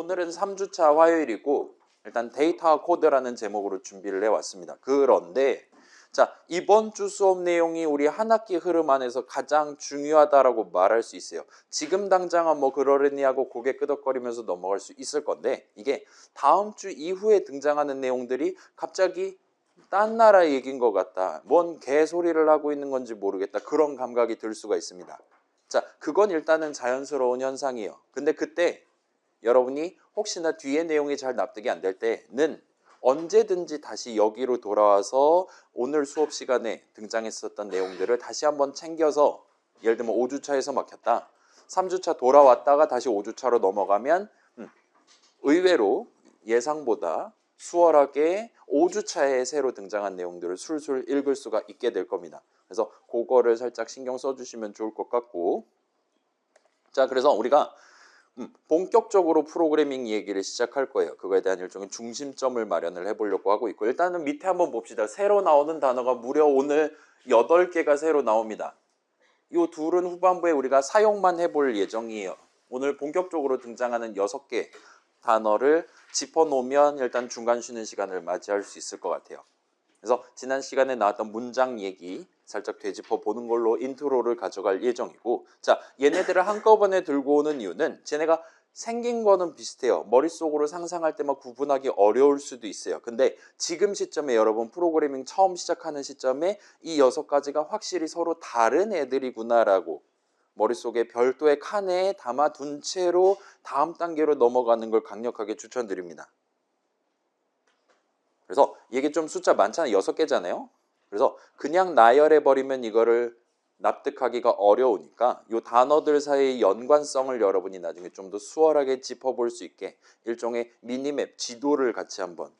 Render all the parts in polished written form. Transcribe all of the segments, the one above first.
오늘은 3주차 화요일이고 일단 데이터 코드라는 제목으로 준비를 해왔습니다. 그런데 자, 이번 주 수업 내용이 우리 한 학기 흐름 안에서 가장 중요하다라고 말할 수 있어요. 지금 당장은 뭐 그러려니 하고 고개 끄덕거리면서 넘어갈 수 있을 건데 이게 다음 주 이후에 등장하는 내용들이 갑자기 딴 나라 얘기인 것 같다. 뭔 개소리를 하고 있는 건지 모르겠다. 그런 감각이 들 수가 있습니다. 자, 그건 일단은 자연스러운 현상이에요. 근데 그때 여러분이 혹시나 뒤에 내용이 잘 납득이 안 될 때는 언제든지 다시 여기로 돌아와서 오늘 수업 시간에 등장했었던 내용들을 다시 한번 챙겨서 예를 들면 5주차에서 막혔다. 3주차 돌아왔다가 다시 5주차로 넘어가면 의외로 예상보다 수월하게 5주차에 새로 등장한 내용들을 술술 읽을 수가 있게 될 겁니다. 그래서 그거를 살짝 신경 써주시면 좋을 것 같고, 자, 그래서 우리가 본격적으로 프로그래밍 얘기를 시작할 거예요. 그거에 대한 일종의 중심점을 마련을 해보려고 하고 있고, 일단은 밑에 한번 봅시다. 새로 나오는 단어가 무려 오늘 8개가 새로 나옵니다. 이 둘은 후반부에 우리가 사용만 해볼 예정이에요. 오늘 본격적으로 등장하는 6개 단어를 짚어놓으면 일단 중간 쉬는 시간을 맞이할 수 있을 것 같아요. 그래서 지난 시간에 나왔던 문장 얘기 살짝 되짚어 보는 걸로 인트로를 가져갈 예정이고, 자, 얘네들을 한꺼번에 들고 오는 이유는 쟤네가 생긴 거는 비슷해요. 머릿속으로 상상할 때 막 구분하기 어려울 수도 있어요. 근데 지금 시점에 여러분 프로그래밍 처음 시작하는 시점에 이 6가지가 확실히 서로 다른 애들이구나라고 머릿속에 별도의 칸에 담아둔 채로 다음 단계로 넘어가는 걸 강력하게 추천드립니다. 그래서 이게 좀 숫자 많잖아요. 6개잖아요. 그래서 그냥 나열해버리면 이거를 납득하기가 어려우니까 이 단어들 사이의 연관성을 여러분이 나중에 좀 더 수월하게 짚어볼 수 있게 일종의 미니맵, 지도를 같이 한번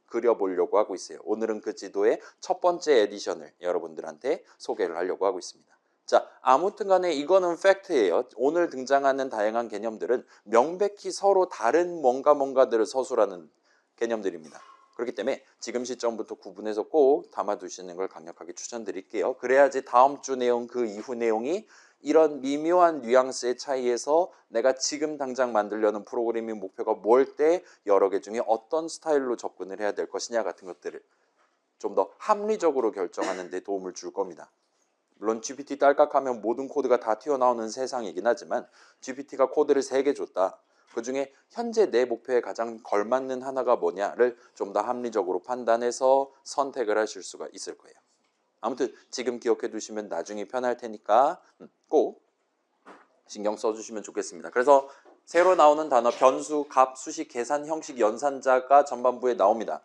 그려보려고 하고 있어요. 오늘은 그 지도의 첫 번째 에디션을 여러분들한테 소개를 하려고 하고 있습니다. 자, 아무튼 간에 이거는 팩트예요. 오늘 등장하는 다양한 개념들은 명백히 서로 다른 뭔가들을 서술하는 개념들입니다. 그렇기 때문에 지금 시점부터 구분해서 꼭 담아두시는 걸 강력하게 추천드릴게요. 그래야지 다음 주 내용, 그 이후 내용이 이런 미묘한 뉘앙스의 차이에서 내가 지금 당장 만들려는 프로그래밍 목표가 뭘 때 여러 개 중에 어떤 스타일로 접근을 해야 될 것이냐 같은 것들을 좀 더 합리적으로 결정하는 데 도움을 줄 겁니다. 물론 GPT 딸깍하면 모든 코드가 다 튀어나오는 세상이긴 하지만 GPT가 코드를 3개 줬다. 그 중에 현재 내 목표에 가장 걸맞는 하나가 뭐냐를 좀 더 합리적으로 판단해서 선택을 하실 수가 있을 거예요. 아무튼 지금 기억해 두시면 나중에 편할 테니까 꼭 신경 써주시면 좋겠습니다. 그래서 새로 나오는 단어 변수, 값, 수식, 계산, 형식, 연산자가 전반부에 나옵니다.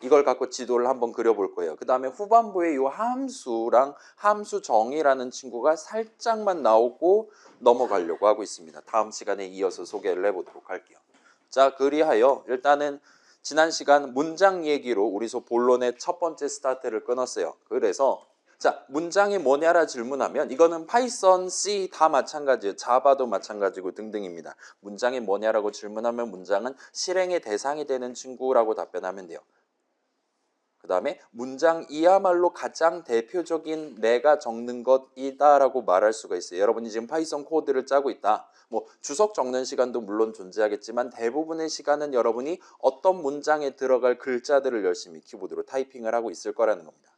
이걸 갖고 지도를 한번 그려볼 거예요. 그 다음에 후반부에 이 함수랑 함수 정의라는 친구가 살짝만 나오고 넘어가려고 하고 있습니다. 다음 시간에 이어서 소개를 해보도록 할게요. 자, 그리하여 일단은 지난 시간 문장 얘기로 우리 수 본론의 첫 번째 스타트를 끊었어요. 그래서 자, 문장이 뭐냐라 질문하면 이거는 파이썬, C 다 마찬가지예요. 자바도 마찬가지고 등등입니다. 문장이 뭐냐라고 질문하면 문장은 실행의 대상이 되는 친구라고 답변하면 돼요. 그 다음에 문장이야말로 가장 대표적인 내가 적는 것이다라고 말할 수가 있어요. 여러분이 지금 파이썬 코드를 짜고 있다. 뭐 주석 적는 시간도 물론 존재하겠지만 대부분의 시간은 여러분이 어떤 문장에 들어갈 글자들을 열심히 키보드로 타이핑을 하고 있을 거라는 겁니다.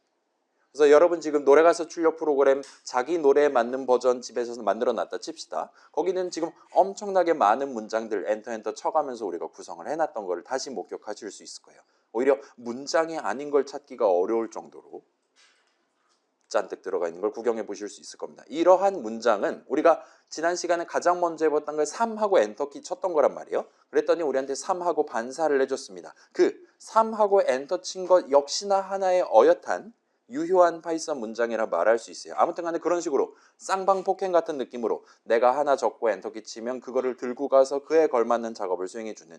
그래서 여러분 지금 노래가수 출력 프로그램 자기 노래에 맞는 버전 집에서 만들어 놨다 칩시다. 거기는 지금 엄청나게 많은 문장들 엔터 쳐가면서 우리가 구성을 해놨던 거를 다시 목격하실 수 있을 거예요. 오히려 문장이 아닌 걸 찾기가 어려울 정도로 잔뜩 들어가 있는 걸 구경해 보실 수 있을 겁니다. 이러한 문장은 우리가 지난 시간에 가장 먼저 해봤던 걸 3하고 엔터키 쳤던 거란 말이에요. 그랬더니 우리한테 3하고 반사를 해줬습니다. 그 3하고 엔터 친 것 역시나 하나의 어엿한 유효한 파이썬 문장이라 말할 수 있어요. 아무튼 간에 그런 식으로 쌍방폭행 같은 느낌으로 내가 하나 적고 엔터키 치면 그거를 들고 가서 그에 걸맞는 작업을 수행해 주는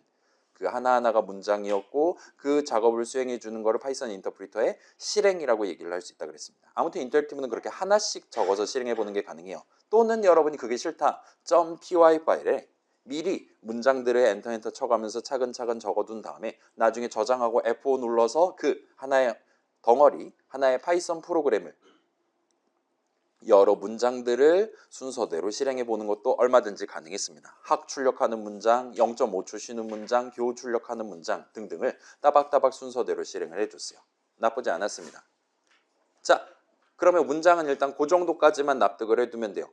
그 하나하나가 문장이었고 그 작업을 수행해 주는 거를 파이썬 인터프리터의 실행이라고 얘기를 할 수 있다 그랬습니다. 아무튼 인터랙티브는 그렇게 하나씩 적어서 실행해 보는 게 가능해요. 또는 여러분이 그게 싫다. .py 파일에 미리 문장들을 엔터 쳐가면서 차근차근 적어둔 다음에 나중에 저장하고 F5 눌러서 그 하나의 덩어리, 하나의 파이썬 프로그램을 여러 문장들을 순서대로 실행해 보는 것도 얼마든지 가능했습니다. 학 출력하는 문장, 0.5초 쉬는 문장, 교 출력하는 문장 등등을 따박따박 순서대로 실행을 해줬어요. 나쁘지 않았습니다. 자, 그러면 문장은 일단 그 정도까지만 납득을 해두면 돼요.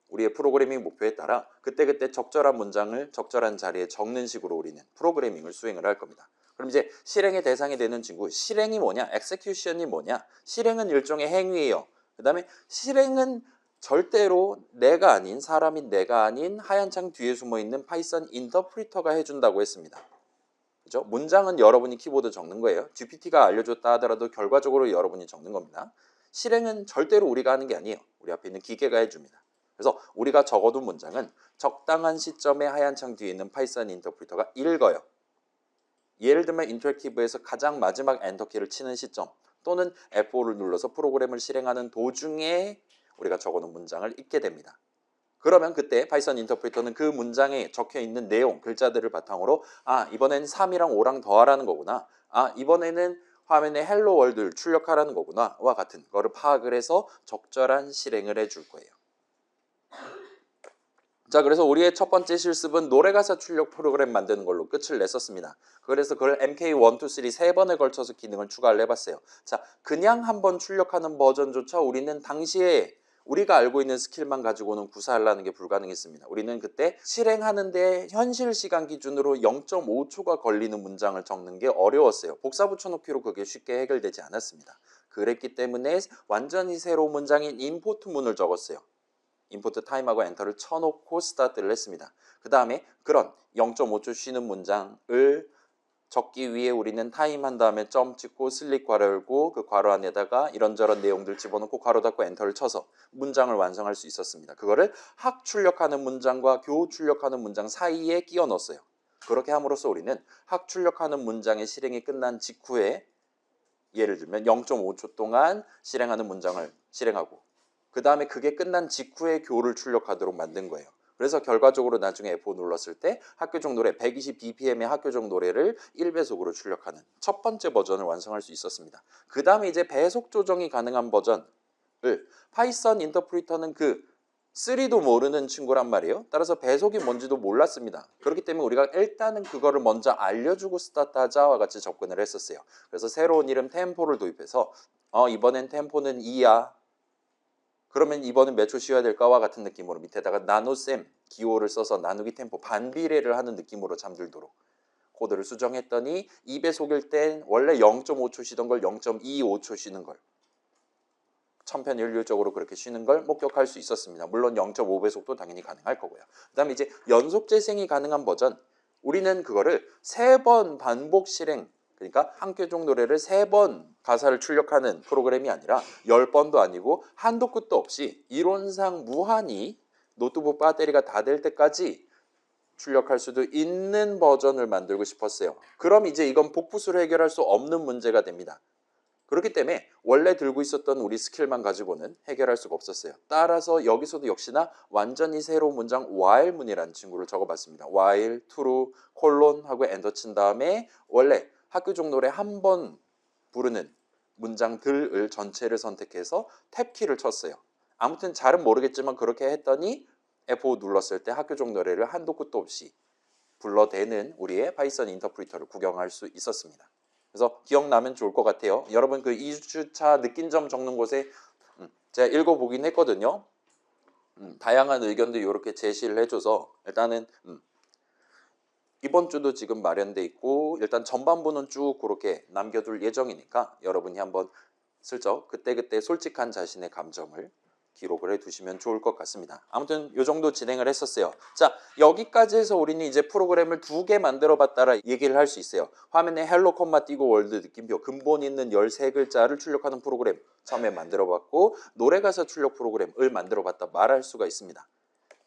우리의 프로그래밍 목표에 따라 그때그때 적절한 문장을 적절한 자리에 적는 식으로 우리는 프로그래밍을 수행을 할 겁니다. 그럼 이제 실행의 대상이 되는 친구, 실행이 뭐냐? execution이 뭐냐? 실행은 일종의 행위예요. 그 다음에 실행은 절대로 내가 아닌, 사람이 내가 아닌 하얀 창 뒤에 숨어있는 파이썬 인터프리터가 해준다고 했습니다. 그죠? 문장은 여러분이 키보드 적는 거예요. GPT가 알려줬다 하더라도 결과적으로 여러분이 적는 겁니다. 실행은 절대로 우리가 하는 게 아니에요. 우리 앞에 있는 기계가 해줍니다. 그래서 우리가 적어둔 문장은 적당한 시점에 하얀 창 뒤에 있는 파이썬 인터프리터가 읽어요. 예를 들면 인터랙티브에서 가장 마지막 엔터키를 치는 시점 또는 F5를 눌러서 프로그램을 실행하는 도중에 우리가 적어놓은 문장을 읽게 됩니다. 그러면 그때 파이썬 인터프리터는 그 문장에 적혀있는 내용, 글자들을 바탕으로 이번엔 3이랑 5랑 더하라는 거구나. 이번에는 화면에 헬로 월드를 출력하라는 거구나. 와 같은 거를 파악을 해서 적절한 실행을 해줄 거예요. 자, 그래서 우리의 첫 번째 실습은 노래가사 출력 프로그램 만드는 걸로 끝을 냈었습니다. 그래서 그걸 MK1, 2, 3 세 번에 걸쳐서 기능을 추가를 해봤어요. 자, 그냥 한번 출력하는 버전조차 우리는 당시에 우리가 알고 있는 스킬만 가지고는 구사하려는 게 불가능했습니다. 우리는 그때 실행하는데 현실 시간 기준으로 0.5초가 걸리는 문장을 적는 게 어려웠어요. 복사 붙여넣기로 그게 쉽게 해결되지 않았습니다. 그랬기 때문에 완전히 새로운 문장인 임포트문을 적었어요. 임포트 타임하고 엔터를 쳐놓고 스타트를 했습니다. 그 다음에 그런 0.5초 쉬는 문장을 적기 위해 우리는 타임 한 다음에 점 찍고 슬립 괄호 열고 그 괄호 안에다가 이런저런 내용들 집어넣고 괄호 닫고 엔터를 쳐서 문장을 완성할 수 있었습니다. 그거를 학 출력하는 문장과 교 출력하는 문장 사이에 끼워 넣었어요. 그렇게 함으로써 우리는 학 출력하는 문장의 실행이 끝난 직후에 예를 들면 0.5초 동안 실행하는 문장을 실행하고 그 다음에 그게 끝난 직후에 교를 출력하도록 만든 거예요. 그래서 결과적으로 나중에 F5 눌렀을 때 학교종 노래 120bpm의 학교종 노래를 1배속으로 출력하는 첫 번째 버전을 완성할 수 있었습니다. 그 다음에 이제 배속 조정이 가능한 버전을 파이썬 인터프리터는 그 3도 모르는 친구란 말이에요. 따라서 배속이 뭔지도 몰랐습니다. 그렇기 때문에 우리가 일단은 그거를 먼저 알려주고 스타트하자와 같이 접근을 했었어요. 그래서 새로운 이름 템포를 도입해서 이번엔 템포는 2야. 그러면 이번엔 몇 초 쉬어야 될까와 같은 느낌으로 밑에다가 나노셈 기호를 써서 나누기 템포 반비례를 하는 느낌으로 잠들도록 코드를 수정했더니 2배속일 땐 원래 0.5초 쉬던 걸 0.25초 쉬는 걸 천편일률적으로 그렇게 쉬는 걸 목격할 수 있었습니다. 물론 0.5배속도 당연히 가능할 거고요. 그 다음에 이제 연속 재생이 가능한 버전 우리는 그거를 3번 반복 실행 그러니까 한 교종 노래를 3번 가사를 출력하는 프로그램이 아니라 10번도 아니고 한도 끝도 없이 이론상 무한히 노트북 배터리가 다 될 때까지 출력할 수도 있는 버전을 만들고 싶었어요. 그럼 이제 이건 복부수로 해결할 수 없는 문제가 됩니다. 그렇기 때문에 원래 들고 있었던 우리 스킬만 가지고는 해결할 수가 없었어요. 따라서 여기서도 역시나 완전히 새로운 문장 while문이라는 친구를 적어봤습니다. while, true, 콜론 하고 엔터 친 다음에 원래 학교종 노래 한 번 부르는 문장들을 전체를 선택해서 탭키를 쳤어요. 아무튼 잘은 모르겠지만 그렇게 했더니 F5 눌렀을 때 학교종 노래를 한도 끝도 없이 불러대는 우리의 파이썬 인터프리터를 구경할 수 있었습니다. 그래서 기억나면 좋을 것 같아요. 여러분 그 2주차 느낀 점 적는 곳에 제가 읽어보긴 했거든요. 다양한 의견들 이렇게 제시를 해줘서 일단은 이번 주도 지금 마련돼 있고 일단 전반부는 쭉 그렇게 남겨둘 예정이니까 여러분이 한번 슬쩍 그때그때 솔직한 자신의 감정을 기록을 해두시면 좋을 것 같습니다. 아무튼 이 정도 진행을 했었어요. 자, 여기까지 해서 우리는 이제 프로그램을 2개 만들어 봤다라 얘기를 할 수 있어요. 화면에 헬로 콤마 띄고 월드 느낌표 근본 있는 13글자를 출력하는 프로그램 처음에 만들어 봤고 노래가사 출력 프로그램을 만들어 봤다 말할 수가 있습니다.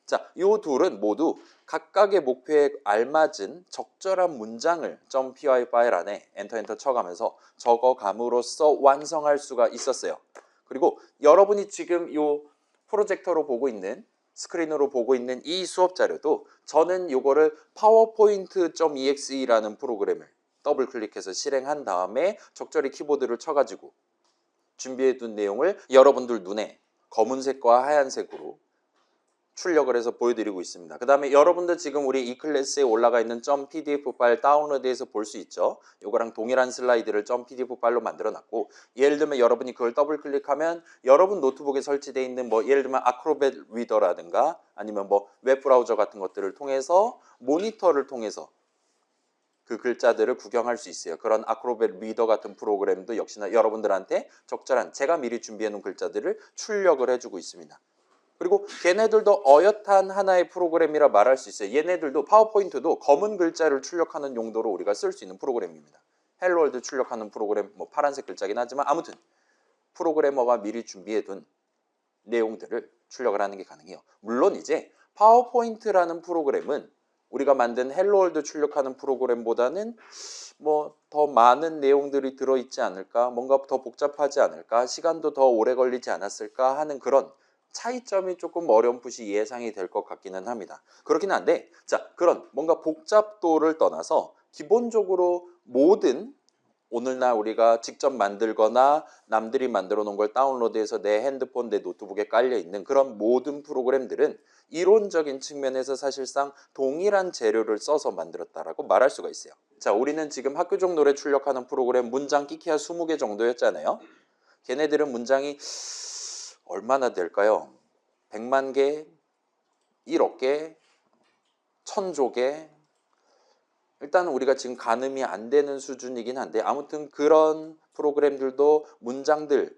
자, 이 둘은 모두 각각의 목표에 알맞은 적절한 문장을 .py 파일 안에 엔터 쳐가면서 적어감으로써 완성할 수가 있었어요. 그리고 여러분이 지금 이 프로젝터로 보고 있는 스크린으로 보고 있는 이 수업 자료도 저는 이거를 powerpoint.exe라는 프로그램을 더블 클릭해서 실행한 다음에 적절히 키보드를 쳐가지고 준비해둔 내용을 여러분들 눈에 검은색과 하얀색으로 출력을 해서 보여드리고 있습니다. 그 다음에 여러분들 지금 우리 이 클래스에 올라가 있는 .pdf 파일 다운로드해서 볼 수 있죠. 이거랑 동일한 슬라이드를 .pdf 파일로 만들어 놨고, 예를 들면 여러분이 그걸 더블 클릭하면 여러분 노트북에 설치되어 있는 뭐 예를 들면 아크로벳 리더라든가 아니면 뭐 웹브라우저 같은 것들을 통해서 모니터를 통해서 그 글자들을 구경할 수 있어요. 그런 아크로벳 리더 같은 프로그램도 역시나 여러분들한테 적절한 제가 미리 준비해 놓은 글자들을 출력을 해주고 있습니다. 그리고 걔네들도 어엿한 하나의 프로그램이라 말할 수 있어요. 얘네들도 파워포인트도 검은 글자를 출력하는 용도로 우리가 쓸 수 있는 프로그램입니다. 헬로월드 출력하는 프로그램, 뭐 파란색 글자긴 하지만 아무튼 프로그래머가 미리 준비해둔 내용들을 출력을 하는 게 가능해요. 물론 이제 파워포인트라는 프로그램은 우리가 만든 헬로월드 출력하는 프로그램보다는 뭐 더 많은 내용들이 들어있지 않을까, 뭔가 더 복잡하지 않을까, 시간도 더 오래 걸리지 않았을까 하는 그런 차이점이 조금 어렴풋이 예상이 될 것 같기는 합니다. 그렇긴 한데, 자, 그런 뭔가 복잡도를 떠나서 기본적으로 모든 오늘날 우리가 직접 만들거나 남들이 만들어 놓은 걸 다운로드해서 내 핸드폰, 내 노트북에 깔려 있는 그런 모든 프로그램들은 이론적인 측면에서 사실상 동일한 재료를 써서 만들었다라고 말할 수가 있어요. 자, 우리는 지금 학교종 노래 출력하는 프로그램 문장 끼키야 20개 정도였잖아요. 걔네들은 문장이 얼마나 될까요? 100만 개, 1억 개, 1000조 개. 일단 우리가 지금 가늠이 안 되는 수준이긴 한데 아무튼 그런 프로그램들도 문장들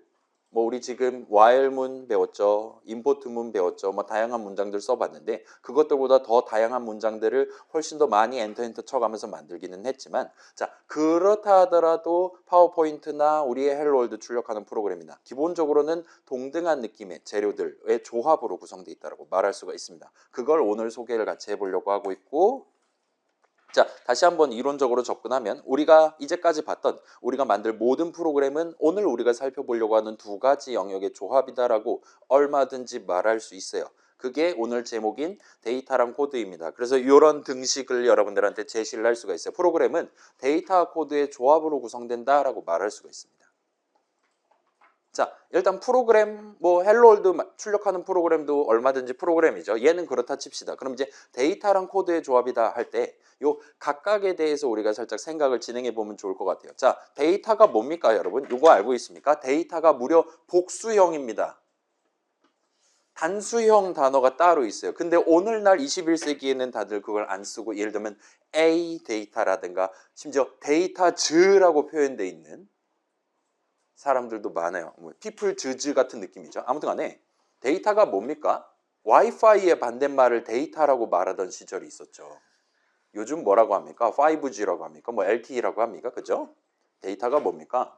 뭐 우리 지금 while문 배웠죠. 임포트문 배웠죠. 뭐 다양한 문장들 써봤는데 그것들보다 더 다양한 문장들을 훨씬 더 많이 엔터 쳐가면서 만들기는 했지만 자 그렇다 하더라도 파워포인트나 우리의 헬로월드 출력하는 프로그램이나 기본적으로는 동등한 느낌의 재료들의 조합으로 구성되어 있다고 말할 수가 있습니다. 그걸 오늘 소개를 같이 해보려고 하고 있고 자, 다시 한번 이론적으로 접근하면 우리가 이제까지 봤던 우리가 만들 모든 프로그램은 오늘 우리가 살펴보려고 하는 두 가지 영역의 조합이다라고 얼마든지 말할 수 있어요. 그게 오늘 제목인 데이터랑 코드입니다. 그래서 이런 등식을 여러분들한테 제시를 할 수가 있어요. 프로그램은 데이터와 코드의 조합으로 구성된다라고 말할 수가 있습니다. 자, 일단 프로그램 뭐 헬로월드 출력하는 프로그램도 얼마든지 프로그램이죠. 얘는 그렇다 칩시다. 그럼 이제 데이터랑 코드의 조합이다 할 때 요 각각에 대해서 우리가 살짝 생각을 진행해 보면 좋을 것 같아요. 자, 데이터가 뭡니까, 여러분? 요거 알고 있습니까? 데이터가 무려 복수형입니다. 단수형 단어가 따로 있어요. 근데 오늘날 21세기에는 다들 그걸 안 쓰고 예를 들면 A 데이터라든가 심지어 데이터즈라고 표현되어 있는 사람들도 많아요. 뭐 people 주즈 같은 느낌이죠. 아무튼 간에 데이터가 뭡니까? 와이파이의 반대말을 데이터라고 말하던 시절이 있었죠. 요즘 뭐라고 합니까? 5G라고 합니까? 뭐 LTE라고 합니까? 그죠? 데이터가 뭡니까?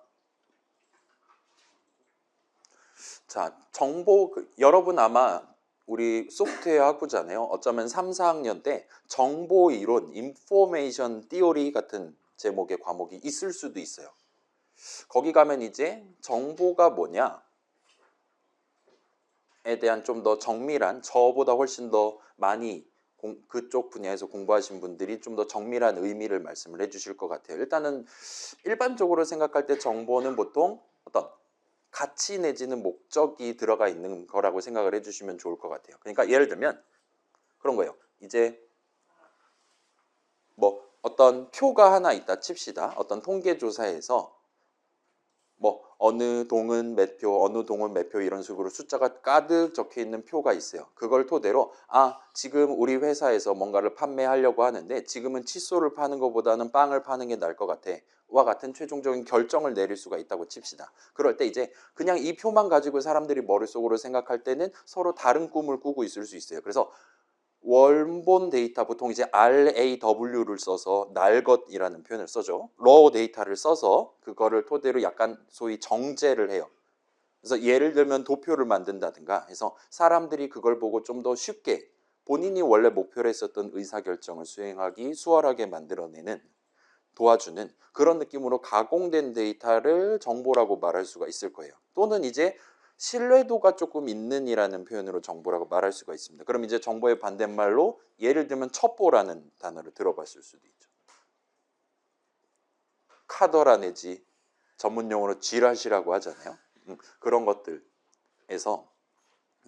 자, 정보 여러분 아마 우리 소프트웨어 학부잖아요. 어쩌면 3, 4학년 때 정보 이론, 인포메이션 티오리 같은 제목의 과목이 있을 수도 있어요. 거기 가면 이제 정보가 뭐냐에 대한 좀 더 정밀한 저보다 훨씬 더 많이 그쪽 분야에서 공부하신 분들이 좀 더 정밀한 의미를 말씀을 해주실 것 같아요. 일단은 일반적으로 생각할 때 정보는 보통 어떤 가치 내지는 목적이 들어가 있는 거라고 생각을 해주시면 좋을 것 같아요. 그러니까 예를 들면 그런 거예요. 이제 뭐 어떤 표가 하나 있다 칩시다. 어떤 통계조사에서 뭐 어느 동은 몇 표, 어느 동은 몇 표 이런 식으로 숫자가 가득 적혀 있는 표가 있어요. 그걸 토대로 아 지금 우리 회사에서 뭔가를 판매하려고 하는데 지금은 칫솔을 파는 것보다는 빵을 파는 게 나을 것 같아. 와 같은 최종적인 결정을 내릴 수가 있다고 칩시다. 그럴 때 이제 그냥 이 표만 가지고 사람들이 머릿속으로 생각할 때는 서로 다른 꿈을 꾸고 있을 수 있어요. 그래서 원본 데이터 보통 이제 RAW를 써서 날것이라는 표현을 써죠. raw 데이터를 써서 그거를 토대로 약간 소위 정제를 해요. 그래서 예를 들면 도표를 만든다든가 해서 사람들이 그걸 보고 좀 더 쉽게 본인이 원래 목표로 했었던 의사결정을 수행하기 수월하게 만들어내는 도와주는 그런 느낌으로 가공된 데이터를 정보라고 말할 수가 있을 거예요. 또는 이제 신뢰도가 조금 있는 이라는 표현으로 정보라고 말할 수가 있습니다. 그럼 이제 정보의 반대말로 예를 들면 첩보라는 단어를 들어봤을 수도 있죠. 카더라 내지 전문용어로 쥐라시라고 하잖아요. 그런 것들에서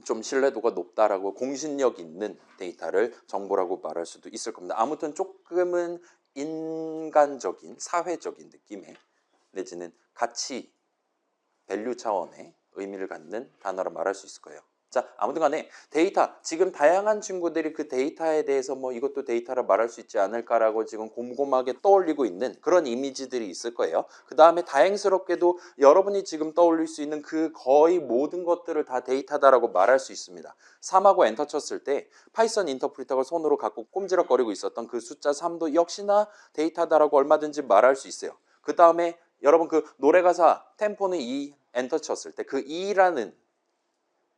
좀 신뢰도가 높다라고 공신력 있는 데이터를 정보라고 말할 수도 있을 겁니다. 아무튼 조금은 인간적인 사회적인 느낌의 내지는 가치 밸류 차원의 의미를 갖는 단어라 말할 수 있을 거예요. 자, 아무튼 간에 데이터, 지금 다양한 친구들이 그 데이터에 대해서 뭐 이것도 데이터라 말할 수 있지 않을까라고 지금 곰곰하게 떠올리고 있는 그런 이미지들이 있을 거예요. 그 다음에 다행스럽게도 여러분이 지금 떠올릴 수 있는 그 거의 모든 것들을 다 데이터다라고 말할 수 있습니다. 3하고 엔터 쳤을 때 파이썬 인터프리터가 손으로 갖고 꼼지락거리고 있었던 그 숫자 3도 역시나 데이터다라고 얼마든지 말할 수 있어요. 그 다음에 여러분 그 노래 가사 템포는 2 엔터 쳤을 때 그 2라는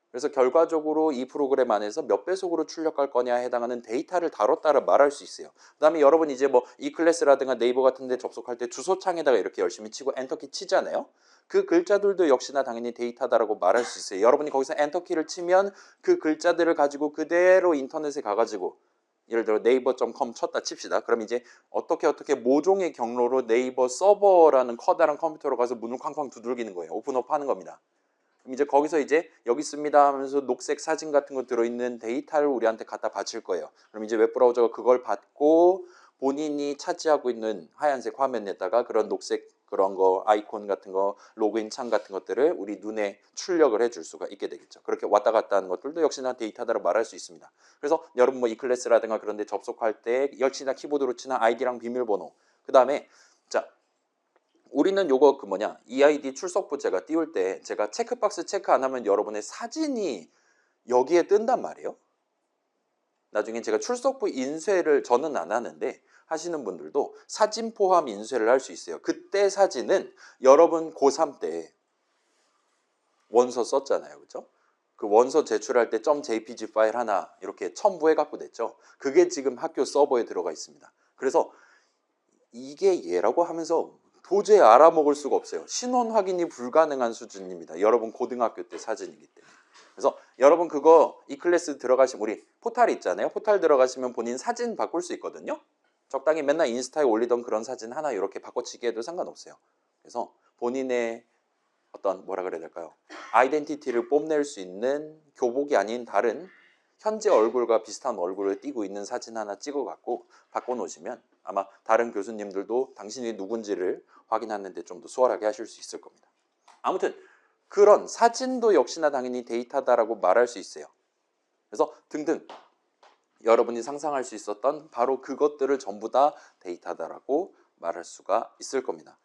그래서 결과적으로 이 프로그램 안에서 몇 배속으로 출력할 거냐에 해당하는 데이터를 다뤘다라 말할 수 있어요. 그 다음에 여러분 이제 뭐 이클래스라든가 네이버 같은 데 접속할 때 주소창에다가 이렇게 열심히 치고 엔터키 치잖아요. 그 글자들도 역시나 당연히 데이터다라고 말할 수 있어요. 여러분이 거기서 엔터키를 치면 그 글자들을 가지고 그대로 인터넷에 가가지고 예를 들어 네이버.com 쳤다 칩시다. 그럼 이제 어떻게 모종의 경로로 네이버 서버라는 커다란 컴퓨터로 가서 문을 쾅쾅 두들기는 거예요. 오픈업 하는 겁니다. 그럼 이제 거기서 이제 여기 있습니다 하면서 녹색 사진 같은 거 들어있는 데이터를 우리한테 갖다 바칠 거예요. 그럼 이제 웹브라우저가 그걸 받고 본인이 차지하고 있는 하얀색 화면에다가 그런 녹색 그런 거 아이콘 같은 거 로그인 창 같은 것들을 우리 눈에 출력을 해줄 수가 있게 되겠죠. 그렇게 왔다 갔다 하는 것들도 역시나 데이터다라고 말할 수 있습니다. 그래서 여러분 뭐 이클래스라든가 그런 데 접속할 때 역시나 키보드로 치는 아이디랑 비밀번호 그 다음에 자 우리는 요거 그 뭐냐 EID 출석부 제가 띄울 때 제가 체크박스 체크 안 하면 여러분의 사진이 여기에 뜬단 말이에요. 나중에 제가 출석부 인쇄를 저는 안 하는데 하시는 분들도 사진 포함 인쇄를 할 수 있어요. 그때 사진은 여러분 고3 때 원서 썼잖아요. 그죠? 그 원서 제출할 때 .jpg 파일 하나 이렇게 첨부해 갖고 냈죠. 그게 지금 학교 서버에 들어가 있습니다. 그래서 이게 얘라고 하면서 도저히 알아먹을 수가 없어요. 신원 확인이 불가능한 수준입니다. 여러분 고등학교 때 사진이기 때문에. 그래서 여러분 그거 이 클래스 들어가시면 우리 포탈 있잖아요. 포탈 들어가시면 본인 사진 바꿀 수 있거든요. 적당히 맨날 인스타에 올리던 그런 사진 하나 이렇게 바꿔치기 해도 상관없어요. 그래서 본인의 어떤 뭐라 그래야 될까요? 아이덴티티를 뽐낼 수 있는 교복이 아닌 다른 현재 얼굴과 비슷한 얼굴을 띄고 있는 사진 하나 찍어갖고 바꿔놓으시면 아마 다른 교수님들도 당신이 누군지를 확인하는데 좀 더 수월하게 하실 수 있을 겁니다. 아무튼 그런 사진도 역시나 당연히 데이터다라고 말할 수 있어요. 그래서 등등 여러분이 상상할 수 있었던 바로 그것들을 전부 다 데이터다라고 말할 수가 있을 겁니다.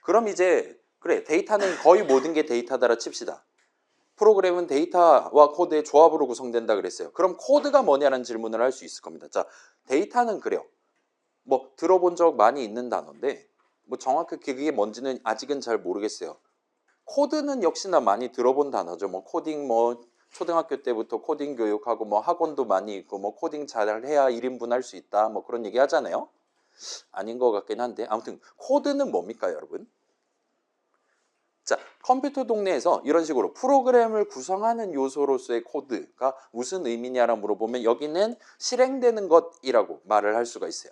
그럼 이제 그래 데이터는 거의 모든 게 데이터다라 칩시다. 프로그램은 데이터와 코드의 조합으로 구성된다 그랬어요. 그럼 코드가 뭐냐는 질문을 할 수 있을 겁니다. 자, 데이터는 그래요. 뭐 들어본 적 많이 있는 단어인데 뭐 정확히 그게 뭔지는 아직은 잘 모르겠어요. 코드는 역시나 많이 들어본 단어죠. 뭐 코딩 뭐 초등학교 때부터 코딩 교육하고 뭐 학원도 많이 있고 뭐 코딩 잘해야 1인분 할 수 있다 뭐 그런 얘기 하잖아요. 아닌 것 같긴 한데 아무튼 코드는 뭡니까 여러분? 자, 컴퓨터 동네에서 이런 식으로 프로그램을 구성하는 요소로서의 코드가 무슨 의미냐라고 물어보면 여기는 실행되는 것이라고 말을 할 수가 있어요.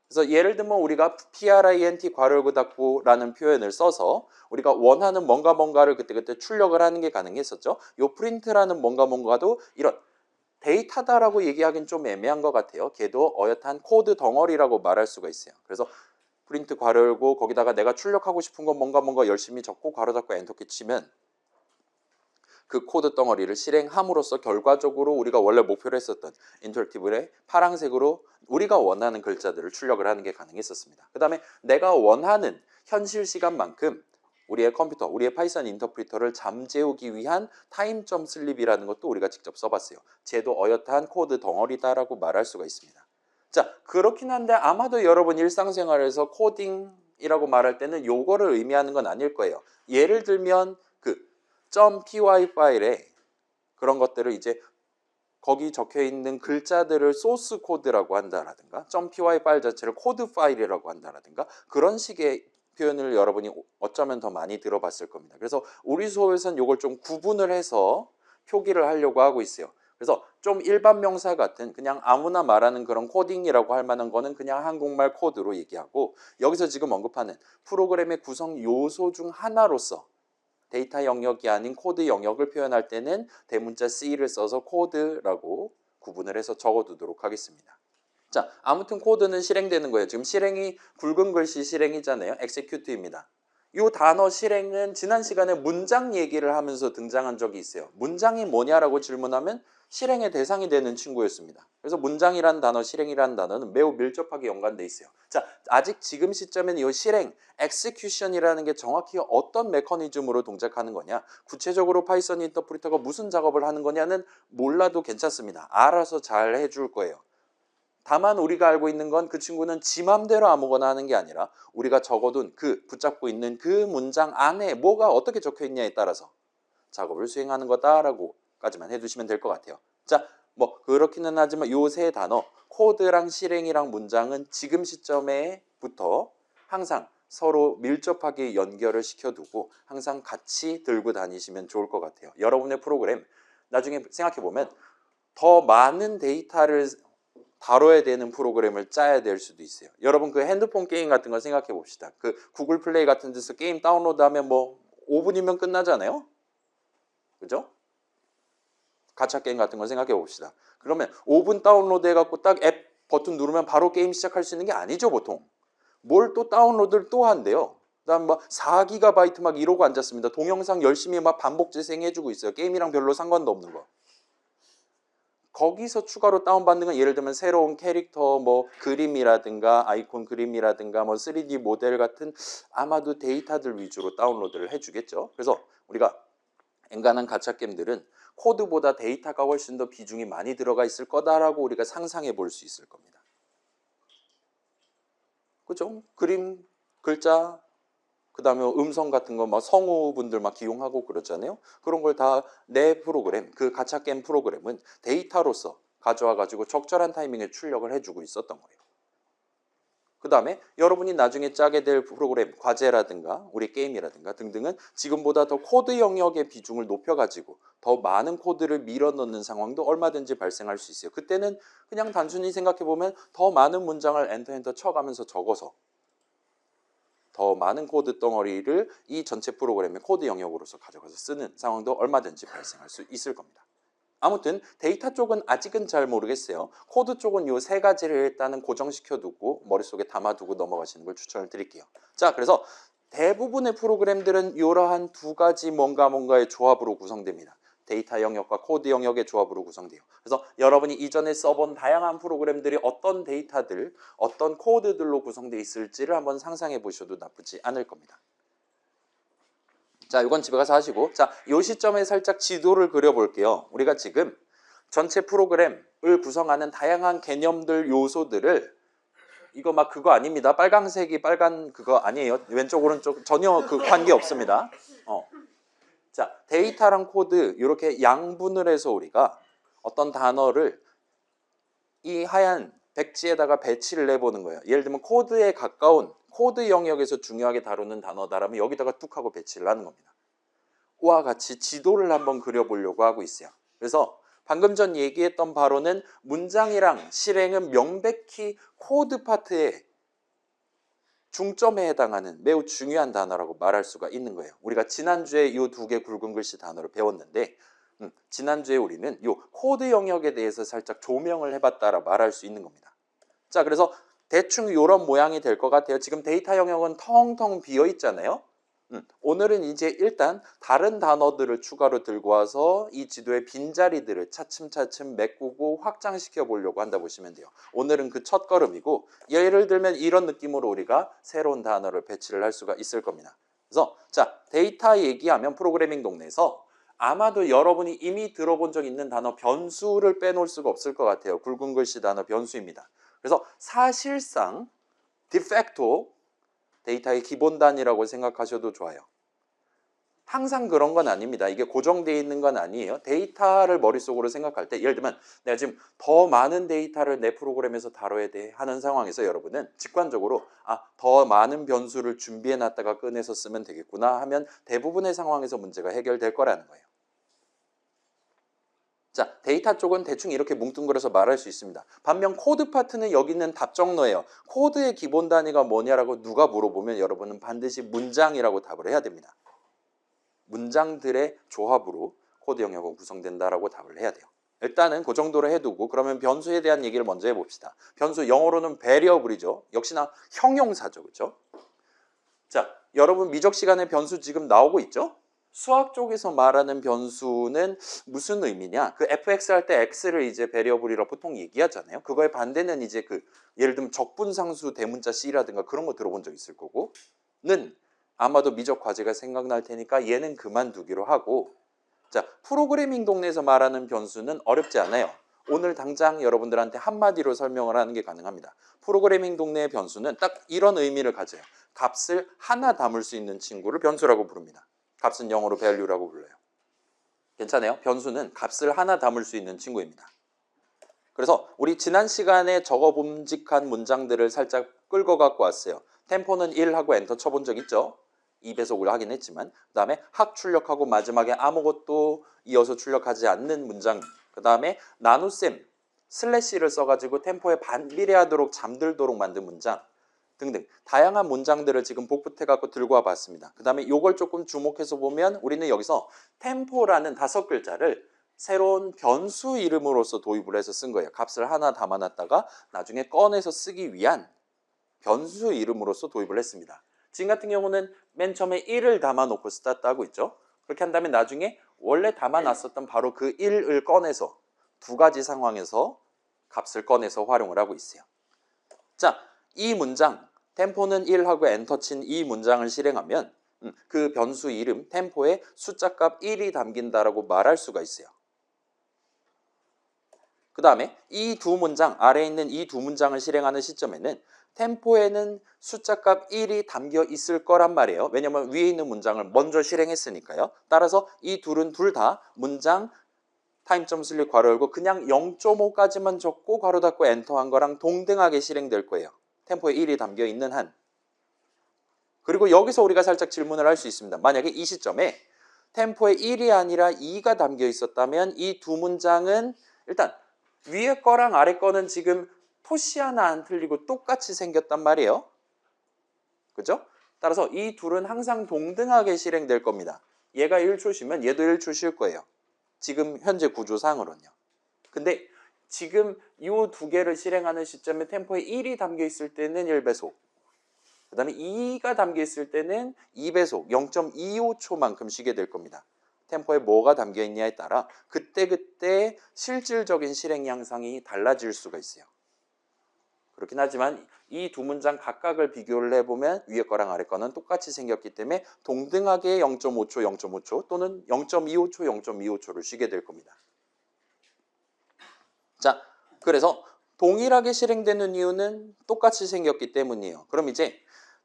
그래서 예를 들면 우리가 print 괄호 닫고라는 표현을 써서 우리가 원하는 뭔가를 그때그때 출력을 하는 게 가능했었죠. 요 print라는 뭔가도 이런 데이터다라고 얘기하기는 좀 애매한 것 같아요. 걔도 어엿한 코드 덩어리라고 말할 수가 있어요. 그래서 프린트 괄호 열고 거기다가 내가 출력하고 싶은 건 뭔가 열심히 적고 괄호 닫고 엔터키 치면 그 코드 덩어리를 실행함으로써 결과적으로 우리가 원래 목표로 했었던 인터랙티브의 파란색으로 우리가 원하는 글자들을 출력을 하는 게 가능했었습니다. 그 다음에 내가 원하는 현실 시간만큼 우리의 컴퓨터, 우리의 파이썬 인터프리터를 잠재우기 위한 타임점 슬립이라는 것도 우리가 직접 써봤어요. 쟤도 어엿한 코드 덩어리다라고 말할 수가 있습니다. 자, 그렇긴 한데 아마도 여러분 일상생활에서 코딩이라고 말할 때는 요거를 의미하는 건 아닐 거예요. 예를 들면 그 .py 파일에 그런 것들을 이제 거기 적혀 있는 글자들을 소스 코드라고 한다라든가 .py 파일 자체를 코드 파일이라고 한다라든가 그런 식의 표현을 여러분이 어쩌면 더 많이 들어봤을 겁니다. 그래서 우리 수업에서는 이걸 좀 구분을 해서 표기를 하려고 하고 있어요. 그래서 좀 일반 명사 같은 그냥 아무나 말하는 그런 코딩이라고 할 만한 거는 그냥 한국말 코드로 얘기하고 여기서 지금 언급하는 프로그램의 구성 요소 중 하나로서 데이터 영역이 아닌 코드 영역을 표현할 때는 대문자 C를 써서 코드라고 구분을 해서 적어두도록 하겠습니다. 자, 아무튼 코드는 실행되는 거예요. 지금 실행이 굵은 글씨 실행이잖아요. execute입니다. 이 단어 실행은 지난 시간에 문장 얘기를 하면서 등장한 적이 있어요. 문장이 뭐냐라고 질문하면 실행의 대상이 되는 친구였습니다. 그래서 문장이라는 단어, 실행이라는 단어는 매우 밀접하게 연관돼 있어요. 자, 아직 지금 시점에는 이 실행, execution이라는 게 정확히 어떤 메커니즘으로 동작하는 거냐, 구체적으로 파이썬 인터프리터가 무슨 작업을 하는 거냐는 몰라도 괜찮습니다. 알아서 잘 해줄 거예요. 다만 우리가 알고 있는 건 그 친구는 지 맘대로 아무거나 하는 게 아니라 우리가 적어둔 그 붙잡고 있는 그 문장 안에 뭐가 어떻게 적혀 있냐에 따라서 작업을 수행하는 거다라고까지만 해두시면 될 것 같아요. 자, 뭐 그렇기는 하지만 요 세 단어 코드랑 실행이랑 문장은 지금 시점에부터 항상 서로 밀접하게 연결을 시켜두고 항상 같이 들고 다니시면 좋을 것 같아요. 여러분의 프로그램 나중에 생각해보면 더 많은 데이터를 다뤄야 되는 프로그램을 짜야 될 수도 있어요. 여러분 그 핸드폰 게임 같은 거 생각해 봅시다. 그 구글 플레이 같은 데서 게임 다운로드하면 뭐 5분이면 끝나잖아요. 그죠? 가챠 게임 같은 거 생각해 봅시다. 그러면 5분 다운로드 해갖고 딱 앱 버튼 누르면 바로 게임 시작할 수 있는 게 아니죠, 보통. 뭘 또 다운로드를 또 한대요. 그다음 막 4GB 막 이러고 앉았습니다. 동영상 열심히 막 반복 재생해주고 있어요. 게임이랑 별로 상관도 없는 거. 거기서 추가로 다운받는 건 예를 들면 새로운 캐릭터 뭐 그림이라든가 아이콘 그림이라든가 뭐 3D 모델 같은 아마도 데이터들 위주로 다운로드를 해주겠죠. 그래서 우리가 엔간한 가챠 게임들은 코드보다 데이터가 훨씬 더 비중이 많이 들어가 있을 거다라고 우리가 상상해 볼 수 있을 겁니다. 그죠? 그림, 글자, 그 다음에 음성 같은 거 막 성우분들 막 기용하고 그러잖아요. 그런 걸 다 내 프로그램, 그 가챠 게임 프로그램은 데이터로서 가져와 가지고 적절한 타이밍에 출력을 해주고 있었던 거예요. 그 다음에 여러분이 나중에 짜게 될 프로그램, 과제라든가 우리 게임이라든가 등등은 지금보다 더 코드 영역의 비중을 높여가지고 더 많은 코드를 밀어넣는 상황도 얼마든지 발생할 수 있어요. 그때는 그냥 단순히 생각해보면 더 많은 문장을 엔터 쳐가면서 적어서 더 많은 코드 덩어리를 이 전체 프로그램의 코드 영역으로서 가져가서 쓰는 상황도 얼마든지 발생할 수 있을 겁니다. 아무튼 데이터 쪽은 아직은 잘 모르겠어요. 코드 쪽은 이 세 가지를 일단은 고정시켜두고 머릿속에 담아두고 넘어가시는 걸 추천을 드릴게요. 자, 그래서 대부분의 프로그램들은 이러한 두 가지 뭔가의 조합으로 구성됩니다. 데이터 영역과 코드 영역의 조합으로 구성돼요. 그래서 여러분이 이전에 써본 다양한 프로그램들이 어떤 데이터들, 어떤 코드들로 구성되어 있을지를 한번 상상해 보셔도 나쁘지 않을 겁니다. 자, 이건 집에 가서 하시고, 자, 이 시점에 살짝 지도를 그려볼게요. 우리가 지금 전체 프로그램을 구성하는 다양한 개념들, 요소들을 이거 막 그거 아닙니다. 빨강색이 빨간 그거 아니에요. 왼쪽 오른쪽 전혀 그 관계 없습니다. 자, 데이터랑 코드 이렇게 양분을 해서 우리가 어떤 단어를 이 하얀 백지에다가 배치를 해보는 거예요. 예를 들면 코드에 가까운 코드 영역에서 중요하게 다루는 단어다라면 여기다가 뚝 하고 배치를 하는 겁니다. 그와 같이 지도를 한번 그려보려고 하고 있어요. 그래서 방금 전 얘기했던 바로는 문장이랑 실행은 명백히 코드 파트의 중점에 해당하는 매우 중요한 단어라고 말할 수가 있는 거예요. 우리가 지난주에 이 두 개 굵은 글씨 단어를 배웠는데 지난주에 우리는 이 코드 영역에 대해서 살짝 조명을 해봤다라 말할 수 있는 겁니다. 자, 그래서 대충 이런 모양이 될 것 같아요. 지금 데이터 영역은 텅텅 비어 있잖아요. 오늘은 이제 일단 다른 단어들을 추가로 들고 와서 이 지도의 빈자리들을 차츰차츰 메꾸고 확장시켜 보려고 한다 보시면 돼요. 오늘은 그 첫 걸음이고 예를 들면 이런 느낌으로 우리가 새로운 단어를 배치를 할 수가 있을 겁니다. 그래서 자, 데이터 얘기하면 프로그래밍 동네에서 아마도 여러분이 이미 들어본 적 있는 단어 변수를 빼놓을 수가 없을 것 같아요. 굵은 글씨 단어 변수입니다. 그래서 사실상 디팩토 데이터의 기본 단위라고 생각하셔도 좋아요. 항상 그런 건 아닙니다. 이게 고정되어 있는 건 아니에요. 데이터를 머릿속으로 생각할 때 예를 들면 내가 지금 더 많은 데이터를 내 프로그램에서 다뤄야 돼 하는 상황에서 여러분은 직관적으로 더 많은 변수를 준비해 놨다가 꺼내서 쓰면 되겠구나 하면 대부분의 상황에서 문제가 해결될 거라는 거예요. 자, 데이터 쪽은 대충 이렇게 뭉뚱그려서 말할 수 있습니다. 반면 코드 파트는 여기 있는 답정너예요. 코드의 기본 단위가 뭐냐라고 누가 물어보면 여러분은 반드시 문장이라고 답을 해야 됩니다. 문장들의 조합으로 코드 영역은 구성된다라고 답을 해야 돼요. 일단은 그 정도로 해두고 그러면 변수에 대한 얘기를 먼저 해봅시다. 변수 영어로는 variable이죠. 역시나 형용사죠. 그렇죠? 자, 여러분 미적 시간에 변수 지금 나오고 있죠? 수학 쪽에서 말하는 변수는 무슨 의미냐? 그 fx 할 때 x를 이제 variable이라고 보통 얘기하잖아요. 그거의 반대는 이제 그 예를 들면 적분상수 대문자 c라든가 그런 거 들어본 적 있을 거고 는 아마도 미적 과제가 생각날 테니까 얘는 그만두기로 하고 자, 프로그래밍 동네에서 말하는 변수는 어렵지 않아요. 오늘 당장 여러분들한테 한마디로 설명을 하는 게 가능합니다. 프로그래밍 동네의 변수는 딱 이런 의미를 가져요. 값을 하나 담을 수 있는 친구를 변수라고 부릅니다. 값은 영어로 value라고 불러요. 괜찮아요? 변수는 값을 하나 담을 수 있는 친구입니다. 그래서 우리 지난 시간에 적어 봄직한 문장들을 살짝 끌고 갖고 왔어요. 템포는 1 하고 엔터 쳐본 적 있죠? 2배속을 하긴 했지만 그 다음에 학 출력하고 마지막에 아무것도 이어서 출력하지 않는 문장 그 다음에 나눗셈 슬래시를 써가지고 템포에 반비례하도록 잠들도록 만든 문장 등등 다양한 문장들을 지금 복붙해 갖고 들고 와 봤습니다. 그 다음에 이걸 조금 주목해서 보면 우리는 여기서 템포라는 5글자를 새로운 변수 이름으로서 도입을 해서 쓴 거예요. 값을 하나 담아놨다가 나중에 꺼내서 쓰기 위한 변수 이름으로서 도입을 했습니다. 지금 같은 경우는 맨 처음에 1을 담아놓고 스타트 하고 있죠. 그렇게 한 다음에 나중에 원래 담아놨었던 바로 그 1을 꺼내서 두 가지 상황에서 값을 꺼내서 활용을 하고 있어요. 자, 이 문장 템포는 1 하고 엔터 친 이 문장을 실행하면 그 변수 이름 템포에 숫자값 1이 담긴다라고 말할 수가 있어요. 그 다음에 이 두 문장 아래에 있는 이 두 문장을 실행하는 시점에는 템포에는 숫자값 1이 담겨 있을 거란 말이에요. 왜냐하면 위에 있는 문장을 먼저 실행했으니까요. 따라서 이 둘은 둘 다 문장 타임점 슬립 괄호 열고 그냥 0.5까지만 적고 괄호 닫고 엔터한 거랑 동등하게 실행될 거예요. 템포에 1이 담겨 있는 한. 그리고 여기서 우리가 살짝 질문을 할 수 있습니다. 만약에 이 시점에 템포에 1이 아니라 2가 담겨 있었다면 이 두 문장은 일단 위에 거랑 아래 거는 지금 토시 하나 안 틀리고 똑같이 생겼단 말이에요. 그죠? 따라서 이 둘은 항상 동등하게 실행될 겁니다. 얘가 1초시면 얘도 1초실 거예요. 지금 현재 구조상으로는요. 근데 지금 이 두 개를 실행하는 시점에 템포에 1이 담겨 있을 때는 1배속 그 다음에 2가 담겨 있을 때는 2배속 0.25초만큼 쉬게 될 겁니다. 템포에 뭐가 담겨 있냐에 따라 그때그때 실질적인 실행 양상이 달라질 수가 있어요. 그렇긴 하지만 이 두 문장 각각을 비교를 해보면 위에 거랑 아래 거는 똑같이 생겼기 때문에 동등하게 0.5초, 0.5초 또는 0.25초, 0.25초를 쉬게 될 겁니다. 자, 그래서 동일하게 실행되는 이유는 똑같이 생겼기 때문이에요. 그럼 이제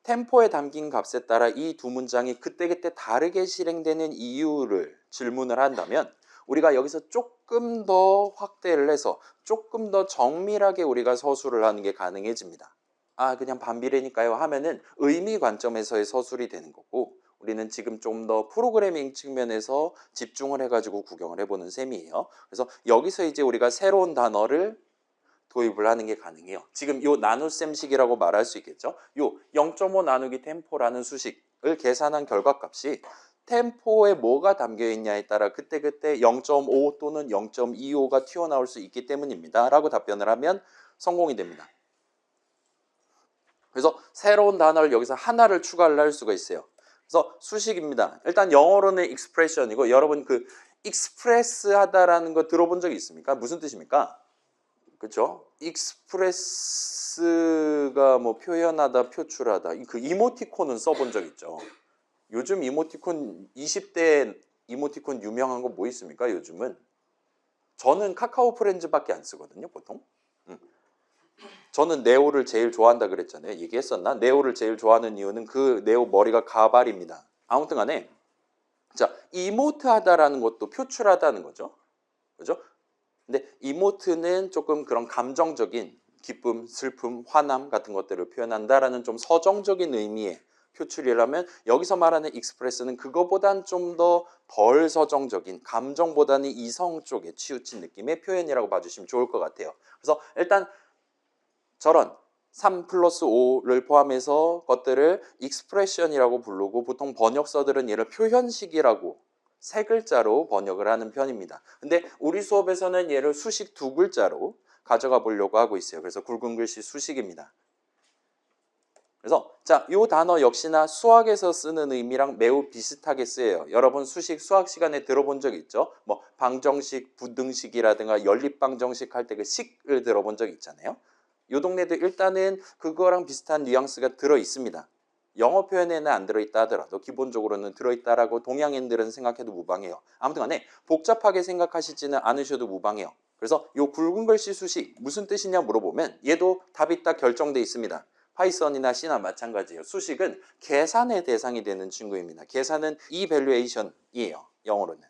템포에 담긴 값에 따라 이 두 문장이 그때그때 다르게 실행되는 이유를 질문을 한다면 우리가 여기서 조금 더 확대를 해서 조금 더 정밀하게 우리가 서술을 하는 게 가능해집니다. 아, 그냥 반비례니까요 하면은 의미 관점에서의 서술이 되는 거고 우리는 지금 좀 더 프로그래밍 측면에서 집중을 해가지고 구경을 해보는 셈이에요. 그래서 여기서 이제 우리가 새로운 단어를 도입을 하는 게 가능해요. 지금 요 나눗셈식이라고 말할 수 있겠죠. 요 0.5 나누기 템포라는 수식을 계산한 결과값이 템포에 뭐가 담겨 있냐에 따라 그때그때 0.5 또는 0.25가 튀어나올 수 있기 때문입니다. 라고 답변을 하면 성공이 됩니다. 그래서 새로운 단어를 여기서 하나를 추가를 할 수가 있어요. 그래서 수식입니다. 일단 영어로는 expression이고 여러분 그 express 하다라는 거 들어본 적이 있습니까? 무슨 뜻입니까? 그렇죠? express가 뭐 표현하다, 표출하다. 그 이모티콘은 써본 적 있죠. 요즘 이모티콘 20대 이모티콘 유명한 거 뭐 있습니까? 요즘은 저는 카카오 프렌즈밖에 안 쓰거든요, 보통. 저는 네오를 제일 좋아한다 그랬잖아요. 얘기했었나? 네오를 제일 좋아하는 이유는 그 네오 머리가 가발입니다. 아무튼 간에 자, 이모트하다라는 것도 표출하다는 거죠. 그죠? 근데 이모트는 조금 그런 감정적인 기쁨, 슬픔, 화남 같은 것들을 표현한다라는 좀 서정적인 의미의 표출이라면 여기서 말하는 익스프레스는 그거보단 좀 더 덜 서정적인 감정보다는 이성 쪽에 치우친 느낌의 표현이라고 봐주시면 좋을 것 같아요. 그래서 일단 저런 3 플러스 5를 포함해서 것들을 expression이라고 부르고 보통 번역서들은 얘를 표현식이라고 세 글자로 번역을 하는 편입니다. 근데 우리 수업에서는 얘를 수식 두 글자로 가져가 보려고 하고 있어요. 그래서 굵은 글씨 수식입니다. 그래서 자, 이 단어 역시나 수학에서 쓰는 의미랑 매우 비슷하게 쓰여요. 여러분 수식 수학 시간에 들어본 적 있죠? 뭐 방정식, 부등식이라든가 연립방정식 할 때 그 식을 들어본 적 있잖아요. 이 동네도 일단은 그거랑 비슷한 뉘앙스가 들어 있습니다. 영어 표현에는 안 들어있다 하더라도 기본적으로는 들어있다라고 동양인들은 생각해도 무방해요. 아무튼 간에 복잡하게 생각하시지는 않으셔도 무방해요. 그래서 이 굵은 글씨 수식 무슨 뜻이냐 물어보면 얘도 답이 딱 결정돼 있습니다. 파이썬이나 C나 마찬가지예요. 수식은 계산의 대상이 되는 친구입니다. 계산은 evaluation이에요. 영어로는.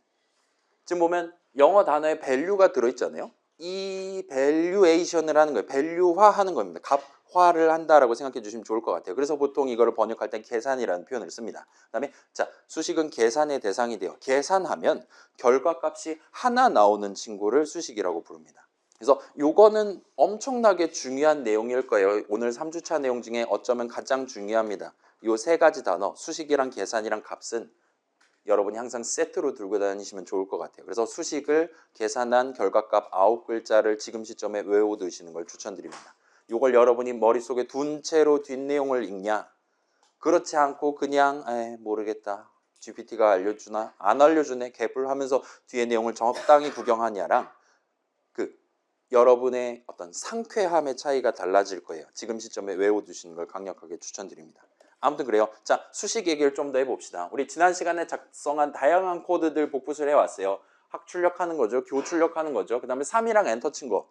지금 보면 영어 단어에 value가 들어있잖아요. evaluation을 하는 거예요. value화하는 겁니다. 값화를 한다라고 생각해 주시면 좋을 것 같아요. 그래서 보통 이거를 번역할 땐 계산이라는 표현을 씁니다. 그 다음에 자, 수식은 계산의 대상이 돼요. 계산하면 결과값이 하나 나오는 친구를 수식이라고 부릅니다. 그래서 요거는 엄청나게 중요한 내용일 거예요. 오늘 3주차 내용 중에 어쩌면 가장 중요합니다. 요 세 가지 단어, 수식이랑 계산이랑 값은 여러분이 항상 세트로 들고 다니시면 좋을 것 같아요. 그래서 수식을 계산한 결과값 9글자를 지금 시점에 외워두시는 걸 추천드립니다. 요걸 여러분이 머릿속에 둔 채로 뒷내용을 읽냐? 그렇지 않고 그냥 모르겠다. GPT가 알려주나? 안 알려주네. 개불하면서 뒤에 내용을 적당히 구경하냐랑 여러분의 어떤 상쾌함의 차이가 달라질 거예요. 지금 시점에 외워두시는 걸 강력하게 추천드립니다. 아무튼 그래요. 자, 수식 얘기를 좀 더 해봅시다. 우리 지난 시간에 작성한 다양한 코드들 복붙을 해왔어요. 학출력하는 거죠. 교출력하는 거죠. 그 다음에 3이랑 엔터 친 거.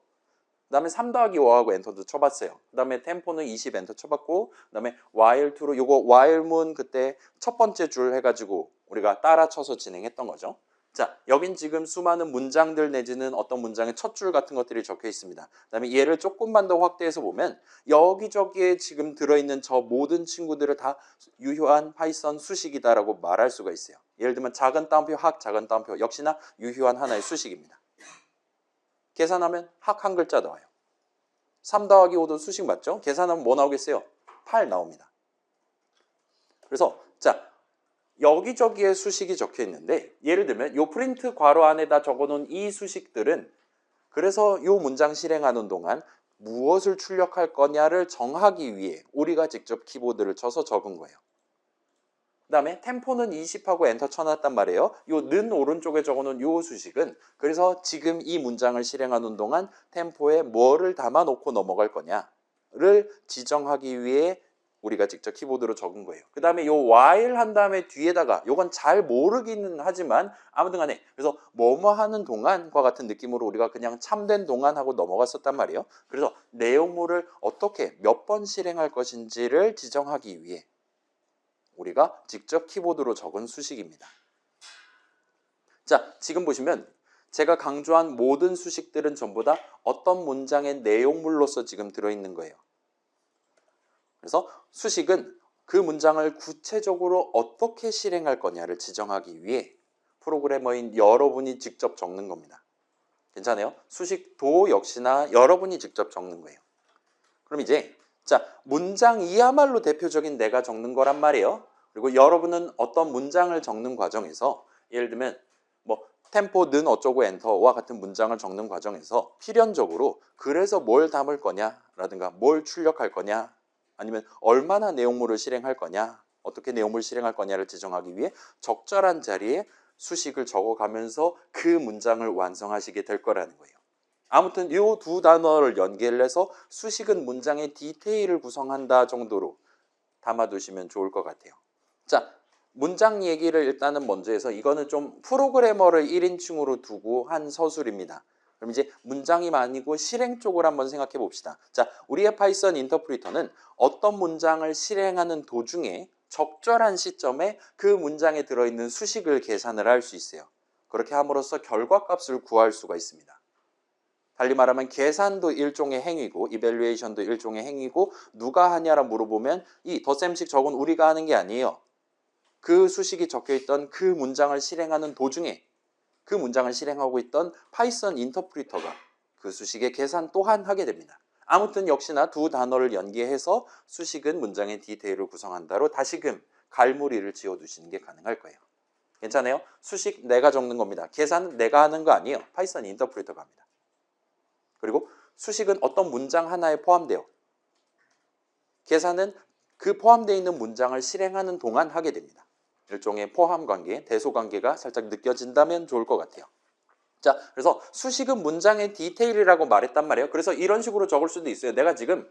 그 다음에 3 더하기 5하고 엔터도 쳐봤어요. 그 다음에 템포는 20 엔터 쳐봤고 그 다음에 while2로 요거 while문 그때 첫 번째 줄 해가지고 우리가 따라 쳐서 진행했던 거죠. 자, 여긴 지금 수많은 문장들 내지는 어떤 문장의 첫 줄 같은 것들이 적혀 있습니다. 그 다음에 얘를 조금만 더 확대해서 보면 여기저기에 지금 들어있는 저 모든 친구들을 다 유효한 파이썬 수식이다라고 말할 수가 있어요. 예를 들면 작은 따옴표, 학, 작은 따옴표 역시나 유효한 하나의 수식입니다. 계산하면 학 한 글자 나와요. 3 더하기 5도 수식 맞죠? 계산하면 뭐 나오겠어요? 8 나옵니다. 그래서 자, 여기저기에 수식이 적혀 있는데 예를 들면 요 프린트 괄호 안에다 적어놓은 이 수식들은 그래서 요 문장 실행하는 동안 무엇을 출력할 거냐를 정하기 위해 우리가 직접 키보드를 쳐서 적은 거예요. 그 다음에 템포는 20하고 엔터 쳐놨단 말이에요. 요 는 오른쪽에 적어놓은 요 수식은 그래서 지금 이 문장을 실행하는 동안 템포에 뭐를 담아놓고 넘어갈 거냐를 지정하기 위해 우리가 직접 키보드로 적은 거예요. 그 다음에 요 while 한 다음에 뒤에다가 요건 잘 모르기는 하지만 아무튼 간에 그래서 뭐뭐 하는 동안과 같은 느낌으로 우리가 그냥 참된 동안하고 넘어갔었단 말이에요. 그래서 내용물을 어떻게 몇 번 실행할 것인지를 지정하기 위해 우리가 직접 키보드로 적은 수식입니다. 자, 지금 보시면 제가 강조한 모든 수식들은 전부 다 어떤 문장의 내용물로서 지금 들어있는 거예요. 그래서 수식은 그 문장을 구체적으로 어떻게 실행할 거냐를 지정하기 위해 프로그래머인 여러분이 직접 적는 겁니다. 괜찮아요? 수식도 역시나 여러분이 직접 적는 거예요. 그럼 이제 자, 문장이야말로 대표적인 내가 적는 거란 말이에요. 그리고 여러분은 어떤 문장을 적는 과정에서 예를 들면 뭐 템포는 어쩌고 엔터와 같은 문장을 적는 과정에서 필연적으로 그래서 뭘 담을 거냐라든가 뭘 출력할 거냐 아니면 얼마나 내용물을 실행할 거냐 어떻게 내용물을 실행할 거냐를 지정하기 위해 적절한 자리에 수식을 적어가면서 그 문장을 완성하시게 될 거라는 거예요. 아무튼 이 두 단어를 연결해서 수식은 문장의 디테일을 구성한다 정도로 담아두시면 좋을 것 같아요. 자, 문장 얘기를 일단은 먼저 해서 이거는 좀 프로그래머를 1인칭으로 두고 한 서술입니다. 그럼 이제 문장이 아니고 실행 쪽을 한번 생각해 봅시다. 자, 우리의 파이썬 인터프리터는 어떤 문장을 실행하는 도중에 적절한 시점에 그 문장에 들어있는 수식을 계산을 할 수 있어요. 그렇게 함으로써 결과값을 구할 수가 있습니다. 달리 말하면 계산도 일종의 행위고 이밸류에이션도 일종의 행위고 누가 하냐라 물어보면 이 덧셈식 저건 우리가 하는 게 아니에요. 그 수식이 적혀있던 그 문장을 실행하는 도중에 그 문장을 실행하고 있던 파이썬 인터프리터가 그 수식의 계산 또한 하게 됩니다. 아무튼 역시나 두 단어를 연계해서 수식은 문장의 디테일을 구성한다로 다시금 갈무리를 지어두시는 게 가능할 거예요. 괜찮아요? 수식 내가 적는 겁니다. 계산은 내가 하는 거 아니에요. 파이썬 인터프리터가 합니다. 그리고 수식은 어떤 문장 하나에 포함돼요. 계산은 그 포함되어 있는 문장을 실행하는 동안 하게 됩니다. 일종의 포함관계, 대소관계가 살짝 느껴진다면 좋을 것 같아요. 자, 그래서 수식은 문장의 디테일이라고 말했단 말이에요. 그래서 이런 식으로 적을 수도 있어요. 내가 지금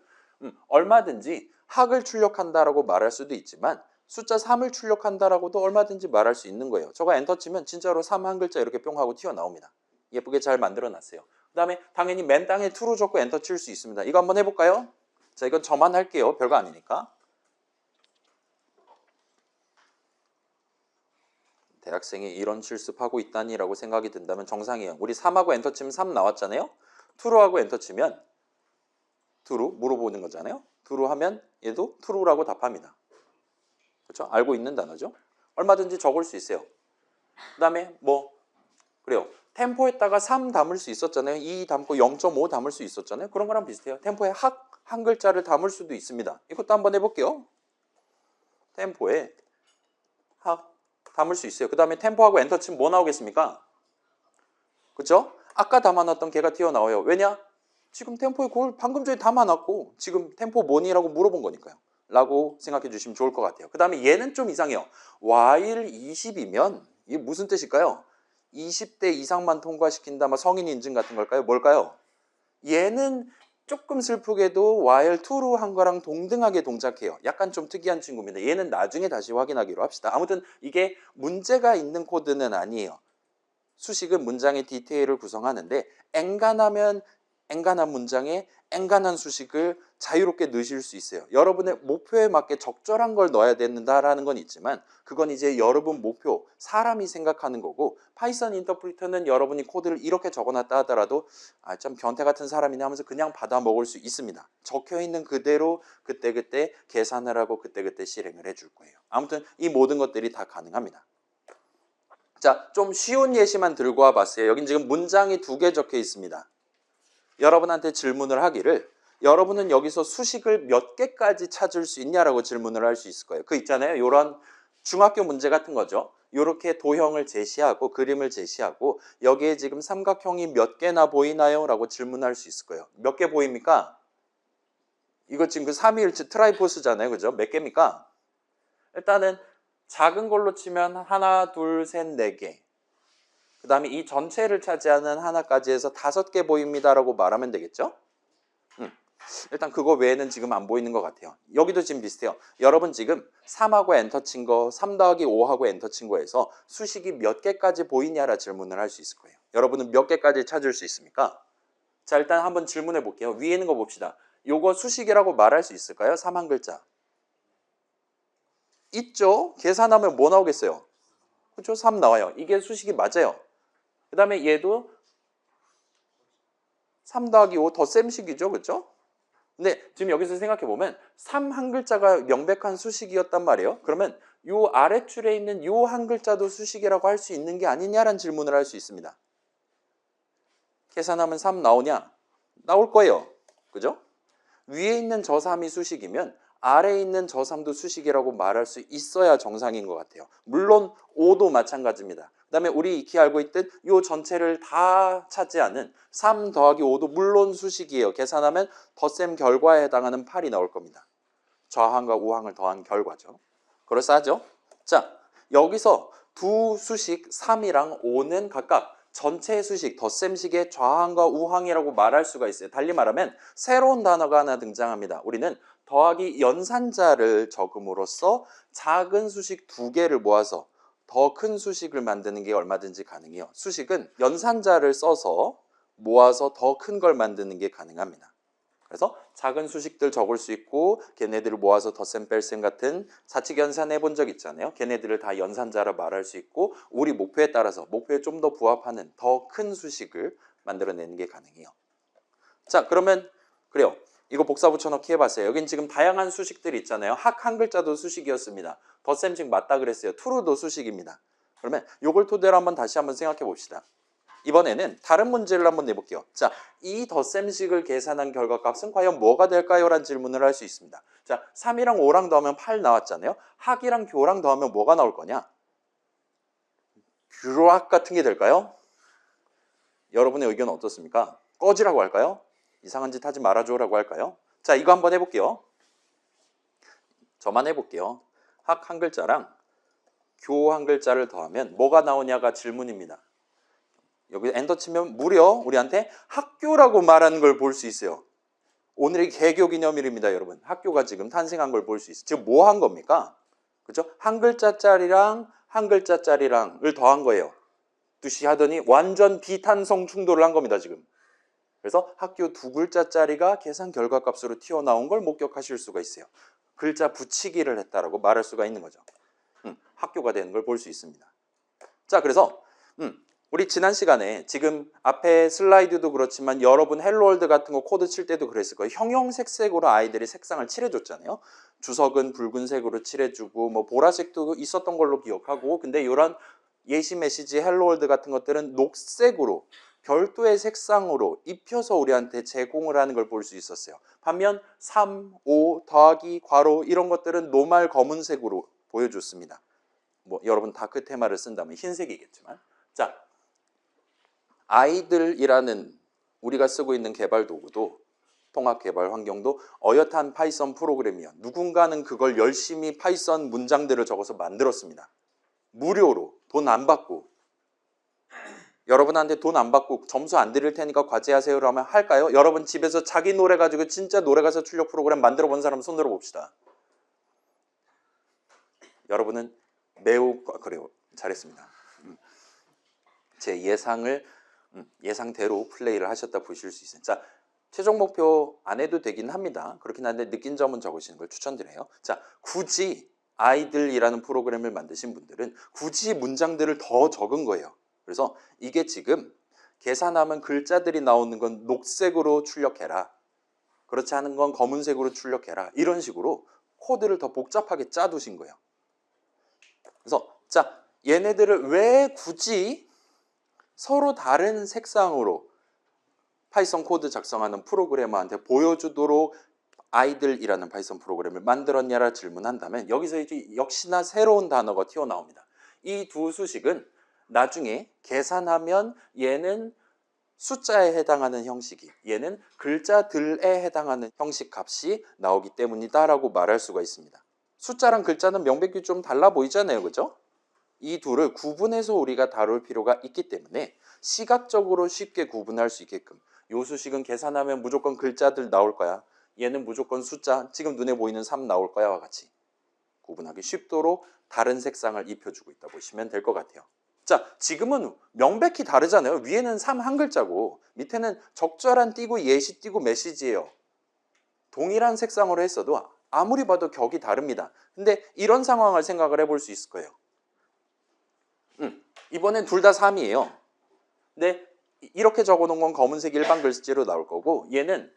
얼마든지 학을 출력한다라고 말할 수도 있지만 숫자 3을 출력한다라고도 얼마든지 말할 수 있는 거예요. 저거 엔터 치면 진짜로 3 한 글자 이렇게 뿅 하고 튀어나옵니다. 예쁘게 잘 만들어 놨어요. 그 다음에 당연히 맨 땅에 2로 적고 엔터 칠 수 있습니다. 이거 한번 해볼까요? 자, 이건 저만 할게요. 별거 아니니까. 대학생이 이런 실습하고 있다니라고 생각이 든다면 정상이에요. 우리 3하고 엔터 치면 3 나왔잖아요. 2로 하고 엔터 치면 2로 물어보는 거잖아요. 2로 하면 얘도 true라고 답합니다. 그렇죠? 알고 있는 단어죠. 얼마든지 적을 수 있어요. 그 다음에 그래요. 템포에다가 3 담을 수 있었잖아요. 2 담고 0.5 담을 수 있었잖아요. 그런 거랑 비슷해요. 템포에 학 한 글자를 담을 수도 있습니다. 이것도 한번 해볼게요. 템포에 학 담을 수 있어요. 그 다음에 템포하고 엔터 치면 뭐 나오겠습니까? 그렇죠? 아까 담아놨던 개가 튀어나와요. 왜냐? 지금 템포에 그걸 방금 전에 담아놨고 지금 템포 뭐니라고 물어본 거니까요. 라고 생각해 주시면 좋을 것 같아요. 그 다음에 얘는 좀 이상해요. while 20이면 이게 무슨 뜻일까요? 20대 이상만 통과시킨다, 성인 인증 같은 걸까요? 뭘까요? 얘는 조금 슬프게도 while to로 한 거랑 동등하게 동작해요. 약간 좀 특이한 친구입니다. 얘는 나중에 다시 확인하기로 합시다. 아무튼 이게 문제가 있는 코드는 아니에요. 수식은 문장의 디테일을 구성하는데 엔간하면 엔간한 문장에 엔간한 수식을 자유롭게 넣으실 수 있어요. 여러분의 목표에 맞게 적절한 걸 넣어야 된다라는 건 있지만 그건 이제 여러분 목표, 사람이 생각하는 거고 파이썬 인터프리터는 여러분이 코드를 이렇게 적어놨다 하더라도 좀 변태 같은 사람이네 하면서 그냥 받아 먹을 수 있습니다. 적혀있는 그대로 그때그때 계산을 하고 그때그때 실행을 해줄 거예요. 아무튼 이 모든 것들이 다 가능합니다. 자, 좀 쉬운 예시만 들고 와봤어요. 여긴 지금 문장이 2개 적혀 있습니다. 여러분한테 질문을 하기를 여러분은 여기서 수식을 몇 개까지 찾을 수 있냐라고 질문을 할 수 있을 거예요. 그 있잖아요. 이런 중학교 문제 같은 거죠. 이렇게 도형을 제시하고 그림을 제시하고 여기에 지금 삼각형이 몇 개나 보이나요? 라고 질문할 수 있을 거예요. 몇 개 보입니까? 이거 지금 그 삼위일체 트라이포스잖아요. 그죠? 몇 개입니까? 일단은 작은 걸로 치면 하나, 둘, 셋, 네 개. 그 다음에 이 전체를 차지하는 하나까지 해서 5개 보입니다라고 말하면 되겠죠? 일단 그거 외에는 지금 안 보이는 것 같아요. 여기도 지금 비슷해요. 여러분 지금 3하고 엔터 친 거, 3 더하기 5하고 엔터 친 거에서 수식이 몇 개까지 보이냐라 질문을 할 수 있을 거예요. 여러분은 몇 개까지 찾을 수 있습니까? 자, 일단 한번 질문해 볼게요. 위에 있는 거 봅시다. 요거 수식이라고 말할 수 있을까요? 3 한 글자. 있죠? 계산하면 뭐 나오겠어요? 그렇죠? 3 나와요. 이게 수식이 맞아요. 그 다음에 얘도 3 더하기 5 덧셈식이죠. 그렇죠? 근데 지금 여기서 생각해 보면 3 한 글자가 명백한 수식이었단 말이에요. 그러면 요 아래줄에 있는 요 한 글자도 수식이라고 할 수 있는 게 아니냐라는 질문을 할 수 있습니다. 계산하면 3 나오냐? 나올 거예요. 그죠? 위에 있는 저 3이 수식이면 아래에 있는 저 3도 수식이라고 말할 수 있어야 정상인 것 같아요. 물론 5도 마찬가지입니다. 그 다음에 우리 익히 알고 있듯 이 전체를 다 차지하는 3 더하기 5도 물론 수식이에요. 계산하면 덧셈 결과에 해당하는 8이 나올 겁니다. 좌항과 우항을 더한 결과죠. 그럴싸하죠? 자, 여기서 두 수식 3이랑 5는 각각 전체 수식, 덧셈식의 좌항과 우항이라고 말할 수가 있어요. 달리 말하면 새로운 단어가 하나 등장합니다. 우리는 더하기 연산자를 적음으로써 작은 수식 2개를 모아서 더 큰 수식을 만드는 게 얼마든지 가능해요. 수식은 연산자를 써서 모아서 더 큰 걸 만드는 게 가능합니다. 그래서 작은 수식들 적을 수 있고 걔네들을 모아서 덧셈 뺄셈 같은 사칙 연산 해본 적 있잖아요. 걔네들을 다 연산자라 말할 수 있고 우리 목표에 따라서 목표에 좀 더 부합하는 더 큰 수식을 만들어내는 게 가능해요. 자, 그러면 그래요. 이거 복사 붙여넣기 해봤어요. 여긴 지금 다양한 수식들이 있잖아요. 학 한 글자도 수식이었습니다. 덧셈식 맞다 그랬어요. true도 수식입니다. 그러면 이걸 토대로 다시 한번 생각해 봅시다. 이번에는 다른 문제를 한번 내볼게요. 자, 이 덧셈식을 계산한 결과값은 과연 뭐가 될까요? 라는 질문을 할 수 있습니다. 자, 3이랑 5랑 더하면 8 나왔잖아요. 학이랑 교랑 더하면 뭐가 나올 거냐? 규락 같은 게 될까요? 여러분의 의견은 어떻습니까? 꺼지라고 할까요? 이상한 짓 하지 말아줘라고 할까요? 자, 이거 한번 해볼게요. 저만 해볼게요. 학 한 글자랑 교 한 글자를 더하면 뭐가 나오냐가 질문입니다. 여기 엔터 치면 무려 우리한테 학교라고 말하는 걸 볼 수 있어요. 오늘이 개교 기념일입니다, 여러분. 학교가 지금 탄생한 걸 볼 수 있어요. 지금 뭐 한 겁니까? 그죠? 한 글자짜리랑 한 글자짜리랑을 더한 거예요. 뜻이 하더니 완전 비탄성 충돌을 한 겁니다, 지금. 그래서 학교 두 글자짜리가 계산 결과값으로 튀어나온 걸 목격하실 수가 있어요. 글자 붙이기를 했다라고 말할 수가 있는 거죠. 학교가 되는 걸 볼 수 있습니다. 자, 그래서 우리 지난 시간에 지금 앞에 슬라이드도 그렇지만 여러분 헬로월드 같은 거 코드 칠 때도 그랬을 거예요. 형형색색으로 아이들이 색상을 칠해줬잖아요. 주석은 붉은색으로 칠해주고 뭐 보라색도 있었던 걸로 기억하고, 근데 이런 예시 메시지 헬로월드 같은 것들은 녹색으로 별도의 색상으로 입혀서 우리한테 제공을 하는 걸 볼 수 있었어요. 반면 3, 5, 더하기, 괄호 이런 것들은 노말 검은색으로 보여줬습니다. 뭐 여러분 다크 테마를 쓴다면 흰색이겠지만, 자, 아이들이라는 우리가 쓰고 있는 개발 도구도 통합 개발 환경도 어엿한 파이썬 프로그램이요. 누군가는 그걸 열심히 파이썬 문장들을 적어서 만들었습니다. 무료로 돈 안 받고. 여러분한테 돈 안 받고 점수 안 드릴 테니까 과제하세요라고 하면 할까요? 여러분 집에서 자기 노래 가지고 진짜 노래 가사 출력 프로그램 만들어 본 사람 손 들어 봅시다. 여러분은 매우 그래요. 잘했습니다. 제 예상대로 플레이를 하셨다 보실 수 있어요. 자, 최종 목표 안 해도 되긴 합니다. 그렇긴 한데 느낀 점은 적으시는 걸 추천드려요. 자, 굳이 아이들이라는 프로그램을 만드신 분들은 굳이 문장들을 더 적은 거예요. 그래서 이게 지금 계산하면 글자들이 나오는 건 녹색으로 출력해라. 그렇지 않은 건 검은색으로 출력해라. 이런 식으로 코드를 더 복잡하게 짜두신 거예요. 그래서 자, 얘네들을 왜 굳이 서로 다른 색상으로 파이썬 코드 작성하는 프로그래머한테 보여주도록 아이들이라는 파이썬 프로그램을 만들었냐라 질문한다면 여기서 이제 역시나 새로운 단어가 튀어나옵니다. 이 두 수식은 나중에 계산하면 얘는 숫자에 해당하는 형식이, 얘는 글자들에 해당하는 형식 값이 나오기 때문이다라고 말할 수가 있습니다. 숫자랑 글자는 명백히 좀 달라 보이잖아요, 그죠? 이 둘을 구분해서 우리가 다룰 필요가 있기 때문에 시각적으로 쉽게 구분할 수 있게끔 요 수식은 계산하면 무조건 글자들 나올 거야. 얘는 무조건 숫자, 지금 눈에 보이는 3 나올 거야와 같이 구분하기 쉽도록 다른 색상을 입혀주고 있다 보시면 될 것 같아요. 자, 지금은 명백히 다르잖아요. 위에는 3 한 글자고 밑에는 적절한 띄고 예시 띄고 메시지예요. 동일한 색상으로 했어도 아무리 봐도 격이 다릅니다. 근데 이런 상황을 생각을 해볼 수 있을 거예요. 이번엔 둘 다 3이에요. 근데 이렇게 적어놓은 건 검은색 일반 글씨로 나올 거고 얘는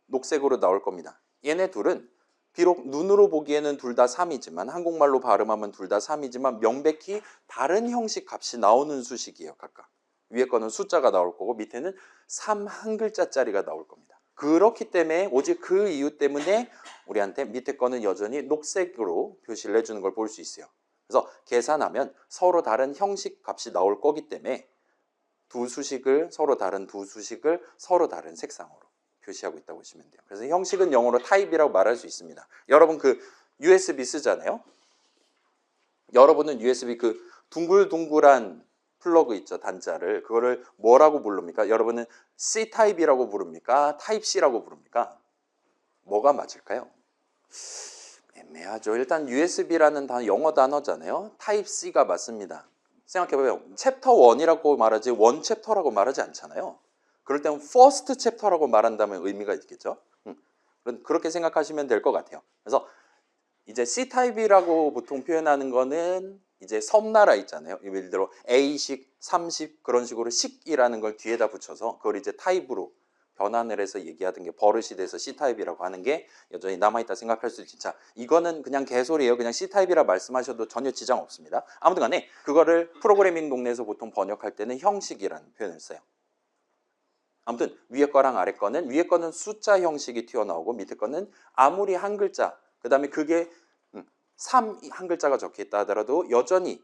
녹색으로 나올 겁니다. 얘네 둘은 비록 눈으로 보기에는 둘 다 3이지만 한국말로 발음하면 둘 다 3이지만 명백히 다른 형식 값이 나오는 수식이에요. 각각. 위에 거는 숫자가 나올 거고 밑에는 3 한 글자짜리가 나올 겁니다. 그렇기 때문에 오직 그 이유 때문에 우리한테 밑에 거는 여전히 녹색으로 표시를 해주는 걸 볼 수 있어요. 그래서 계산하면 서로 다른 형식 값이 나올 거기 때문에 서로 다른 두 수식을 서로 다른 색상으로 표시하고 있다고 보시면 돼요. 그래서 형식은 영어로 타입이라고 말할 수 있습니다. 여러분 그 USB 쓰잖아요. 여러분은 USB 그 둥글둥글한 플러그 있죠, 단자를. 그거를 뭐라고 부릅니까? 여러분은 C 타입이라고 부릅니까? 타입 C라고 부릅니까? 뭐가 맞을까요? 애매하죠. 일단 USB라는 영어 단어잖아요. 타입 C가 맞습니다. 생각해봐요. 챕터 1이라고 말하지 원 챕터라고 말하지 않잖아요. 그럴 때는 퍼스트 챕터라고 말한다면 의미가 있겠죠. 그렇게 생각하시면 될 것 같아요. 그래서 이제 C타입이라고 보통 표현하는 거는 이제 섬나라 있잖아요. 예를 들어 A식, 3식 그런 식으로 식이라는 걸 뒤에다 붙여서 그걸 이제 타입으로 변환을 해서 얘기하던 게 버릇이 돼서 C타입이라고 하는 게 여전히 남아있다 생각할 수 있지. 자, 이거는 그냥 개소리예요. 그냥 C타입이라 말씀하셔도 전혀 지장 없습니다. 아무튼 간에 그거를 프로그래밍 동네에서 보통 번역할 때는 형식이라는 표현을 써요. 아무튼 위에 거랑 아래 거는, 위에 거는 숫자 형식이 튀어나오고 밑에 거는 아무리 한 글자, 그 다음에 그게 3 한 글자가 적혀있다 하더라도 여전히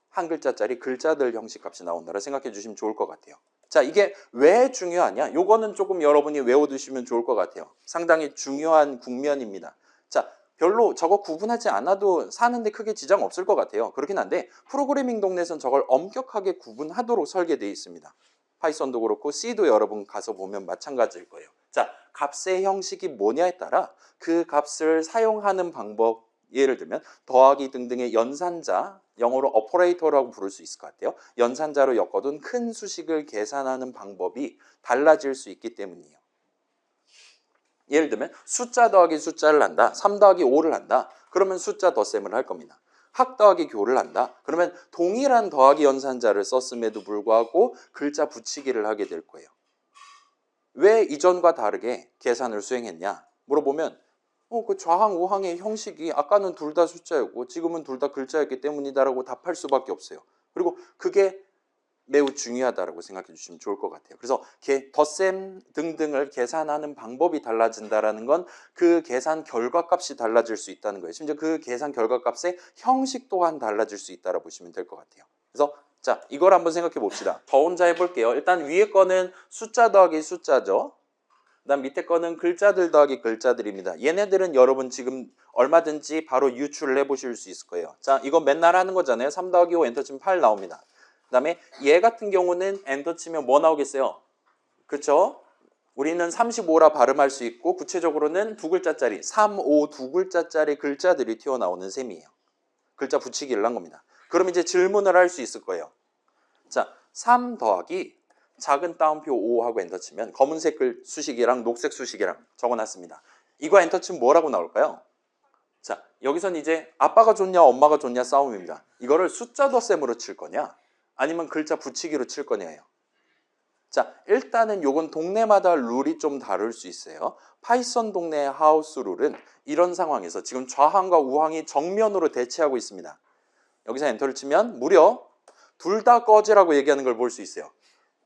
한 글자짜리 글자들 형식 값이 나온다라 생각해 주시면 좋을 것 같아요. 자, 이게 왜 중요하냐? 요거는 조금 여러분이 외워두시면 좋을 것 같아요. 상당히 중요한 국면입니다. 자, 별로 저거 구분하지 않아도 사는데 크게 지장 없을 것 같아요. 그렇긴 한데 프로그래밍 동네에서는 저걸 엄격하게 구분하도록 설계되어 있습니다. 파이썬도 그렇고 C도 여러분 가서 보면 마찬가지일 거예요. 자, 값의 형식이 뭐냐에 따라 그 값을 사용하는 방법, 예를 들면 더하기 등등의 연산자, 영어로 오퍼레이터라고 부를 수 있을 것 같아요. 연산자로 엮어둔 큰 수식을 계산하는 방법이 달라질 수 있기 때문이에요. 예를 들면 숫자 더하기 숫자를 한다. 3 더하기 5를 한다. 그러면 숫자 덧셈을 할 겁니다. 학 더하기 교를 한다. 그러면 동일한 더하기 연산자를 썼음에도 불구하고 글자 붙이기를 하게 될 거예요. 왜 이전과 다르게 계산을 수행했냐? 물어보면 그 좌항, 우항의 형식이 아까는 둘 다 숫자였고 지금은 둘 다 글자였기 때문이다라고 답할 수밖에 없어요. 그리고 그게 매우 중요하다고 생각해 주시면 좋을 것 같아요. 그래서 덧셈 등등을 계산하는 방법이 달라진다는 건 그 계산 결과값이 달라질 수 있다는 거예요. 심지어 그 계산 결과값의 형식 또한 달라질 수 있다고 보시면 될 것 같아요. 그래서 자, 이걸 한번 생각해 봅시다. 저 혼자 해볼게요. 일단 위에 거는 숫자 더하기 숫자죠. 그다음 밑에 거는 글자들 더하기 글자들입니다. 얘네들은 여러분 지금 얼마든지 바로 유출을 해보실 수 있을 거예요. 자, 이거 맨날 하는 거잖아요. 3 더하기 5 엔터 치면 8 나옵니다. 그 다음에 얘 같은 경우는 엔터 치면 뭐 나오겠어요? 그쵸? 우리는 35라 발음할 수 있고 구체적으로는 두 글자짜리 3, 5 두 글자짜리 글자들이 튀어나오는 셈이에요. 글자 붙이기를 한 겁니다. 그럼 이제 질문을 할 수 있을 거예요. 자, 3 더하기 작은 따옴표 5 하고 엔터 치면 검은색 글 수식이랑 녹색 수식이랑 적어놨습니다. 이거 엔터 치면 뭐라고 나올까요? 자, 여기선 이제 아빠가 좋냐 엄마가 좋냐 싸움입니다. 이거를 숫자 덧셈으로 칠 거냐 아니면 글자 붙이기로 칠 거냐예요. 자, 일단은 요건 동네마다 룰이 좀 다를 수 있어요. 파이썬 동네의 하우스 룰은 이런 상황에서 지금 좌항과 우항이 정면으로 대치하고 있습니다. 여기서 엔터를 치면 무려 둘 다 꺼지라고 얘기하는 걸 볼 수 있어요.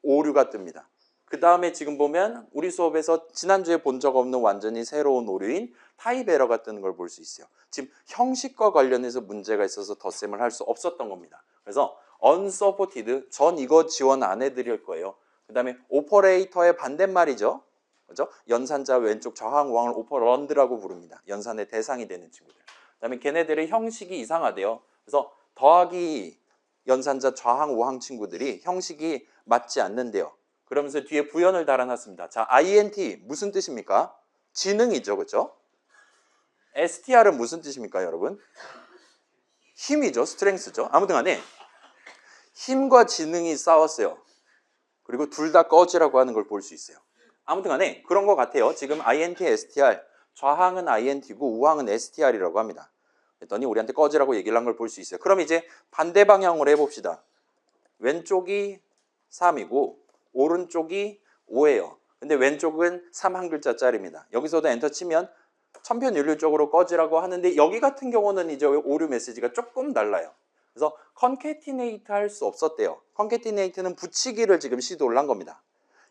오류가 뜹니다. 그 다음에 지금 보면 우리 수업에서 지난주에 본 적 없는 완전히 새로운 오류인 타입 에러가 뜨는 걸 볼 수 있어요. 지금 형식과 관련해서 문제가 있어서 덧셈을 할 수 없었던 겁니다. 그래서 unsupported, 전 이거 지원 안 해드릴 거예요. 그 다음에 오퍼레이터의 반대말이죠. 그죠? 연산자 왼쪽 좌항 우항을 오퍼런드라고 부릅니다. 연산의 대상이 되는 친구들. 그 다음에 걔네들의 형식이 이상하대요. 그래서 더하기 연산자 좌항 우항 친구들이 형식이 맞지 않는데요. 그러면서 뒤에 부연을 달아놨습니다. 자, INT 무슨 뜻입니까? 지능이죠, 그렇죠? STR은 무슨 뜻입니까, 여러분? 힘이죠, 스트렝스죠. 아무튼 간에 힘과 지능이 싸웠어요. 그리고 둘 다 꺼지라고 하는 걸 볼 수 있어요. 아무튼 간에 그런 것 같아요. 지금 INT, STR, 좌항은 INT고 우항은 STR이라고 합니다. 그랬더니 우리한테 꺼지라고 얘기를 한 걸 볼 수 있어요. 그럼 이제 반대 방향으로 해봅시다. 왼쪽이 3이고 오른쪽이 5예요. 근데 왼쪽은 3 한 글자짜리입니다. 여기서도 엔터 치면 천편일률적으로 꺼지라고 하는데 여기 같은 경우는 이제 오류 메시지가 조금 달라요. 그래서 컨캐티네이트 할 수 없었대요. 컨캐티네이트는 붙이기를 지금 시도를 한 겁니다.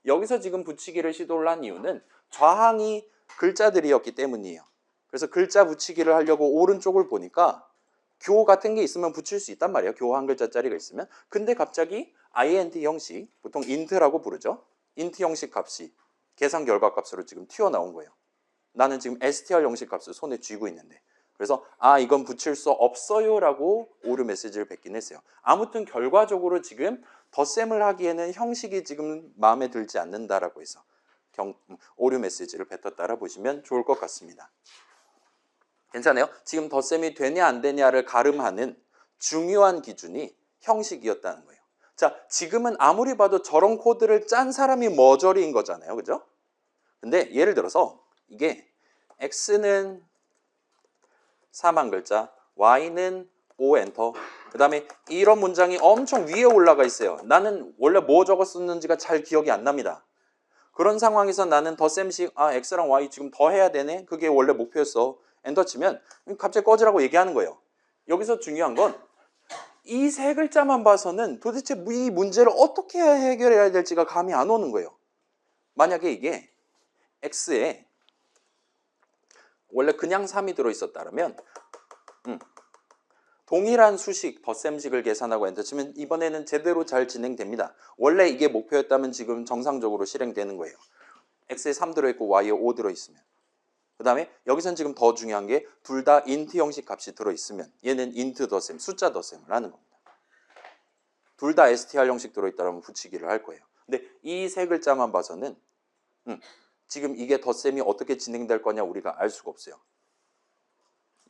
여기서 지금 붙이기를 시도를 한 이유는 좌항이 글자들이었기 때문이에요. 그래서 글자 붙이기를 하려고 오른쪽을 보니까 교 같은 게 있으면 붙일 수 있단 말이에요. 교 한 글자짜리가 있으면. 근데 갑자기 int 형식, 보통 int라고 부르죠. int 형식 값이 계산 결과 값으로 지금 튀어나온 거예요. 나는 지금 str 형식 값을 손에 쥐고 있는데. 그래서 이건 붙일 수 없어요 라고 오류 메시지를 뱉긴 했어요. 아무튼 결과적으로 지금 덧셈을 하기에는 형식이 지금 마음에 들지 않는다라고 해서 오류 메시지를 뱉었다라 보시면 좋을 것 같습니다. 괜찮아요? 지금 덧셈이 되냐 안 되냐를 가름하는 중요한 기준이 형식이었다는 거예요. 자, 지금은 아무리 봐도 저런 코드를 짠 사람이 머저리인 거잖아요. 그죠? 근데 예를 들어서 이게 x는 3 한 글자, y는 5 엔터. 그 다음에 이런 문장이 엄청 위에 올라가 있어요. 나는 원래 뭐 적었었는지가 잘 기억이 안 납니다. 그런 상황에서 나는 덧셈식 x랑 y 지금 더 해야 되네. 그게 원래 목표였어. 엔터 치면 갑자기 꺼지라고 얘기하는 거예요. 여기서 중요한 건 이 세 글자만 봐서는 도대체 이 문제를 어떻게 해결해야 될지가 감이 안 오는 거예요. 만약에 이게 x에 원래 그냥 3이 들어있었다면 동일한 수식 덧셈식을 계산하고 엔터 치면 이번에는 제대로 잘 진행됩니다. 원래 이게 목표였다면 지금 정상적으로 실행되는 거예요. x에 3 들어있고 y에 5 들어있으면. 그 다음에 여기선 지금 더 중요한 게 둘 다 int 형식 값이 들어있으면 얘는 int 덧셈, 숫자 덧셈을 하는 겁니다. 둘 다 str 형식 들어있다면 붙이기를 할 거예요. 근데 이 세 글자만 봐서는 지금 이게 덧셈이 어떻게 진행될 거냐 우리가 알 수가 없어요.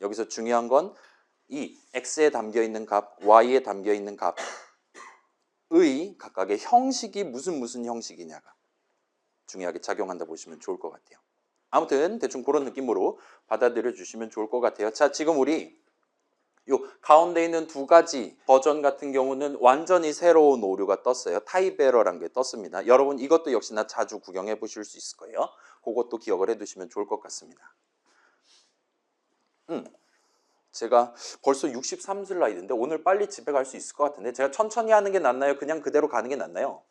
여기서 중요한 건 이 x에 담겨있는 값, y에 담겨있는 값의 각각의 형식이 무슨 형식이냐가 중요하게 작용한다 보시면 좋을 것 같아요. 아무튼 대충 그런 느낌으로 받아들여 주시면 좋을 것 같아요. 자, 지금 우리 요 가운데 있는 두 가지 버전 같은 경우는 완전히 새로운 오류가 떴어요. 타입 에러라는 게 떴습니다. 여러분 이것도 역시나 자주 구경해 보실 수 있을 거예요. 그것도 기억을 해 두시면 좋을 것 같습니다. 제가 벌써 63 슬라이드인데 오늘 빨리 집에 갈 수 있을 것 같은데 제가 천천히 하는 게 낫나요? 그냥 그대로 가는 게 낫나요?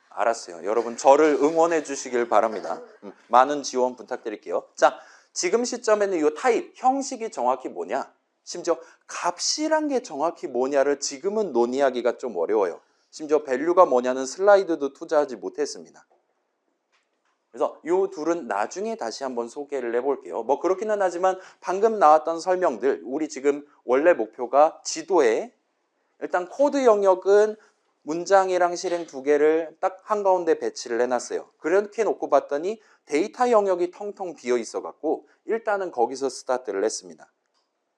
알았어요. 여러분 저를 응원해 주시길 바랍니다. 많은 지원 부탁드릴게요. 자, 지금 시점에는 이 타입, 형식이 정확히 뭐냐? 심지어 값이란 게 정확히 뭐냐를 지금은 논의하기가 좀 어려워요. 심지어 밸류가 뭐냐는 슬라이드도 투자하지 못했습니다. 그래서 이 둘은 나중에 다시 한번 소개를 해볼게요. 뭐 그렇기는 하지만 방금 나왔던 설명들, 우리 지금 원래 목표가 지도에 일단 코드 영역은 문장이랑 실행 두 개를 딱 한가운데 배치를 해놨어요. 그렇게 놓고 봤더니 데이터 영역이 텅텅 비어 있어 갖고 일단은 거기서 스타트를 했습니다.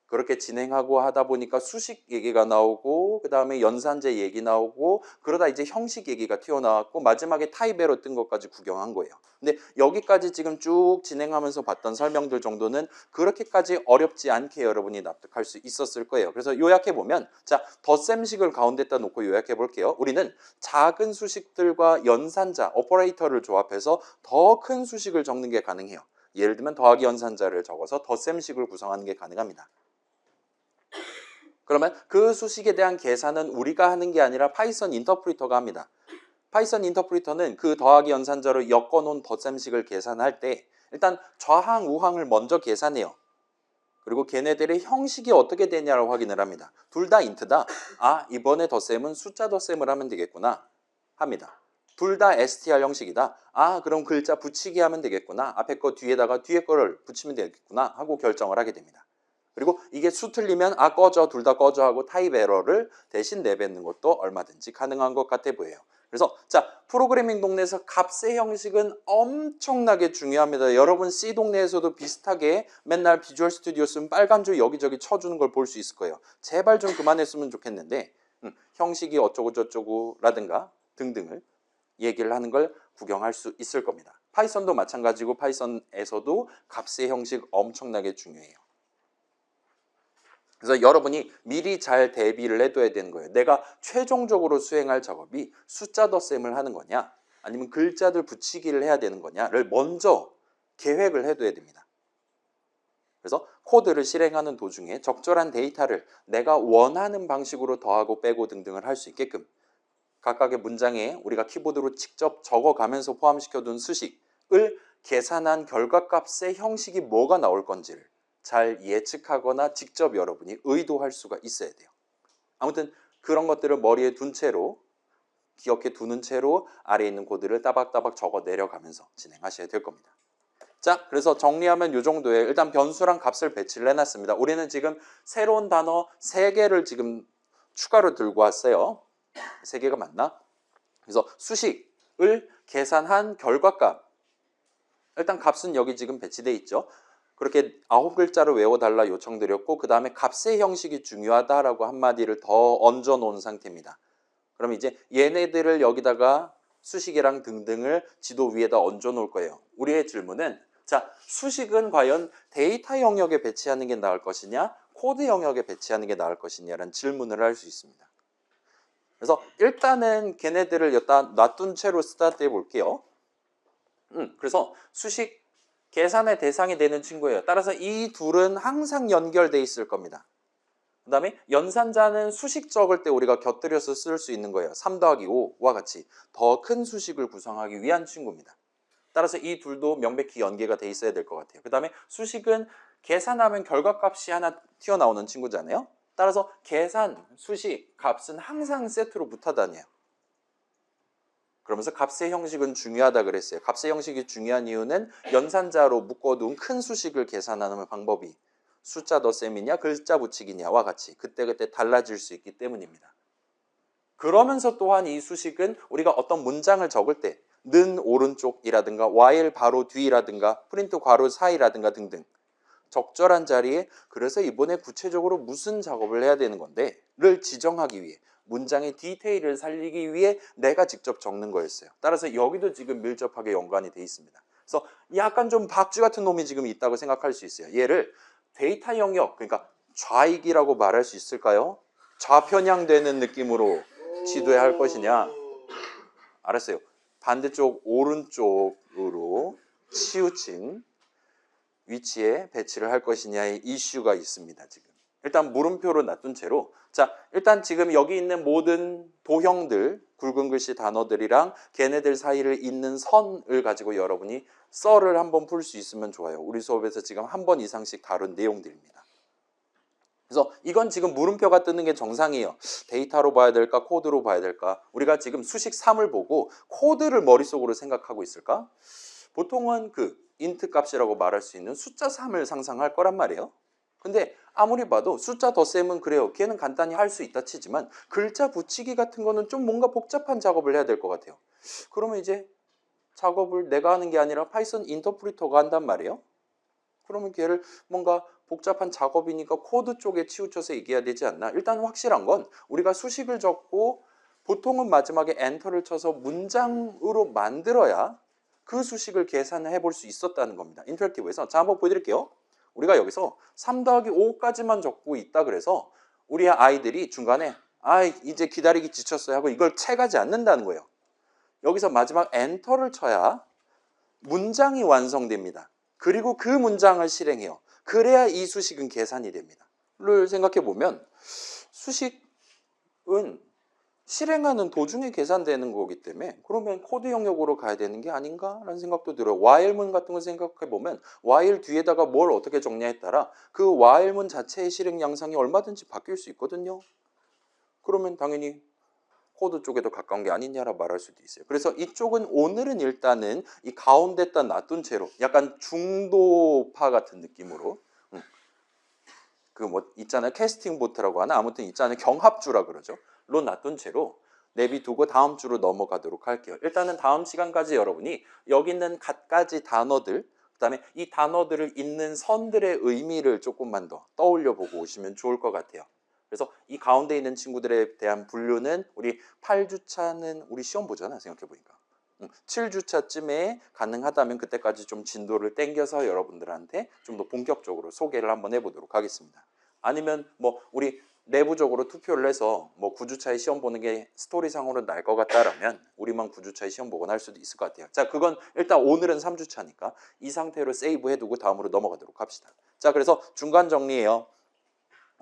그렇게 진행하고 하다 보니까 수식 얘기가 나오고 그 다음에 연산제 얘기 나오고 그러다 이제 형식 얘기가 튀어나왔고 마지막에 타입에러 뜬 것까지 구경한 거예요. 근데 여기까지 지금 쭉 진행하면서 봤던 설명들 정도는 그렇게까지 어렵지 않게 여러분이 납득할 수 있었을 거예요. 그래서 요약해 보면 자, 덧셈식을 가운데다 놓고 요약해 볼게요. 우리는 작은 수식들과 연산자, 오퍼레이터를 조합해서 더 큰 수식을 적는 게 가능해요. 예를 들면 더하기 연산자를 적어서 덧셈식을 구성하는 게 가능합니다. 그러면 그 수식에 대한 계산은 우리가 하는 게 아니라 파이썬 인터프리터가 합니다. 파이썬 인터프리터는 그 더하기 연산자로 엮어놓은 덧셈식을 계산할 때 일단 좌항, 우항을 먼저 계산해요. 그리고 걔네들의 형식이 어떻게 되냐를 확인을 합니다. 둘 다 int다. 이번에 덧셈은 숫자 덧셈을 하면 되겠구나 합니다. 둘 다 str 형식이다. 그럼 글자 붙이기 하면 되겠구나. 앞에 거 뒤에다가 뒤에 거를 붙이면 되겠구나 하고 결정을 하게 됩니다. 그리고 이게 수 틀리면 꺼져, 둘 다 꺼져 하고 타입 에러를 대신 내뱉는 것도 얼마든지 가능한 것 같아 보여요. 그래서 자, 프로그래밍 동네에서 값의 형식은 엄청나게 중요합니다. 여러분 C 동네에서도 비슷하게 맨날 비주얼 스튜디오 쓰면 빨간 줄 여기저기 쳐주는 걸 볼 수 있을 거예요. 제발 좀 그만했으면 좋겠는데 형식이 어쩌고 저쩌고 라든가 등등을 얘기를 하는 걸 구경할 수 있을 겁니다. 파이썬도 마찬가지고 파이썬에서도 값의 형식 엄청나게 중요해요. 그래서 여러분이 미리 잘 대비를 해둬야 되는 거예요. 내가 최종적으로 수행할 작업이 숫자 덧셈을 하는 거냐 아니면 글자들 붙이기를 해야 되는 거냐를 먼저 계획을 해둬야 됩니다. 그래서 코드를 실행하는 도중에 적절한 데이터를 내가 원하는 방식으로 더하고 빼고 등등을 할 수 있게끔 각각의 문장에 우리가 키보드로 직접 적어가면서 포함시켜둔 수식을 계산한 결과값의 형식이 뭐가 나올 건지를 잘 예측하거나 직접 여러분이 의도할 수가 있어야 돼요. 아무튼 그런 것들을 머리에 둔 채로 기억해 두는 채로 아래에 있는 코드를 따박따박 적어 내려가면서 진행하셔야 될 겁니다. 자, 그래서 정리하면 이 정도에 일단 변수랑 값을 배치를 해놨습니다. 우리는 지금 새로운 단어 3개를 지금 추가로 들고 왔어요. 3개가 맞나? 그래서 수식을 계산한 결과값. 일단 값은 여기 지금 배치되어 있죠. 그렇게 9글자로 외워달라 요청드렸고 그 다음에 값의 형식이 중요하다라고 한마디를 더 얹어 놓은 상태입니다. 그럼 이제 얘네들을 여기다가 수식이랑 등등을 지도 위에다 얹어 놓을 거예요. 우리의 질문은 자, 수식은 과연 데이터 영역에 배치하는 게 나을 것이냐 코드 영역에 배치하는 게 나을 것이냐라는 질문을 할 수 있습니다. 그래서 일단은 걔네들을 여기다 놔둔 채로 스타트 해볼게요. 그래서 수식 계산의 대상이 되는 친구예요. 따라서 이 둘은 항상 연결돼 있을 겁니다. 그 다음에 연산자는 수식 적을 때 우리가 곁들여서 쓸 수 있는 거예요. 3 더하기 5와 같이 더 큰 수식을 구성하기 위한 친구입니다. 따라서 이 둘도 명백히 연계가 돼 있어야 될 것 같아요. 그 다음에 수식은 계산하면 결과값이 하나 튀어나오는 친구잖아요. 따라서 계산, 수식, 값은 항상 세트로 붙어 다녀요. 그러면서 값의 형식은 중요하다 그랬어요. 값의 형식이 중요한 이유는 연산자로 묶어둔 큰 수식을 계산하는 방법이 숫자 덧셈이냐 글자 붙이기냐와 같이 그때그때 달라질 수 있기 때문입니다. 그러면서 또한 이 수식은 우리가 어떤 문장을 적을 때 는 오른쪽이라든가 while 바로 뒤라든가 프린트 괄호 사이라든가 등등 적절한 자리에 그래서 이번에 구체적으로 무슨 작업을 해야 되는 건데 를 지정하기 위해 문장의 디테일을 살리기 위해 내가 직접 적는 거였어요. 따라서 여기도 지금 밀접하게 연관이 돼 있습니다. 그래서 약간 좀 박쥐 같은 놈이 지금 있다고 생각할 수 있어요. 얘를 데이터 영역, 그러니까 좌익이라고 말할 수 있을까요? 좌편향되는 느낌으로 지도해야 할 것이냐? 알았어요. 반대쪽 오른쪽으로 치우친 위치에 배치를 할 것이냐의 이슈가 있습니다. 지금 일단 물음표로 놔둔 채로 자 일단 지금 여기 있는 모든 도형들 굵은 글씨 단어들이랑 걔네들 사이를 잇는 선을 가지고 여러분이 썰을 한번 풀 수 있으면 좋아요. 우리 수업에서 지금 한 번 이상씩 다룬 내용들입니다. 그래서 이건 지금 물음표가 뜨는 게 정상이에요. 데이터로 봐야 될까 코드로 봐야 될까? 우리가 지금 수식 3을 보고 코드를 머릿속으로 생각하고 있을까? 보통은 그 인트 값이라고 말할 수 있는 숫자 3을 상상할 거란 말이에요. 근데 아무리 봐도 숫자 덧셈은 그래요. 걔는 간단히 할 수 있다 치지만 글자 붙이기 같은 거는 좀 뭔가 복잡한 작업을 해야 될 것 같아요. 그러면 이제 작업을 내가 하는 게 아니라 파이썬 인터프리터가 한단 말이에요. 그러면 걔를 뭔가 복잡한 작업이니까 코드 쪽에 치우쳐서 얘기해야 되지 않나? 일단 확실한 건 우리가 수식을 적고 보통은 마지막에 엔터를 쳐서 문장으로 만들어야 그 수식을 계산해 볼 수 있었다는 겁니다. 인터랙티브에서. 자, 한번 보여드릴게요. 우리가 여기서 3 더하기 5까지만 적고 있다 그래서 우리 아이들이 중간에 이제 기다리기 지쳤어요 하고 이걸 채가지 않는다는 거예요. 여기서 마지막 엔터를 쳐야 문장이 완성됩니다. 그리고 그 문장을 실행해요. 그래야 이 수식은 계산이 됩니다. 를 생각해 보면 수식은 실행하는 도중에 계산되는 거기 때문에 그러면 코드 영역으로 가야 되는 게 아닌가라는 생각도 들어요. while문 같은 걸 생각해 보면 while 뒤에다가 뭘 어떻게 정리에 따라 그 while문 자체의 실행 양상이 얼마든지 바뀔 수 있거든요. 그러면 당연히 코드 쪽에도 가까운 게 아니냐라 말할 수도 있어요. 그래서 이쪽은 오늘은 일단은 이 가운데다 놔둔 채로 약간 중도파 같은 느낌으로 그 뭐 있잖아요. 캐스팅 보트라고 하나 아무튼 있잖아요. 경합주라 그러죠. 로 놔둔 채로 내비두고 다음 주로 넘어가도록 할게요. 일단은 다음 시간까지 여러분이 여기 있는 갖가지 단어들 그다음에 이 단어들을 잇는 선들의 의미를 조금만 더 떠올려 보고 오시면 좋을 것 같아요. 그래서 이 가운데 있는 친구들에 대한 분류는 우리 8주차는 우리 시험 보잖아 생각해 보니까 7주차쯤에 가능하다면 그때까지 좀 진도를 땡겨서 여러분들한테 좀 더 본격적으로 소개를 한번 해보도록 하겠습니다. 아니면 뭐 우리 내부적으로 투표를 해서 뭐 9주차에 시험 보는 게 스토리상으로 날 것 같다라면 우리만 9주차에 시험 보거나 할 수도 있을 것 같아요. 자, 그건 일단 오늘은 3주차니까 이 상태로 세이브 해두고 다음으로 넘어가도록 합시다. 자, 그래서 중간 정리해요.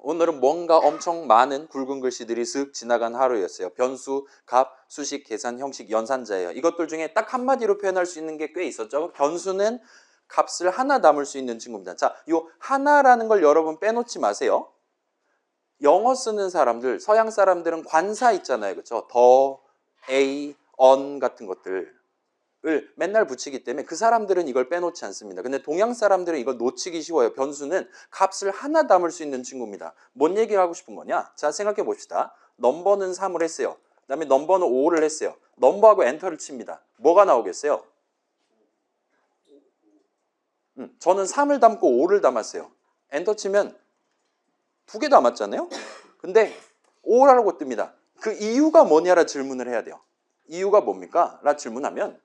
오늘은 뭔가 엄청 많은 굵은 글씨들이 슥 지나간 하루였어요. 변수, 값, 수식, 계산, 형식, 연산자예요. 이것들 중에 딱 한마디로 표현할 수 있는 게 꽤 있었죠. 변수는 값을 하나 담을 수 있는 친구입니다. 자, 요 하나라는 걸 여러분 빼놓지 마세요. 영어 쓰는 사람들, 서양 사람들은 관사 있잖아요. 그렇죠? 더, a, on 같은 것들. 을 맨날 붙이기 때문에 그 사람들은 이걸 빼놓지 않습니다. 근데 동양 사람들은 이걸 놓치기 쉬워요. 변수는 값을 하나 담을 수 있는 친구입니다. 뭔 얘기를 하고 싶은 거냐? 자, 생각해 봅시다. 넘버는 3을 했어요. 그 다음에 넘버는 5를 했어요. 넘버하고 엔터를 칩니다. 뭐가 나오겠어요? 저는 3을 담고 5를 담았어요. 엔터 치면 2개 담았잖아요. 근데 5라고 뜹니다. 그 이유가 뭐냐라 질문을 해야 돼요. 이유가 뭡니까? 라 질문하면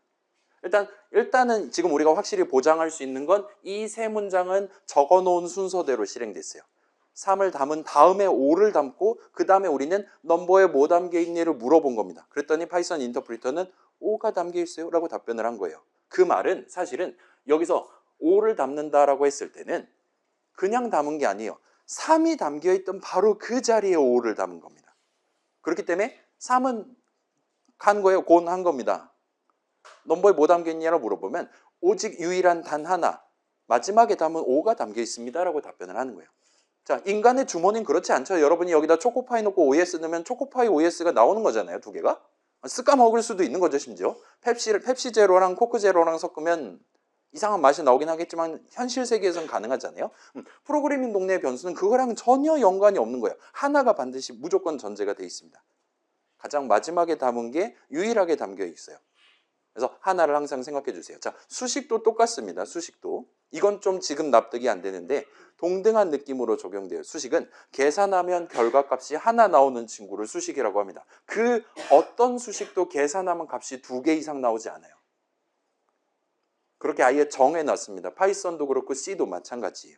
일단은 지금 우리가 확실히 보장할 수 있는 건 이 세 문장은 적어놓은 순서대로 실행됐어요. 3을 담은 다음에 5를 담고 그 다음에 우리는 넘버에 뭐 담겨 있니를 물어본 겁니다. 그랬더니 파이썬 인터프리터는 5가 담겨 있어요 라고 답변을 한 거예요. 그 말은 사실은 여기서 5를 담는다라고 했을 때는 그냥 담은 게 아니에요. 3이 담겨 있던 바로 그 자리에 5를 담은 겁니다. 그렇기 때문에 3은 간 거예요. 곤 한 겁니다. 넘버에 뭐 담겨 있냐고 물어보면 오직 유일한 단 하나, 마지막에 담은 5가 담겨 있습니다 라고 답변을 하는 거예요. 자, 인간의 주머니는 그렇지 않죠. 여러분이 여기다 초코파이 넣고 OS 넣으면 초코파이 OS가 나오는 거잖아요. 두 개가. 쓱까 먹을 수도 있는 거죠. 심지어 펩시 제로랑 코크 제로랑 섞으면 이상한 맛이 나오긴 하겠지만 현실 세계에서는 가능하잖아요. 프로그래밍 동네의 변수는 그거랑 전혀 연관이 없는 거예요. 하나가 반드시 무조건 전제가 돼 있습니다. 가장 마지막에 담은 게 유일하게 담겨 있어요. 그래서 하나를 항상 생각해 주세요. 자, 수식도 똑같습니다. 수식도. 이건 좀 지금 납득이 안 되는데 동등한 느낌으로 적용돼요. 수식은 계산하면 결과값이 하나 나오는 친구를 수식이라고 합니다. 그 어떤 수식도 계산하면 값이 2개 이상 나오지 않아요. 그렇게 아예 정해놨습니다. 파이썬도 그렇고 C도 마찬가지예요.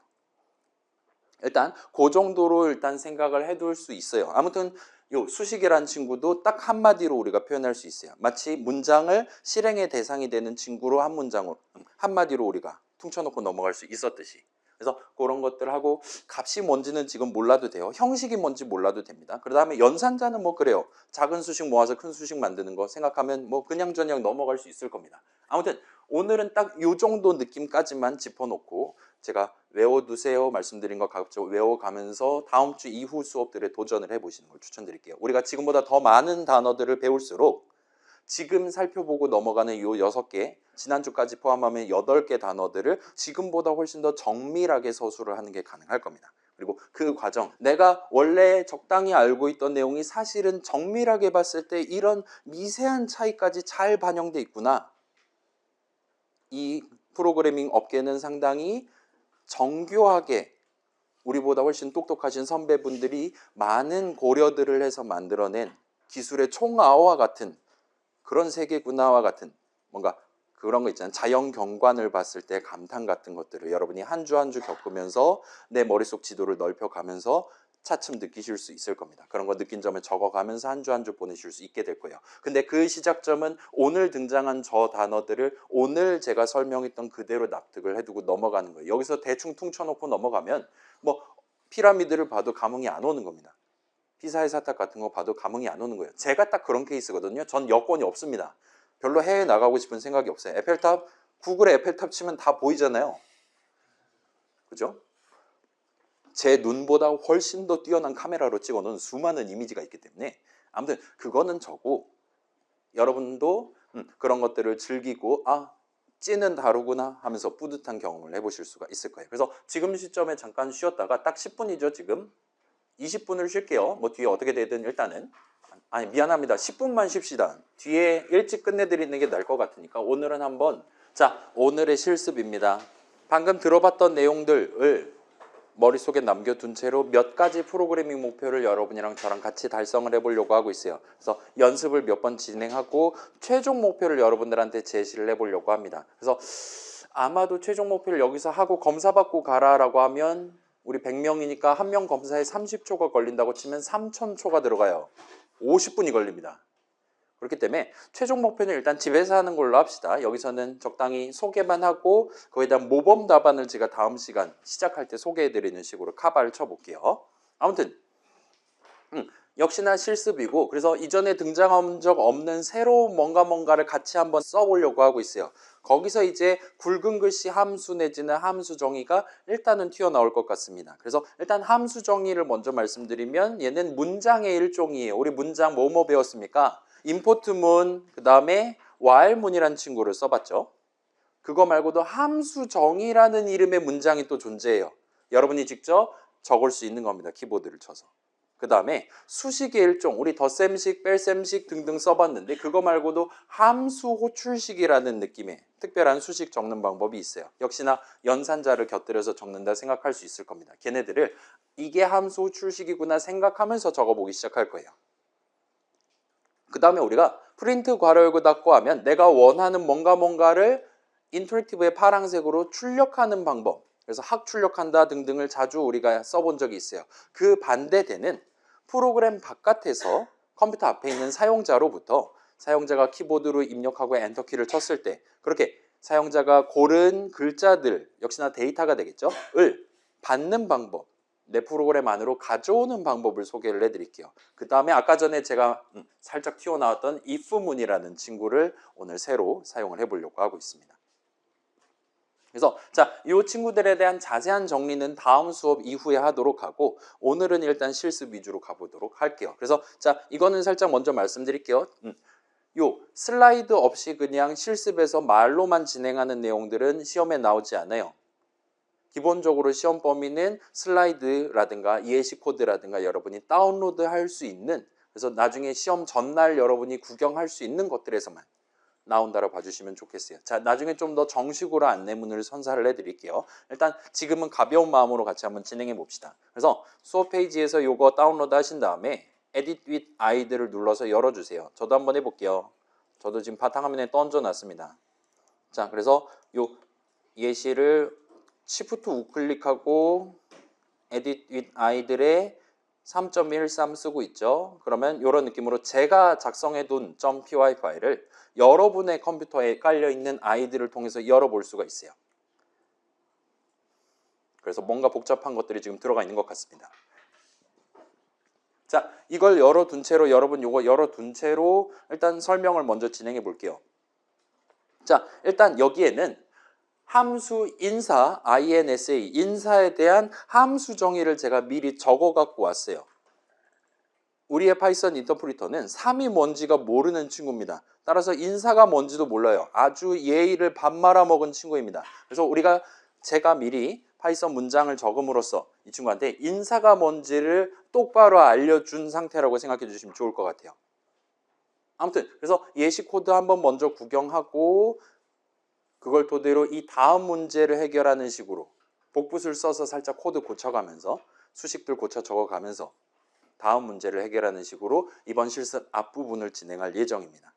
일단 그 정도로 일단 생각을 해둘 수 있어요. 아무튼 요 수식이란 친구도 딱 한마디로 우리가 표현할 수 있어요. 마치 문장을 실행의 대상이 되는 친구로 한 문장으로 한마디로 우리가 퉁쳐놓고 넘어갈 수 있었듯이. 그래서 그런 것들하고 값이 뭔지는 지금 몰라도 돼요. 형식이 뭔지 몰라도 됩니다. 그 다음에 연산자는 뭐 그래요. 작은 수식 모아서 큰 수식 만드는 거 생각하면 뭐 그냥저냥 넘어갈 수 있을 겁니다. 아무튼 오늘은 딱 요 정도 느낌까지만 짚어놓고 제가 외워두세요 말씀드린 거 각각 외워가면서 다음 주 이후 수업들에 도전을 해보시는 걸 추천드릴게요. 우리가 지금보다 더 많은 단어들을 배울수록 지금 살펴보고 넘어가는 요 6개, 지난주까지 포함하면 8개 단어들을 지금보다 훨씬 더 정밀하게 서술을 하는 게 가능할 겁니다. 그리고 그 과정, 내가 원래 적당히 알고 있던 내용이 사실은 정밀하게 봤을 때 이런 미세한 차이까지 잘 반영돼 있구나. 이 프로그래밍 업계는 상당히 정교하게 우리보다 훨씬 똑똑하신 선배분들이 많은 고려들을 해서 만들어낸 기술의 총아와 같은 그런 세계구나와 같은 뭔가 그런 거 있잖아요. 자연 경관을 봤을 때 감탄 같은 것들을 여러분이 한 주 한 주 겪으면서 내 머릿속 지도를 넓혀가면서 차츰 느끼실 수 있을 겁니다. 그런 거 느낀 점을 적어가면서 한 주 한 주 보내실 수 있게 될 거예요. 근데 그 시작점은 오늘 등장한 저 단어들을 오늘 제가 설명했던 그대로 납득을 해두고 넘어가는 거예요. 여기서 대충 퉁쳐놓고 넘어가면 뭐 피라미드를 봐도 감흥이 안 오는 겁니다. 피사의 사탑 같은 거 봐도 감흥이 안 오는 거예요. 제가 딱 그런 케이스거든요. 전 여권이 없습니다. 별로 해외 나가고 싶은 생각이 없어요. 에펠탑, 구글에 에펠탑 치면 다 보이잖아요. 그죠? 제 눈보다 훨씬 더 뛰어난 카메라로 찍어놓은 수많은 이미지가 있기 때문에 아무튼 그거는 저고 여러분도 그런 것들을 즐기고 찌는 다르구나 하면서 뿌듯한 경험을 해보실 수가 있을 거예요. 그래서 지금 시점에 잠깐 쉬었다가 딱 10분이죠 지금. 20분을 쉴게요. 뭐 뒤에 어떻게 되든 일단은 아니 미안합니다. 10분만 쉽시다. 뒤에 일찍 끝내드리는 게 나을 것 같으니까 오늘은 한번 자 오늘의 실습입니다. 방금 들어봤던 내용들을 머릿속에 남겨둔 채로 몇 가지 프로그래밍 목표를 여러분이랑 저랑 같이 달성을 해보려고 하고 있어요. 그래서 연습을 몇 번 진행하고 최종 목표를 여러분들한테 제시를 해보려고 합니다. 그래서 아마도 최종 목표를 여기서 하고 검사받고 가라라고 하면 우리 100명이니까 한 명 검사에 30초가 걸린다고 치면 3000초가 들어가요. 50분이 걸립니다. 그렇기 때문에 최종 목표는 일단 집에서 하는 걸로 합시다. 여기서는 적당히 소개만 하고 거기에 대한 모범 답안을 제가 다음 시간 시작할 때 소개해드리는 식으로 카바를 쳐볼게요. 아무튼 역시나 실습이고 그래서 이전에 등장한 적 없는 새로운 뭔가를 같이 한번 써보려고 하고 있어요. 거기서 이제 굵은 글씨 함수 내지는 함수 정의가 일단은 튀어나올 것 같습니다. 그래서 일단 함수 정의를 먼저 말씀드리면 얘는 문장의 일종이에요. 우리 문장 뭐뭐 배웠습니까? 임포트문, 그 다음에 while문이라는 친구를 써봤죠. 그거 말고도 함수 정의라는 이름의 문장이 또 존재해요. 여러분이 직접 적을 수 있는 겁니다. 키보드를 쳐서. 그 다음에 수식의 일종, 우리 덧셈식, 뺄셈식 등등 써봤는데 그거 말고도 함수 호출식이라는 느낌의 특별한 수식 적는 방법이 있어요. 역시나 연산자를 곁들여서 적는다 생각할 수 있을 겁니다. 걔네들을 이게 함수 호출식이구나 생각하면서 적어보기 시작할 거예요. 그 다음에 우리가 프린트 괄호 열고 닫고 하면 내가 원하는 뭔가를 인터랙티브의 파란색으로 출력하는 방법 그래서 학출력한다 등등을 자주 우리가 써본 적이 있어요. 그 반대되는 프로그램 바깥에서 컴퓨터 앞에 있는 사용자로부터 사용자가 키보드로 입력하고 엔터키를 쳤을 때 그렇게 사용자가 고른 글자들, 역시나 데이터가 되겠죠? 을 받는 방법, 내 프로그램 안으로 가져오는 방법을 소개를 해드릴게요. 그 다음에 아까 전에 제가 살짝 튀어나왔던 if문이라는 친구를 오늘 새로 사용을 해보려고 하고 있습니다. 그래서 자, 이 친구들에 대한 자세한 정리는 다음 수업 이후에 하도록 하고 오늘은 일단 실습 위주로 가보도록 할게요. 그래서 자, 이거는 살짝 먼저 말씀드릴게요. 요 슬라이드 없이 그냥 실습에서 말로만 진행하는 내용들은 시험에 나오지 않아요. 기본적으로 시험 범위는 슬라이드라든가 예시 코드라든가 여러분이 다운로드 할 수 있는, 그래서 나중에 시험 전날 여러분이 구경할 수 있는 것들에서만 나온다고 봐주시면 좋겠어요. 자, 나중에 좀 더 정식으로 안내문을 선사를 해드릴게요. 일단 지금은 가벼운 마음으로 같이 한번 진행해 봅시다. 그래서 수업 페이지에서 요거 다운로드 하신 다음에 Edit with Ide를 눌러서 열어주세요. 저도 한번 해볼게요. 저도 지금 바탕화면에 던져놨습니다. 자, 그래서 요 예시를 Shift 우클릭하고 Edit with Ide를 3.13 쓰고 있죠. 그러면 이런 느낌으로 제가 작성해둔 .py 파일을 여러분의 컴퓨터에 깔려있는 아이디를 통해서 열어볼 수가 있어요. 그래서 뭔가 복잡한 것들이 지금 들어가 있는 것 같습니다. 자, 이걸 열어둔 채로 여러분 요거 열어둔 채로 일단 설명을 먼저 진행해 볼게요. 자, 일단 여기에는 함수 인사, INSA, 인사에 대한 함수 정의를 제가 미리 적어 갖고 왔어요. 우리의 파이썬 인터프리터는 3이 뭔지가 모르는 친구입니다. 따라서 인사가 뭔지도 몰라요. 아주 예의를 밥 말아먹은 친구입니다. 그래서 제가 미리 파이썬 문장을 적음으로써 이 친구한테 인사가 뭔지를 똑바로 알려준 상태라고 생각해 주시면 좋을 것 같아요. 아무튼 그래서 예시 코드 한번 먼저 구경하고 그걸 토대로 이 다음 문제를 해결하는 식으로 복붙을 써서 살짝 코드 고쳐가면서 수식들 고쳐 적어가면서 다음 문제를 해결하는 식으로 이번 실습 앞부분을 진행할 예정입니다.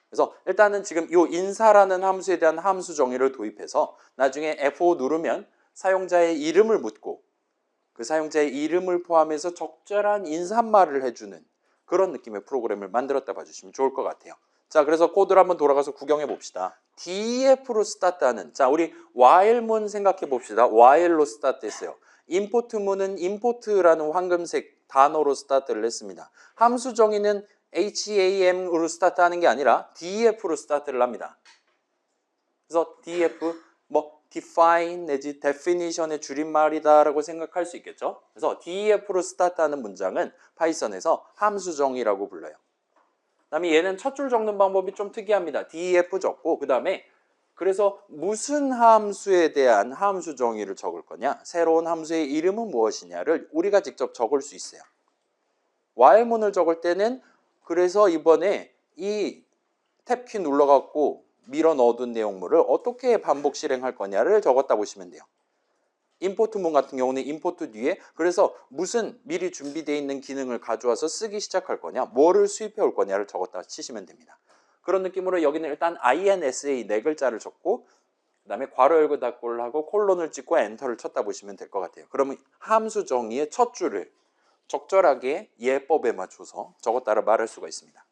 그래서 일단은 지금 이 인사라는 함수에 대한 함수 정의를 도입해서 나중에 F5 누르면 사용자의 이름을 묻고 그 사용자의 이름을 포함해서 적절한 인사말을 해주는 그런 느낌의 프로그램을 만들었다 봐주시면 좋을 것 같아요. 자, 그래서 코드를 한번 돌아가서 구경해 봅시다. def로 스타트하는, 자, 우리 while문 생각해 봅시다. while로 스타트했어요. import문은 import라는 황금색 단어로 스타트를 했습니다. 함수 정의는 HAM으로 스타트하는 게 아니라 def로 스타트를 합니다. 그래서 def, define 내지 definition의 줄임말이다라고 생각할 수 있겠죠. 그래서 def로 스타트하는 문장은 파이썬에서 함수 정의라고 불러요. 그다음에 얘는 첫 줄 적는 방법이 좀 특이합니다. def 적고 그 다음에 그래서 무슨 함수에 대한 함수 정의를 적을 거냐, 새로운 함수의 이름은 무엇이냐를 우리가 직접 적을 수 있어요. while문을 적을 때는 그래서 이번에 이 탭키 눌러갖고 밀어 넣어둔 내용물을 어떻게 반복 실행할 거냐를 적었다 보시면 돼요. 임포트문 같은 경우는 임포트 뒤에 그래서 무슨 미리 준비되어 있는 기능을 가져와서 쓰기 시작할 거냐, 뭐를 수입해 올 거냐를 적었다 치시면 됩니다. 그런 느낌으로 여기는 일단 INSA 4글자를 적고 그 다음에 괄호 열고 닫고를 하고 콜론을 찍고 엔터를 쳤다 보시면 될 것 같아요. 그러면 함수 정의의 첫 줄을 적절하게 예법에 맞춰서 적었다라 말할 수가 있습니다.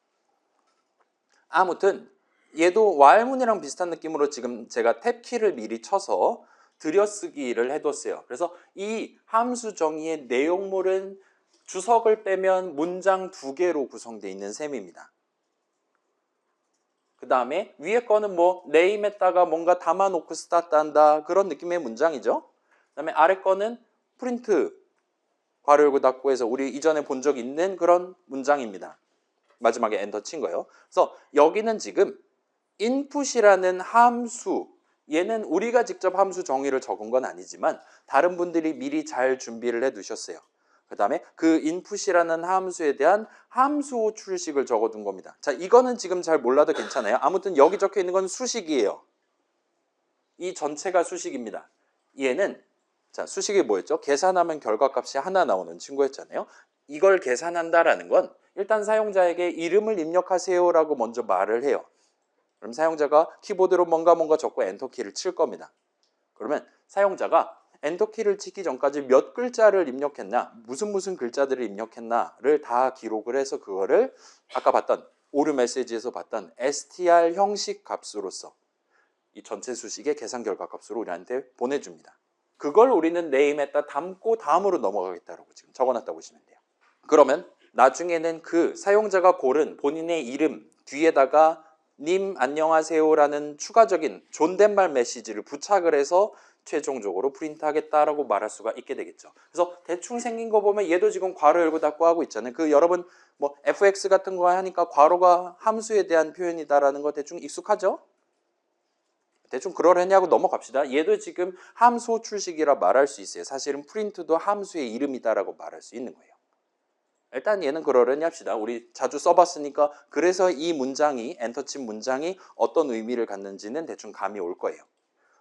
아무튼 얘도 while문이랑 비슷한 느낌으로 지금 제가 탭키를 미리 쳐서 들여쓰기를 해뒀어요. 그래서 이 함수 정의의 내용물은 주석을 빼면 문장 2개로 구성되어 있는 셈입니다. 그 다음에 위에 거는 name에다가 뭔가 담아놓고 스타트한다 그런 느낌의 문장이죠. 그 다음에 아래 거는 프린트 괄호 열고 닫고 해서 우리 이전에 본 적 있는 그런 문장입니다. 마지막에 엔터 친 거예요. 그래서 여기는 지금 input이라는 함수, 얘는 우리가 직접 함수 정의를 적은 건 아니지만 다른 분들이 미리 잘 준비를 해 두셨어요. 그 다음에 그 input이라는 함수에 대한 함수 출식을 적어둔 겁니다. 자, 이거는 지금 잘 몰라도 괜찮아요. 아무튼 여기 적혀 있는 건 수식이에요. 이 전체가 수식입니다. 얘는 자, 수식이 뭐였죠? 계산하면 결과값이 하나 나오는 친구였잖아요. 이걸 계산한다라는 건 일단 사용자에게 이름을 입력하세요라고 먼저 말을 해요. 그럼 사용자가 키보드로 뭔가 적고 엔터키를 칠 겁니다. 그러면 사용자가 엔터키를 치기 전까지 몇 글자를 입력했나, 무슨 글자들을 입력했나를 다 기록을 해서 그거를 아까 봤던 오류 메시지에서 봤던 str 형식 값으로서 이 전체 수식의 계산 결과 값으로 우리한테 보내줍니다. 그걸 우리는 name에다 담고 다음으로 넘어가겠다라고 지금 적어놨다고 보시면 돼요. 그러면 나중에는 그 사용자가 고른 본인의 이름 뒤에다가 님 안녕하세요라는 추가적인 존댓말 메시지를 부착을 해서 최종적으로 프린트하겠다라고 말할 수가 있게 되겠죠. 그래서 대충 생긴 거 보면 얘도 지금 괄호 열고 닫고 하고 있잖아요. 그 여러분 뭐 fx 같은 거 하니까 괄호가 함수에 대한 표현이다라는 거 대충 익숙하죠? 대충 그러려냐고 넘어갑시다. 얘도 지금 함수 호출식이라 말할 수 있어요. 사실은 프린트도 함수의 이름이다라고 말할 수 있는 거예요. 일단 얘는 그러려니 합시다. 우리 자주 써봤으니까 그래서 이 문장이 엔터친 문장이 어떤 의미를 갖는지는 대충 감이 올 거예요.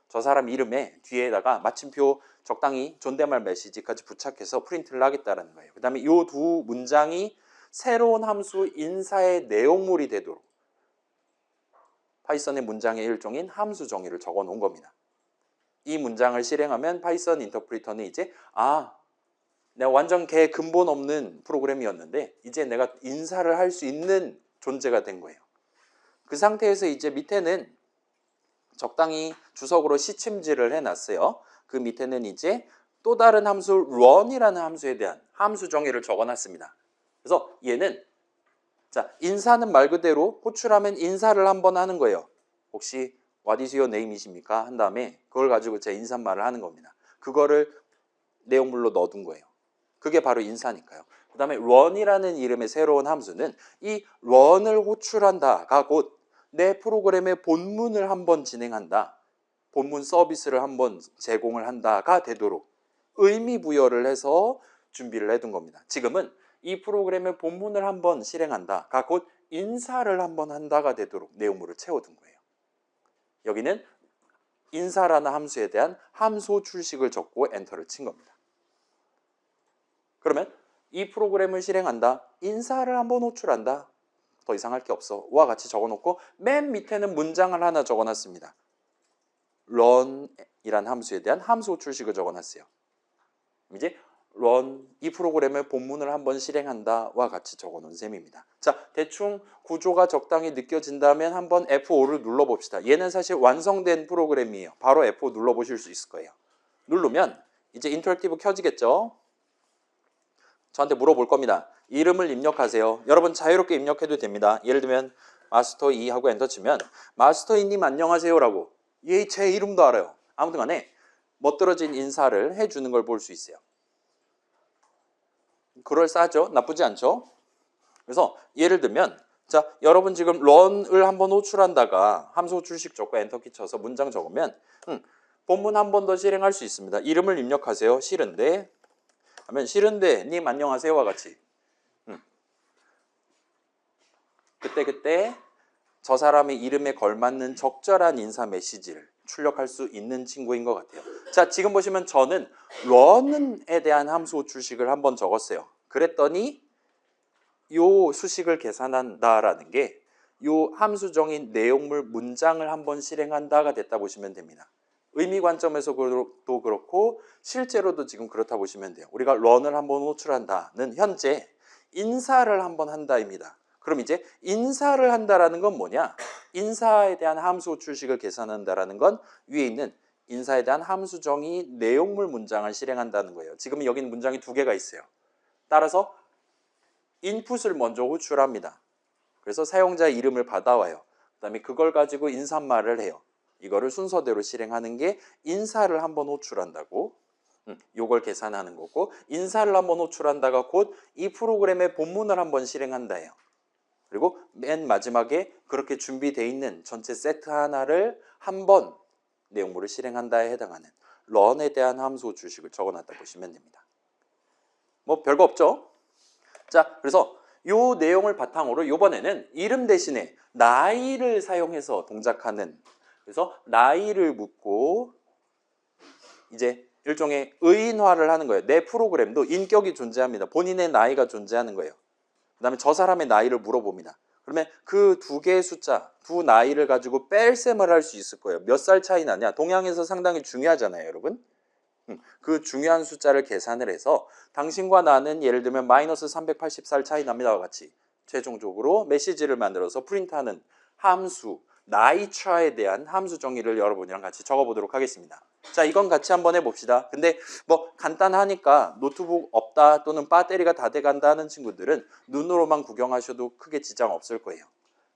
저 사람 이름에 뒤에다가 마침표 적당히 존댓말 메시지까지 부착해서 프린트를 하겠다는 거예요. 그 다음에 이 두 문장이 새로운 함수 인사의 내용물이 되도록 파이썬의 문장의 일종인 함수 정의를 적어 놓은 겁니다. 이 문장을 실행하면 파이썬 인터프리터는 이제 내가 완전 개 근본 없는 프로그램이었는데 이제 내가 인사를 할 수 있는 존재가 된 거예요. 그 상태에서 이제 밑에는 적당히 주석으로 시침질을 해놨어요. 그 밑에는 이제 또 다른 함수 run이라는 함수에 대한 함수 정의를 적어놨습니다. 그래서 얘는 자 인사는 말 그대로 호출하면 인사를 한번 하는 거예요. 혹시 what is your name이십니까? 한 다음에 그걸 가지고 제 인사말을 하는 겁니다. 그거를 내용물로 넣어둔 거예요. 그게 바로 인사니까요. 그 다음에 run이라는 이름의 새로운 함수는 이 run을 호출한다가 곧 내 프로그램의 본문을 한번 진행한다. 본문 서비스를 한번 제공을 한다가 되도록 의미 부여를 해서 준비를 해둔 겁니다. 지금은 이 프로그램의 본문을 한번 실행한다가 곧 인사를 한번 한다가 되도록 내용물을 채워둔 거예요. 여기는 인사라는 함수에 대한 함수 출식을 적고 엔터를 친 겁니다. 그러면 이 프로그램을 실행한다. 인사를 한번 호출한다. 더 이상 할 게 없어. 와 같이 적어놓고 맨 밑에는 문장을 하나 적어놨습니다. run이란 함수에 대한 함수 호출식을 적어놨어요. 이제 run 이 프로그램의 본문을 한번 실행한다와 같이 적어놓은 셈입니다. 자, 대충 구조가 적당히 느껴진다면 한번 F5를 눌러봅시다. 얘는 사실 완성된 프로그램이에요. 바로 F5 눌러보실 수 있을 거예요. 누르면 이제 인터랙티브 켜지겠죠? 저한테 물어볼 겁니다. 이름을 입력하세요. 여러분 자유롭게 입력해도 됩니다. 예를 들면 마스터 2 하고 엔터 치면 마스터 2님 안녕하세요라고 얘 제 이름도 알아요. 아무튼 간에 멋들어진 인사를 해주는 걸 볼 수 있어요. 그럴싸하죠? 나쁘지 않죠? 그래서 예를 들면 자 여러분 지금 run을 한번 호출한다가 함수 호출식 적고 엔터키 쳐서 문장 적으면 본문 한 번 더 실행할 수 있습니다. 이름을 입력하세요. 싫은데 하면 싫은데 님 안녕하세요와 같이 그때 저 사람의 이름에 걸맞는 적절한 인사 메시지를 출력할 수 있는 친구인 것 같아요. 자 지금 보시면 저는 run에 대한 함수 호출식을 한번 적었어요. 그랬더니 요 수식을 계산한다라는 게 요 함수정인 내용물 문장을 한번 실행한다가 됐다 보시면 됩니다. 의미 관점에서도 그렇고 실제로도 지금 그렇다 보시면 돼요. 우리가 run을 한번 호출한다는 현재 인사를 한번 한다입니다. 그럼 이제 인사를 한다라는 건 뭐냐? 인사에 대한 함수 호출식을 계산한다라는 건 위에 있는 인사에 대한 함수 정의 내용물 문장을 실행한다는 거예요. 지금 여기는 문장이 두 개가 있어요. 따라서 인풋을 먼저 호출합니다. 그래서 사용자 이름을 받아와요. 그 다음에 그걸 가지고 인사말을 해요. 이거를 순서대로 실행하는 게 인사를 한번 호출한다고 요걸 계산하는 거고 인사를 한번 호출한다가 곧 이 프로그램의 본문을 한번 실행한다예요. 그리고 맨 마지막에 그렇게 준비되어 있는 전체 세트 하나를 한번 내용물을 실행한다에 해당하는 run에 대한 함수 호출식을 적어놨다 보시면 됩니다. 뭐 별거 없죠? 자, 그래서 요 내용을 바탕으로 이번에는 이름 대신에 나이를 사용해서 동작하는 그래서 나이를 묻고 이제 일종의 의인화를 하는 거예요. 내 프로그램도 인격이 존재합니다. 본인의 나이가 존재하는 거예요. 그 다음에 저 사람의 나이를 물어봅니다. 그러면 그 두 개의 숫자, 두 나이를 가지고 뺄셈을 할 수 있을 거예요. 몇 살 차이 나냐? 동양에서 상당히 중요하잖아요, 여러분. 그 중요한 숫자를 계산을 해서 당신과 나는 예를 들면 마이너스 384일 차이 납니다와 같이 최종적으로 메시지를 만들어서 프린트하는 함수 나이차에 대한 함수 정의를 여러분이랑 같이 적어보도록 하겠습니다. 자, 이건 같이 한번 해봅시다. 근데 뭐 간단하니까 노트북 없다 또는 배터리가 다 돼간다 하는 친구들은 눈으로만 구경하셔도 크게 지장 없을 거예요.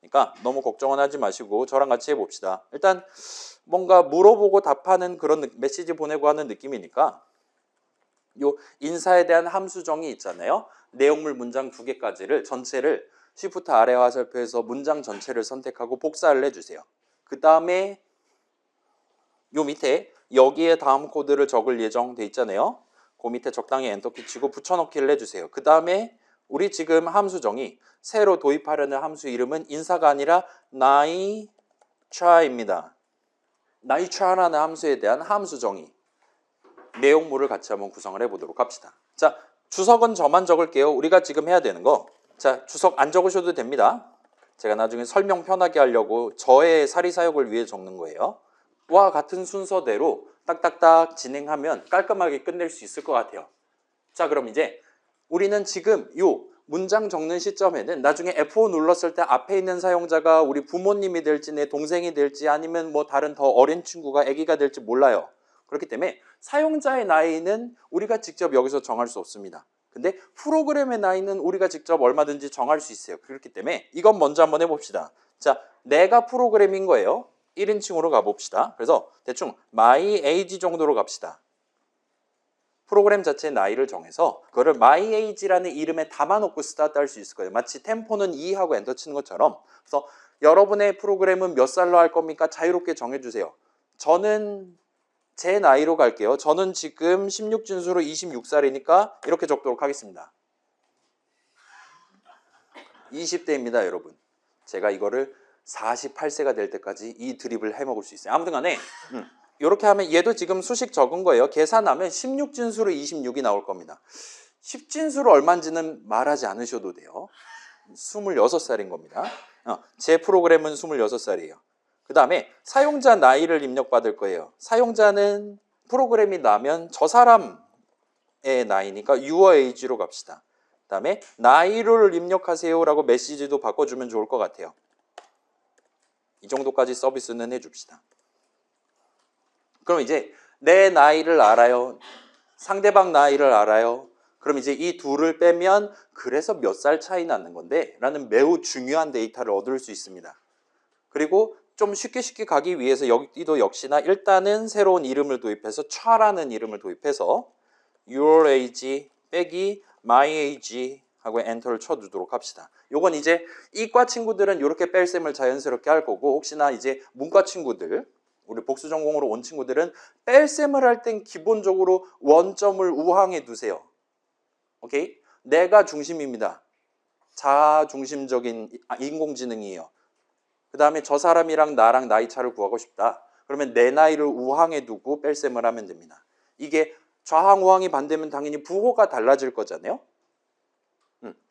그러니까 너무 걱정은 하지 마시고 저랑 같이 해봅시다. 일단 뭔가 물어보고 답하는 그런 메시지 보내고 하는 느낌이니까 요 인사에 대한 함수 정의 있잖아요. 내용물 문장 2개까지를 전체를 Shift 아래 화살표에서 문장 전체를 선택하고 복사를 해주세요. 그 다음에 요 밑에 여기에 다음 코드를 적을 예정돼 있잖아요. 그 밑에 적당히 엔터키 치고 붙여넣기를 해주세요. 그 다음에 우리 지금 함수 정의 새로 도입하려는 함수 이름은 인사가 아니라 나이차입니다. 나이차라는 함수에 대한 함수 정의 내용물을 같이 한번 구성을 해보도록 합시다. 자, 주석은 저만 적을게요. 우리가 지금 해야 되는 거. 자, 주석 안 적으셔도 됩니다. 제가 나중에 설명 편하게 하려고 저의 사리사욕을 위해 적는 거예요. 와 같은 순서대로 딱딱딱 진행하면 깔끔하게 끝낼 수 있을 것 같아요. 자, 그럼 이제 우리는 지금 요 문장 적는 시점에는 나중에 F5 눌렀을 때 앞에 있는 사용자가 우리 부모님이 될지 내 동생이 될지 아니면 뭐 다른 더 어린 친구가 아기가 될지 몰라요. 그렇기 때문에 사용자의 나이는 우리가 직접 여기서 정할 수 없습니다. 근데 프로그램의 나이는 우리가 직접 얼마든지 정할 수 있어요. 그렇기 때문에 이건 먼저 한번 해봅시다. 자, 내가 프로그램인 거예요. 1인칭으로 가봅시다. 그래서 대충 my age 정도로 갑시다. 프로그램 자체의 나이를 정해서 그거를 my age라는 이름에 담아놓고 스타트 할 수 있을 거예요. 마치 템포는 2하고 엔터 치는 것처럼. 그래서 여러분의 프로그램은 몇 살로 할 겁니까? 자유롭게 정해주세요. 저는 제 나이로 갈게요. 저는 지금 16진수로 26살이니까 이렇게 적도록 하겠습니다. 20대입니다, 여러분. 제가 이거를 48세가 될 때까지 이 드립을 해먹을 수 있어요. 아무튼 간에 이렇게 하면 얘도 지금 수식 적은 거예요. 계산하면 16진수로 26이 나올 겁니다. 10진수로 얼마인지는 말하지 않으셔도 돼요. 26살인 겁니다. 제 프로그램은 26살이에요. 그 다음에 사용자 나이를 입력받을 거예요. 사용자는 프로그램이 나면 저 사람의 나이니까 your age로 갑시다. 그 다음에 나이를 입력하세요 라고 메시지도 바꿔주면 좋을 것 같아요. 이 정도까지 서비스는 해줍시다. 그럼 이제 내 나이를 알아요. 상대방 나이를 알아요. 그럼 이제 이 둘을 빼면 그래서 몇 살 차이 나는 건데 라는 매우 중요한 데이터를 얻을 수 있습니다. 그리고 좀 쉽게 가기 위해서 여기도 역시나 일단은 새로운 이름을 도입해서 차라는 이름을 도입해서 your age 빼기 my age 하고 엔터를 쳐두도록 합시다. 요건 이제 이과 친구들은 이렇게 뺄셈을 자연스럽게 할 거고 혹시나 이제 문과 친구들 우리 복수 전공으로 온 친구들은 뺄셈을 할 땐 기본적으로 원점을 우항에 두세요. 오케이? 내가 중심입니다. 자중심적인 인공지능이에요. 그 다음에 저 사람이랑 나랑 나이 차를 구하고 싶다. 그러면 내 나이를 우항에 두고 뺄셈을 하면 됩니다. 이게 좌항 우항이 반대면 당연히 부호가 달라질 거잖아요.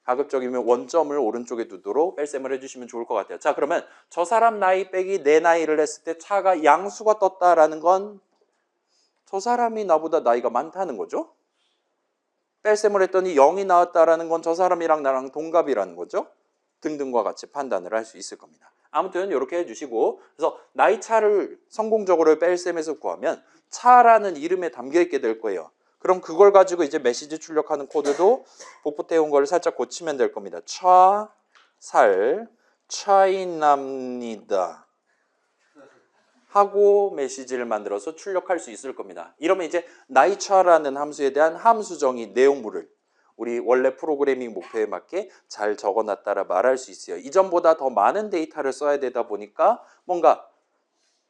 가급적이면 원점을 오른쪽에 두도록 뺄셈을 해주시면 좋을 것 같아요. 자, 그러면 저 사람 나이 빼기 내 나이를 했을 때 차가 양수가 떴다라는 건 저 사람이 나보다 나이가 많다는 거죠. 뺄셈을 했더니 0이 나왔다라는 건 저 사람이랑 나랑 동갑이라는 거죠. 등등과 같이 판단을 할 수 있을 겁니다. 아무튼 이렇게 해주시고 그래서 나이 차를 성공적으로 뺄셈에서 구하면 차라는 이름에 담겨있게 될 거예요. 그럼 그걸 가지고 이제 메시지 출력하는 코드도 복붙해 온 걸 살짝 고치면 될 겁니다. 살 차이 납니다 하고 메시지를 만들어서 출력할 수 있을 겁니다. 이러면 이제 나이차라는 함수에 대한 함수 정의 내용물을 우리 원래 프로그래밍 목표에 맞게 잘 적어놨다라 말할 수 있어요. 이전보다 더 많은 데이터를 써야 되다 보니까 뭔가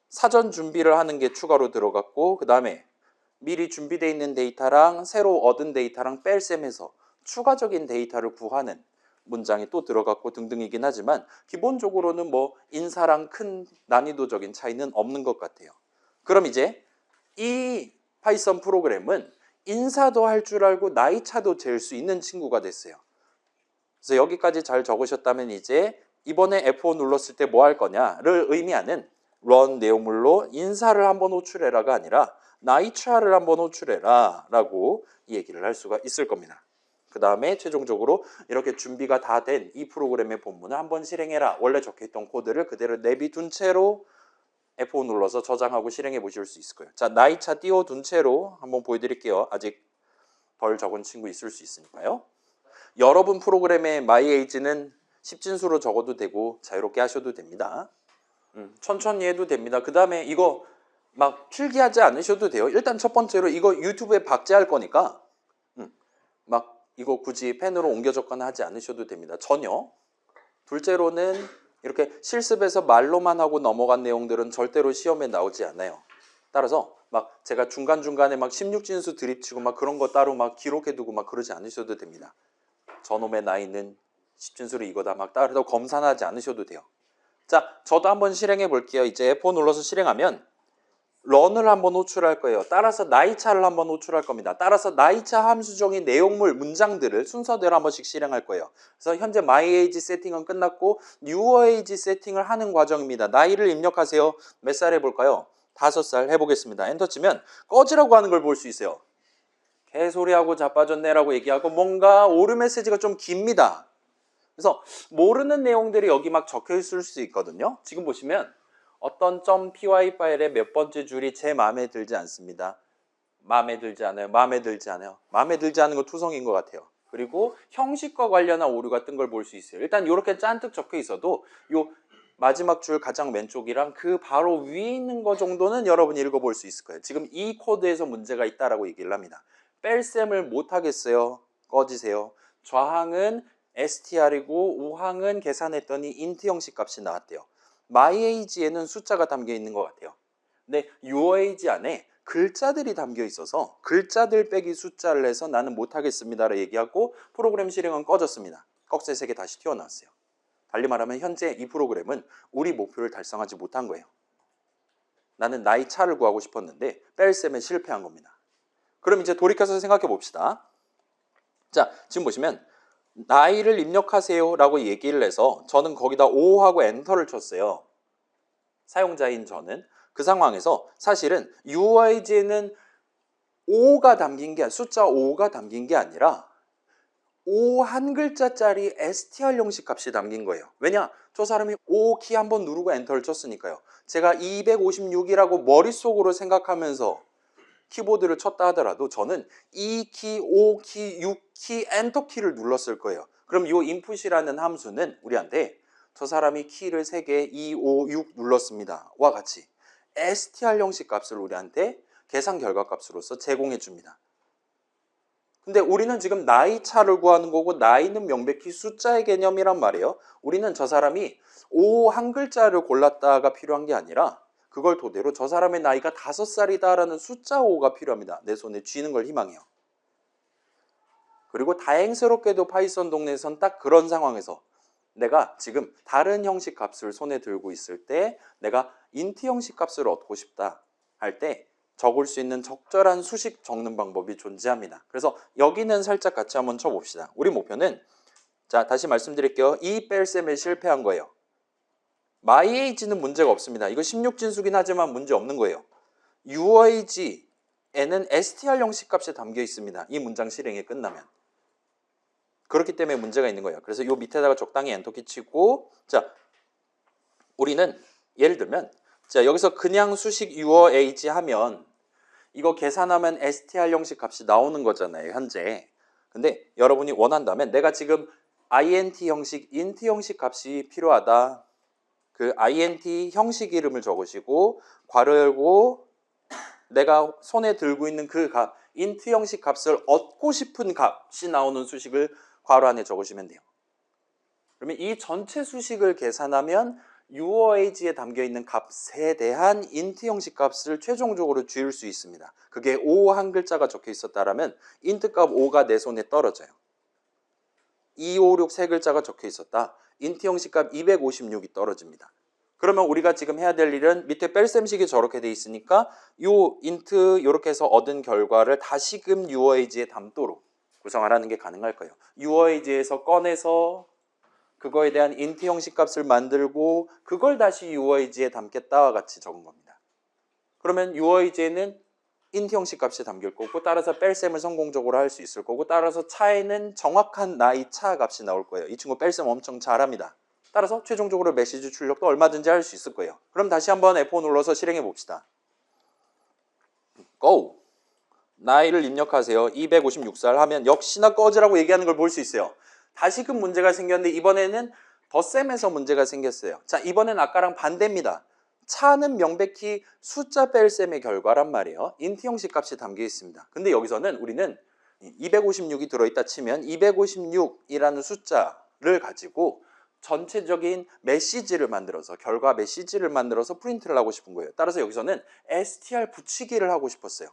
사전 준비를 하는 게 추가로 들어갔고 그 다음에 미리 준비되어 있는 데이터랑 새로 얻은 데이터랑 뺄셈해서 추가적인 데이터를 구하는 문장이 또 들어갔고 등등이긴 하지만 기본적으로는 뭐 인사랑 큰 난이도적인 차이는 없는 것 같아요. 그럼 이제 이 파이썬 프로그램은 인사도 할 줄 알고 나이차도 잴 수 있는 친구가 됐어요. 그래서 여기까지 잘 적으셨다면 이제 이번에 F5 눌렀을 때 뭐 할 거냐를 의미하는 run 내용물로 인사를 한번 호출해라가 아니라 나이차를 한번 호출해라 라고 얘기를 할 수가 있을 겁니다. 그 다음에 최종적으로 이렇게 준비가 다 된 이 프로그램의 본문을 한번 실행해라. 원래 적혀있던 코드를 그대로 내비둔 채로 F5 눌러서 저장하고 실행해 보실 수 있을 거예요. 자, 나이차 띄워둔 채로 한번 보여드릴게요. 아직 덜 적은 친구 있을 수 있으니까요. 여러분 프로그램의 myAge는 10진수로 적어도 되고 자유롭게 하셔도 됩니다. 천천히 해도 됩니다. 그 다음에 이거 막 필기하지 않으셔도 돼요. 일단 첫 번째로 이거 유튜브에 박제할 거니까 막 이거 굳이 펜으로 옮겨 적거나 하지 않으셔도 됩니다. 전혀. 둘째로는 이렇게 실습에서 말로만 하고 넘어간 내용들은 절대로 시험에 나오지 않아요. 따라서 막 제가 중간중간에 막 16진수 드립치고 막 그런 거 따로 막 기록해두고 막 그러지 않으셔도 됩니다. 저놈의 나이는 10진수로 이거다 막 따로 검산하지 않으셔도 돼요. 자, 저도 한번 실행해 볼게요. 이제 F4 눌러서 실행하면 런을 한번 호출할 거예요. 따라서 나이차를 한번 호출할 겁니다. 따라서 나이차 함수정의 내용물, 문장들을 순서대로 한 번씩 실행할 거예요. 그래서 현재 myAge 세팅은 끝났고 newerAge 세팅을 하는 과정입니다. 나이를 입력하세요. 몇 살 해볼까요? 5살 해보겠습니다. 엔터 치면 꺼지라고 하는 걸 볼 수 있어요. 개소리하고 자빠졌네라고 얘기하고 뭔가 오류 메시지가 좀 깁니다. 그래서 모르는 내용들이 여기 막 적혀 있을 수 있거든요. 지금 보시면 어떤 .py 파일의 몇 번째 줄이 제 마음에 들지 않습니다. 마음에 들지 않아요. 마음에 들지 않아요. 마음에 들지 않은 거 투성인 것 같아요. 그리고 형식과 관련한 오류가 뜬 걸 볼 수 있어요. 일단 이렇게 짠뜩 적혀 있어도 요 마지막 줄 가장 왼쪽이랑 그 바로 위에 있는 거 정도는 여러분이 읽어볼 수 있을 거예요. 지금 이 코드에서 문제가 있다라고 얘기를 합니다. 뺄셈을 못 하겠어요. 꺼지세요. 좌항은 str이고 우항은 계산했더니 int 형식 값이 나왔대요. myAge에는 숫자가 담겨 있는 것 같아요. 근데 yourAge 안에 글자들이 담겨 있어서 글자들 빼기 숫자를 해서 나는 못하겠습니다라고 얘기하고 프로그램 실행은 꺼졌습니다. 꺽쇠 3개 다시 튀어나왔어요. 달리 말하면 현재 이 프로그램은 우리 목표를 달성하지 못한 거예요. 나는 나이 차를 구하고 싶었는데 뺄셈에 실패한 겁니다. 그럼 이제 돌이켜서 생각해 봅시다. 자, 지금 보시면 나이를 입력하세요 라고 얘기를 해서 저는 거기다 5 하고 엔터를 쳤어요. 사용자인 저는. 그 상황에서 사실은 UIG에는 5가 담긴 게 숫자 5가 담긴 게 아니라 5 한 글자짜리 str 형식 값이 담긴 거예요. 왜냐? 저 사람이 5 키 한번 누르고 엔터를 쳤으니까요. 제가 256이라고 머릿속으로 생각하면서 키보드를 쳤다 하더라도 저는 2키, 5키, 6키, 엔터 키를 눌렀을 거예요. 그럼 이 input이라는 함수는 우리한테 저 사람이 키를 3개, 2, 5, 6 눌렀습니다. 와 같이 str 형식 값을 우리한테 계산 결과 값으로서 제공해 줍니다. 근데 우리는 지금 나이 차를 구하는 거고 나이는 명백히 숫자의 개념이란 말이에요. 우리는 저 사람이 5 한 글자를 골랐다가 필요한 게 아니라 그걸 토대로 저 사람의 나이가 5살이다라는 숫자 5가 필요합니다. 내 손에 쥐는 걸 희망해요. 그리고 다행스럽게도 파이썬 동네에선 딱 그런 상황에서 내가 지금 다른 형식 값을 손에 들고 있을 때 내가 int 형식 값을 얻고 싶다 할 때 적을 수 있는 적절한 수식 적는 방법이 존재합니다. 그래서 여기는 살짝 같이 한번 쳐봅시다. 우리 목표는 자 다시 말씀드릴게요. 이 뺄셈에 실패한 거예요. myAge는 문제가 없습니다. 이거 16진수긴 하지만 문제 없는 거예요. UIG에는 str 형식 값이 담겨 있습니다. 이 문장 실행이 끝나면. 그렇기 때문에 문제가 있는 거예요. 그래서 이 밑에다가 적당히 엔터키 치고 자 우리는 예를 들면 자 여기서 그냥 수식 UIG 하면 이거 계산하면 str 형식 값이 나오는 거잖아요. 현재. 근데 여러분이 원한다면 내가 지금 int 형식, int 형식 값이 필요하다. 그 int 형식 이름을 적으시고 괄호 열고 내가 손에 들고 있는 그 값, int 형식 값을 얻고 싶은 값이 나오는 수식을 괄호 안에 적으시면 돼요. 그러면 이 전체 수식을 계산하면 UOAG에 담겨있는 값에 대한 int 형식 값을 최종적으로 지을 수 있습니다. 그게 5 한 글자가 적혀 있었다면 int 값 5가 내 손에 떨어져요. 2, 5, 6 세 글자가 적혀 있었다. int 형식 값 256이 떨어집니다. 그러면 우리가 지금 해야 될 일은 밑에 뺄셈식이 저렇게 돼 있으니까 요 int 이렇게 해서 얻은 결과를 다시금 UOAG에 담도록 구성하라는 게 가능할 거예요. UOAG에서 꺼내서 그거에 대한 int 형식 값을 만들고 그걸 다시 UOAG에 담겠다와 같이 적은 겁니다. 그러면 UOAG에는 int 형식 값이 담길 거고 따라서 뺄셈을 성공적으로 할 수 있을 거고 따라서 차에는 정확한 나이 차 값이 나올 거예요. 이 친구 뺄셈 엄청 잘합니다. 따라서 최종적으로 메시지 출력도 얼마든지 할 수 있을 거예요. 그럼 다시 한번 F5 눌러서 실행해 봅시다. Go! 나이를 입력하세요. 256살 하면 역시나 꺼지라고 얘기하는 걸 볼 수 있어요. 다시금 문제가 생겼는데 이번에는 덧셈에서 문제가 생겼어요. 자, 이번엔 아까랑 반대입니다. 차는 명백히 숫자 뺄셈의 결과란 말이에요. int 형식 값이 담겨 있습니다. 근데 여기서는 우리는 256이 들어있다 치면 256이라는 숫자를 가지고 전체적인 메시지를 만들어서 결과 메시지를 만들어서 프린트를 하고 싶은 거예요. 따라서 여기서는 str 붙이기를 하고 싶었어요.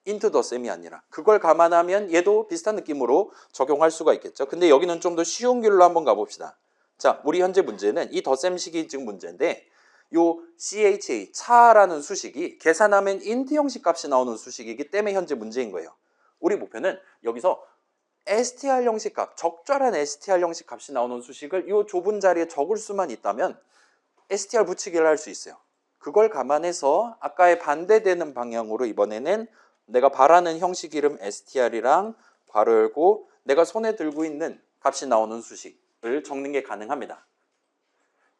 into the 셈이 아니라 그걸 감안하면 얘도 비슷한 느낌으로 적용할 수가 있겠죠. 근데 여기는 좀 더 쉬운 길로 한번 가봅시다. 자, 우리 현재 문제는 이 덧셈식이 지금 문제인데 요 CHA, 차라는 수식이 계산하면 int 형식 값이 나오는 수식이기 때문에 현재 문제인 거예요. 우리 목표는 여기서 str 형식 값, 적절한 str 형식 값이 나오는 수식을 이 좁은 자리에 적을 수만 있다면 str 붙이기를 할 수 있어요. 그걸 감안해서 아까의 반대되는 방향으로 이번에는 내가 바라는 형식 이름 str이랑 괄호 열고 내가 손에 들고 있는 값이 나오는 수식을 적는 게 가능합니다.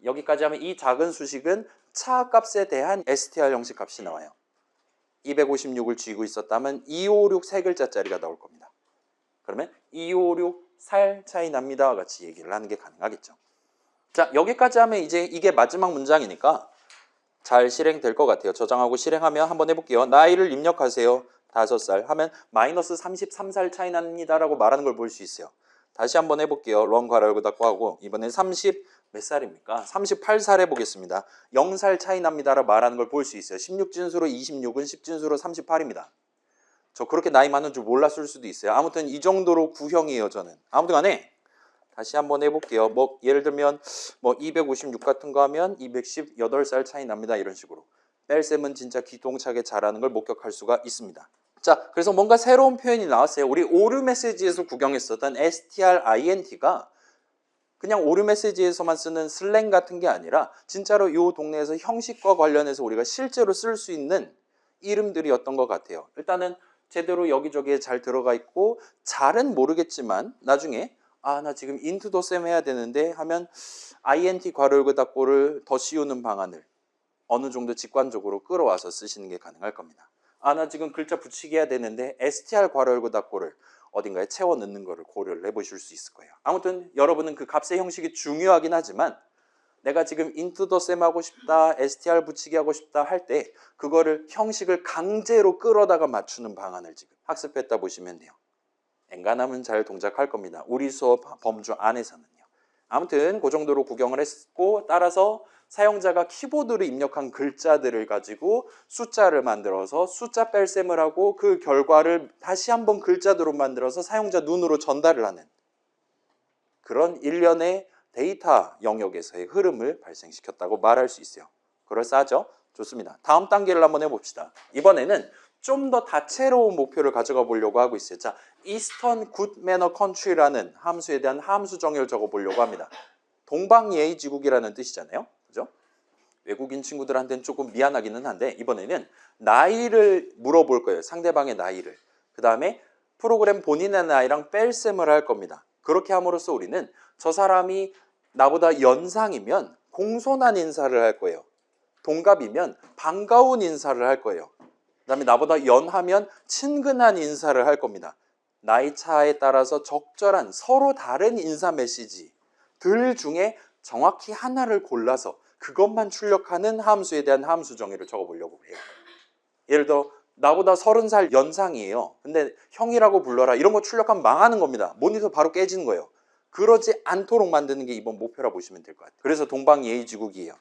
여기까지 하면 이 작은 수식은 차 값에 대한 str 형식 값이 나와요. 256을 쥐고 있었다면 256 세 글자짜리가 나올 겁니다. 그러면 256 살 차이 납니다 같이 얘기를 하는 게 가능하겠죠. 자, 여기까지 하면 이제 이게 마지막 문장이니까 잘 실행될 것 같아요. 저장하고 실행하면 한번 해볼게요. 나이를 입력하세요. 5살 하면 마이너스 33살 차이 납니다 라고 말하는 걸 볼 수 있어요. 다시 한번 해볼게요. 런 괄호 열고 닫고 하고 이번엔 30 몇 살입니까? 38살 해보겠습니다. 0살 차이 납니다 라고 말하는 걸 볼 수 있어요. 16진수로 26은 10진수로 38입니다. 저 그렇게 나이 많은 줄 몰랐을 수도 있어요. 아무튼 이 정도로 구형이에요. 저는. 아무튼 간에 다시 한번 해볼게요. 뭐 예를 들면 뭐 256 같은 거 하면 218살 차이 납니다. 이런 식으로. 뺄셈은 진짜 기통차게 잘하는 걸 목격할 수가 있습니다. 자, 그래서 뭔가 새로운 표현이 나왔어요. 우리 오류 메시지에서 구경했었던 strint가 그냥 오류 메시지에서만 쓰는 슬랭 같은 게 아니라 진짜로 이 동네에서 형식과 관련해서 우리가 실제로 쓸 수 있는 이름들이었던 것 같아요. 일단은 제대로 여기저기에 잘 들어가 있고 잘은 모르겠지만 나중에 나 지금 into the 셈 해야 되는데 하면 int 괄호 열고 닫고를 더 씌우는 방안을 어느 정도 직관적으로 끌어와서 쓰시는 게 가능할 겁니다. 나 지금 글자 붙이기 해야 되는데 str 괄호 열고 닫고를 어딘가에 채워 넣는 거를 고려를 해보실 수 있을 거예요. 아무튼 여러분은 그 값의 형식이 중요하긴 하지만 내가 지금 into the 셈 하고 싶다, str 붙이기 하고 싶다 할 때 그거를 형식을 강제로 끌어다가 맞추는 방안을 지금 학습했다 보시면 돼요. 엔간하면 잘 동작할 겁니다. 우리 수업 범주 안에서는요. 아무튼 그 정도로 구경을 했고 따라서 사용자가 키보드로 입력한 글자들을 가지고 숫자를 만들어서 숫자 뺄셈을 하고 그 결과를 다시 한번 글자대로 만들어서 사용자 눈으로 전달을 하는 그런 일련의 데이터 영역에서의 흐름을 발생시켰다고 말할 수 있어요. 그럴싸하죠? 좋습니다. 다음 단계를 한번 해봅시다. 이번에는 좀 더 다채로운 목표를 가져가 보려고 하고 있어요. 자, Eastern Good Manner Country라는 함수에 대한 함수 정의를 적어 보려고 합니다. 동방예의지국이라는 뜻이잖아요. 그죠? 외국인 친구들한테는 조금 미안하기는 한데 이번에는 나이를 물어볼 거예요. 상대방의 나이를. 그 다음에 프로그램 본인의 나이랑 뺄셈을 할 겁니다. 그렇게 함으로써 우리는 저 사람이 나보다 연상이면 공손한 인사를 할 거예요. 동갑이면 반가운 인사를 할 거예요. 그 다음에 나보다 연하면 친근한 인사를 할 겁니다. 나이 차에 따라서 적절한 서로 다른 인사 메시지들 중에 정확히 하나를 골라서 그것만 출력하는 함수에 대한 함수 정의를 적어보려고 해요. 예를 들어 나보다 30살 연상이에요. 근데 형이라고 불러라. 이런 거 출력하면 망하는 겁니다. 모니터 바로 깨지는 거예요. 그러지 않도록 만드는 게 이번 목표라 보시면 될 것 같아요. 그래서 동방예의지국이에요.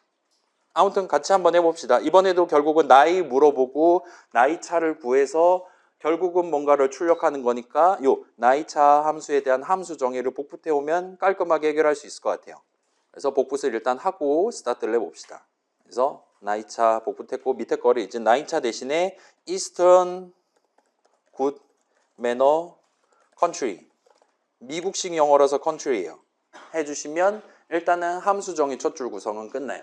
아무튼 같이 한번 해봅시다. 이번에도 결국은 나이 물어보고 나이 차를 구해서 결국은 뭔가를 출력하는 거니까 요 나이차 함수에 대한 함수 정의를 복붙해 오면 깔끔하게 해결할 수 있을 것 같아요. 그래서 복붙을 일단 하고 스타트를 해봅시다. 그래서 나이차 복붙했고 밑에 거를 이제 나이차 대신에 Eastern Good Manner Country 미국식 영어라서 country예요. 해주시면 일단은 함수 정의 첫 줄 구성은 끝나요.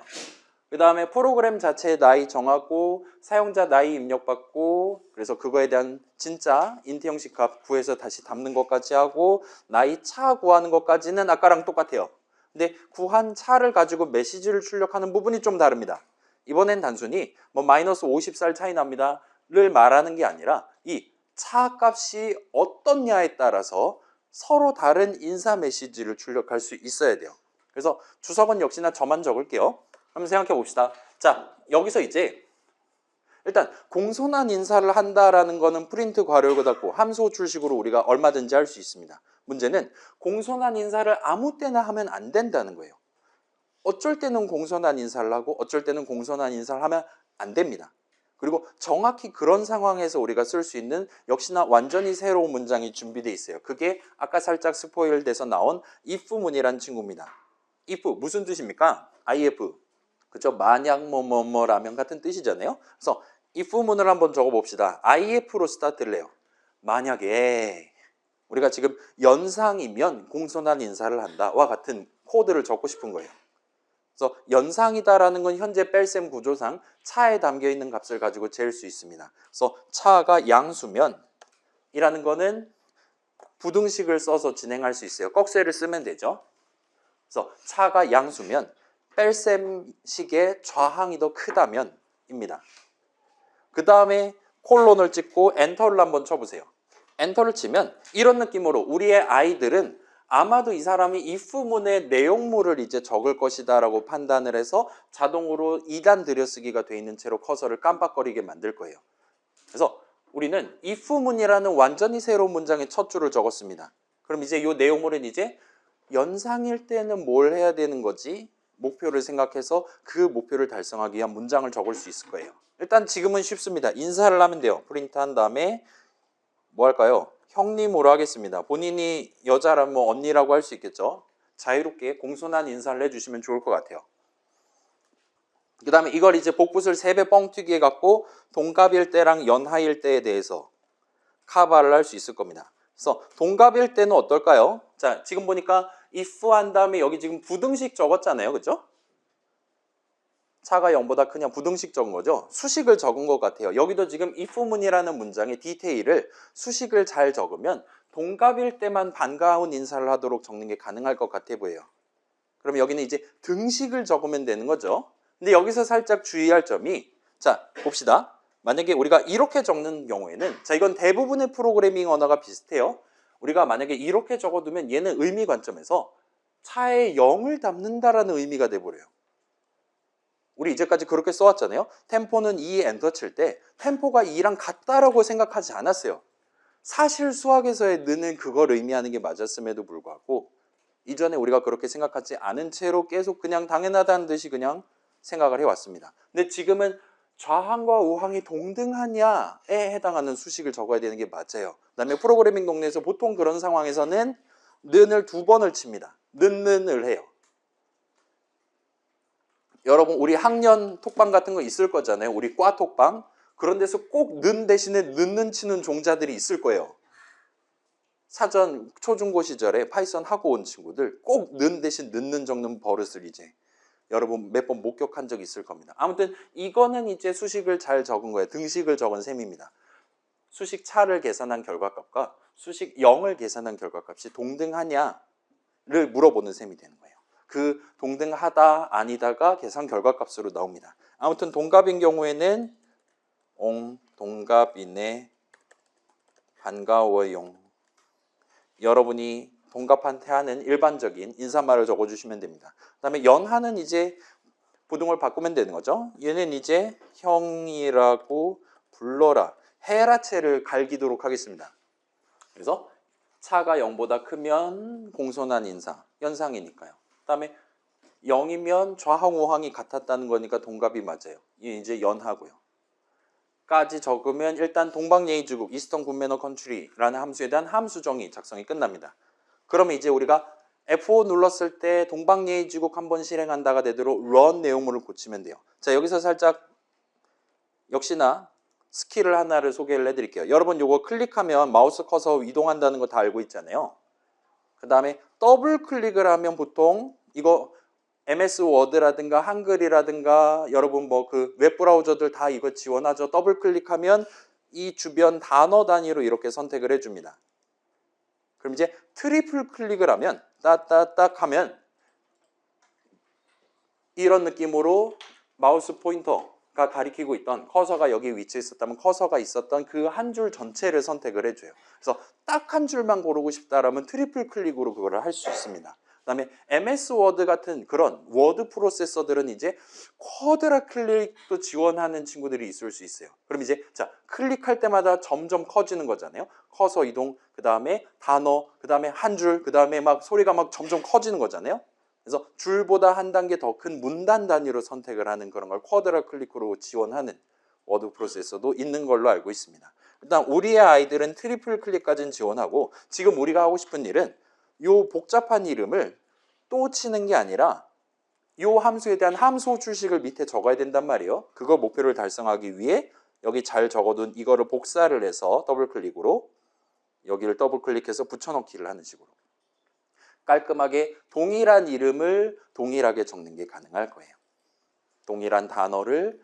그 다음에 프로그램 자체의 나이 정하고 사용자 나이 입력받고 그래서 그거에 대한 진짜 인트 형식 값 구해서 다시 담는 것까지 하고 나이 차 구하는 것까지는 아까랑 똑같아요. 근데 구한 차를 가지고 메시지를 출력하는 부분이 좀 다릅니다. 이번엔 단순히 뭐 마이너스 50살 차이 납니다 를 말하는 게 아니라 이 차 값이 어떻냐에 따라서 서로 다른 인사 메시지를 출력할 수 있어야 돼요. 그래서 주석은 역시나 저만 적을게요. 한번 생각해 봅시다. 자, 여기서 이제 일단 공손한 인사를 한다라는 거는 프린트 괄호 닫고 함수 호출식으로 우리가 얼마든지 할 수 있습니다. 문제는 공손한 인사를 아무 때나 하면 안 된다는 거예요. 어쩔 때는 공손한 인사를 하고 어쩔 때는 공손한 인사를 하면 안 됩니다. 그리고 정확히 그런 상황에서 우리가 쓸 수 있는 역시나 완전히 새로운 문장이 준비되어 있어요. 그게 아까 살짝 스포일 돼서 나온 if문이란 친구입니다. if 무슨 뜻입니까? if 그죠? 만약 뭐뭐뭐라면 같은 뜻이잖아요. 그래서 if문을 한번 적어봅시다. if로 스타트를 해요. 만약에 우리가 지금 연상이면 공손한 인사를 한다와 같은 코드를 적고 싶은 거예요. 그래서 연상이다라는 건 현재 뺄셈 구조상 차에 담겨있는 값을 가지고 잴 수 있습니다. 그래서 차가 양수면 이라는 거는 부등식을 써서 진행할 수 있어요. 꺽쇠를 쓰면 되죠. 그래서 차가 양수면 뺄셈식의 좌항이 더 크다면 입니다. 그 다음에 콜론을 찍고 엔터를 한번 쳐보세요. 엔터를 치면 이런 느낌으로 우리의 아이들은 아마도 이 사람이 if문의 내용물을 이제 적을 것이다 라고 판단을 해서 자동으로 2단 들여쓰기가 되어 있는 채로 커서를 깜빡거리게 만들 거예요. 그래서 우리는 if문이라는 완전히 새로운 문장의 첫 줄을 적었습니다. 그럼 이제 이 내용물은 이제 연상일 때는 뭘 해야 되는 거지? 목표를 생각해서 그 목표를 달성하기 위한 문장을 적을 수 있을 거예요. 일단 지금은 쉽습니다. 인사를 하면 돼요. 프린트 한 다음에 뭐 할까요? 형님으로 하겠습니다. 본인이 여자라면 뭐 언니라고 할 수 있겠죠. 자유롭게 공손한 인사를 해주시면 좋을 것 같아요. 그 다음에 이걸 이제 복붙을 3배 뻥튀기에 갖고 동갑일 때랑 연하일 때에 대해서 카바를 할 수 있을 겁니다. 그래서 동갑일 때는 어떨까요? 자, 지금 보니까 if 한 다음에 여기 지금 부등식 적었잖아요. 그죠? 차가 0보다 크냐 부등식 적은 거죠. 수식을 적은 것 같아요. 여기도 지금 if문이라는 문장의 디테일을 수식을 잘 적으면 동갑일 때만 반가운 인사를 하도록 적는 게 가능할 것 같아 보여요. 그럼 여기는 이제 등식을 적으면 되는 거죠. 근데 여기서 살짝 주의할 점이 자 봅시다. 만약에 우리가 이렇게 적는 경우에는 자 이건 대부분의 프로그래밍 언어가 비슷해요. 우리가 만약에 이렇게 적어두면 얘는 의미 관점에서 차에 0을 담는다라는 의미가 돼버려요. 우리 이제까지 그렇게 써왔잖아요. 템포는 2 엔터 칠 때 템포가 2랑 같다라고 생각하지 않았어요. 사실 수학에서의 는은 그걸 의미하는 게 맞았음에도 불구하고 이전에 우리가 그렇게 생각하지 않은 채로 계속 그냥 당연하다는 듯이 그냥 생각을 해왔습니다. 근데 지금은 좌항과 우항이 동등하냐에 해당하는 수식을 적어야 되는 게 맞아요. 그 다음에 프로그래밍 동네에서 보통 그런 상황에서는 는을 2번을 칩니다. 는을 해요. 여러분 우리 학년 톡방 같은 거 있을 거잖아요. 우리 과 톡방. 그런 데서 꼭 는 대신에 는는 치는 종자들이 있을 거예요. 사전 초중고 시절에 파이썬 하고 온 친구들 꼭 는 대신 는는 적는 버릇을 이제 여러분 몇 번 목격한 적이 있을 겁니다. 아무튼 이거는 이제 수식을 잘 적은 거예요. 등식을 적은 셈입니다. 수식 차를 계산한 결과값과 수식 0을 계산한 결과값이 동등하냐를 물어보는 셈이 되는 거예요. 그 동등하다 아니다가 계산 결과값으로 나옵니다. 아무튼 동갑인 경우에는 동갑이네 반가워용. 여러분이 동갑한테 하는 일반적인 인사말을 적어주시면 됩니다. 그 다음에 연하는 이제 부등을 바꾸면 되는 거죠. 얘는 이제 형이라고 불러라. 헤라체를 갈기도록 하겠습니다. 그래서 차가 0보다 크면 공손한 인사, 연상이니까요. 그 다음에 0이면 좌항, 우항이 같았다는 거니까 동갑이 맞아요. 이게 이제 연하고요. 까지 적으면 일단 동방예의주국, 이스턴 굿매너 컨트리라는 함수에 대한 함수 정의 작성이 끝납니다. 그러면 이제 우리가 F5 눌렀을 때 동방예의주국 한번 실행한다가 되도록 run 내용물을 고치면 돼요. 자 여기서 살짝 역시나 스킬을 하나를 소개를 해드릴게요. 여러분 요거 클릭하면 마우스 커서 이동한다는 거 다 알고 있잖아요. 그 다음에 더블 클릭을 하면 보통 이거 MS 워드라든가 한글이라든가 여러분 뭐 그 웹브라우저들 다 이거 지원하죠. 더블 클릭하면 이 주변 단어 단위로 이렇게 선택을 해줍니다. 그럼 이제 트리플 클릭을 하면 따따딱 하면 이런 느낌으로 마우스 포인터가 가리키고 있던 커서가 여기 위치해 있었다면 커서가 있었던 그 한 줄 전체를 선택을 해줘요. 그래서 딱 한 줄만 고르고 싶다라면 트리플 클릭으로 그거를 할 수 있습니다. 그다음에 MS 워드 같은 그런 워드 프로세서들은 이제 쿼드라 클릭도 지원하는 친구들이 있을 수 있어요. 그럼 이제 자 클릭할 때마다 점점 커지는 거잖아요. 커서 이동, 그 다음에 단어, 그 다음에 한 줄, 그 다음에 막 소리가 막 점점 커지는 거잖아요. 그래서 줄보다 한 단계 더 큰 문단 단위로 선택을 하는 그런 걸 쿼드라 클릭으로 지원하는 워드 프로세서도 있는 걸로 알고 있습니다. 일단 우리의 아이들은 트리플 클릭까지는 지원하고 지금 우리가 하고 싶은 일은 이 복잡한 이름을 또 치는 게 아니라 이 함수에 대한 함수 호출식을 밑에 적어야 된단 말이에요. 그거 목표를 달성하기 위해 여기 잘 적어둔 이거를 복사를 해서 더블 클릭으로 여기를 더블 클릭해서 붙여넣기를 하는 식으로 깔끔하게 동일한 이름을 동일하게 적는 게 가능할 거예요. 동일한 단어를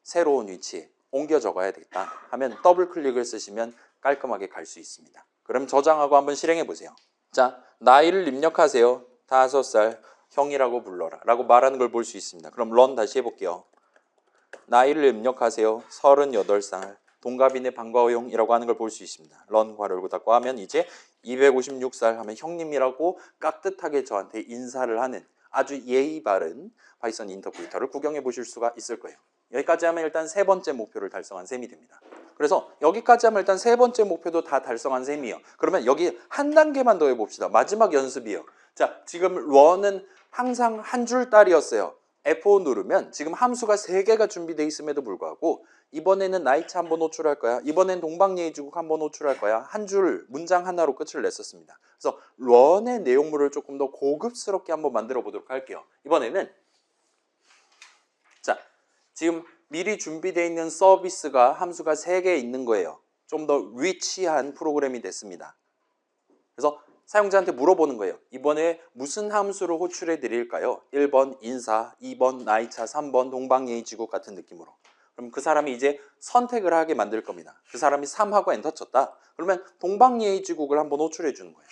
새로운 위치에 옮겨 적어야 되겠다 하면 더블 클릭을 쓰시면 깔끔하게 갈 수 있습니다. 그럼 저장하고 한번 실행해 보세요. 자, 나이를 입력하세요. 5살, 형이라고 불러라 라고 말하는 걸 볼 수 있습니다. 그럼 런 다시 해볼게요. 나이를 입력하세요. 38살, 동갑이네 반가워용이라고 하는 걸 볼 수 있습니다. 런 괄호 열고 닫고 하면 이제 256살 하면 형님이라고 깍듯하게 저한테 인사를 하는 아주 예의 바른 파이썬 인터프리터를 구경해 보실 수가 있을 거예요. 여기까지 하면 일단 세 번째 목표를 달성한 셈이 됩니다. 그래서 여기까지 하면 일단 세 번째 목표도 다 달성한 셈이에요. 그러면 여기 한 단계만 더 해봅시다. 마지막 연습이에요. 자, 지금 런은 항상 한 줄따리였어요. F5 누르면 지금 함수가 3개가 준비되어 있음에도 불구하고 이번에는 나이차 한번 호출할 거야. 이번엔 동방예의지국 한번 호출할 거야. 한 줄 문장 하나로 끝을 냈었습니다. 그래서 런의 내용물을 조금 더 고급스럽게 한번 만들어 보도록 할게요. 이번에는 자, 지금 미리 준비되어 있는 서비스가 함수가 3개 있는 거예요. 좀 더 리치한 프로그램이 됐습니다. 그래서 사용자한테 물어보는 거예요. 이번에 무슨 함수를 호출해 드릴까요? 1번 인사, 2번 나이차, 3번 동방예의지국 같은 느낌으로. 그럼 그 사람이 이제 선택을 하게 만들 겁니다. 그 사람이 3하고 엔터 쳤다. 그러면 동방예의지국을 한번 호출해 주는 거예요.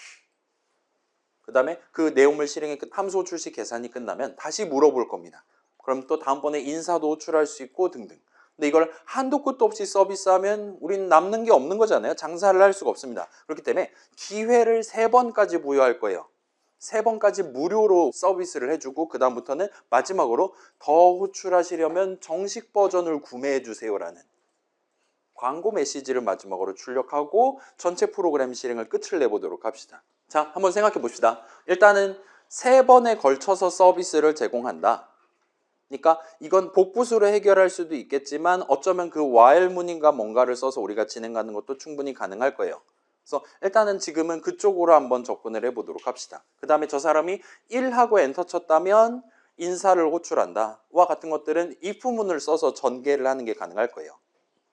그 다음에 그 내용물 실행의 함수 호출식 계산이 끝나면 다시 물어볼 겁니다. 그럼 또 다음번에 인사도 호출할 수 있고 등등. 근데 이걸 한도 끝도 없이 서비스하면 우린 남는 게 없는 거잖아요. 장사를 할 수가 없습니다. 그렇기 때문에 기회를 3번까지 부여할 거예요. 3번까지 무료로 서비스를 해주고 그 다음부터는 마지막으로 더 호출하시려면 정식 버전을 구매해 주세요라는 광고 메시지를 마지막으로 출력하고 전체 프로그램 실행을 끝을 내보도록 합시다. 자, 한번 생각해 봅시다. 일단은 3번에 걸쳐서 서비스를 제공한다. 그러니까 이건 복붙으로 해결할 수도 있겠지만 어쩌면 그 while 문인가 뭔가를 써서 우리가 진행하는 것도 충분히 가능할 거예요. 그래서 일단은 지금은 그쪽으로 한번 접근을 해보도록 합시다. 그 다음에 저 사람이 1하고 엔터 쳤다면 인사를 호출한다. 와 같은 것들은 if문을 써서 전개를 하는 게 가능할 거예요.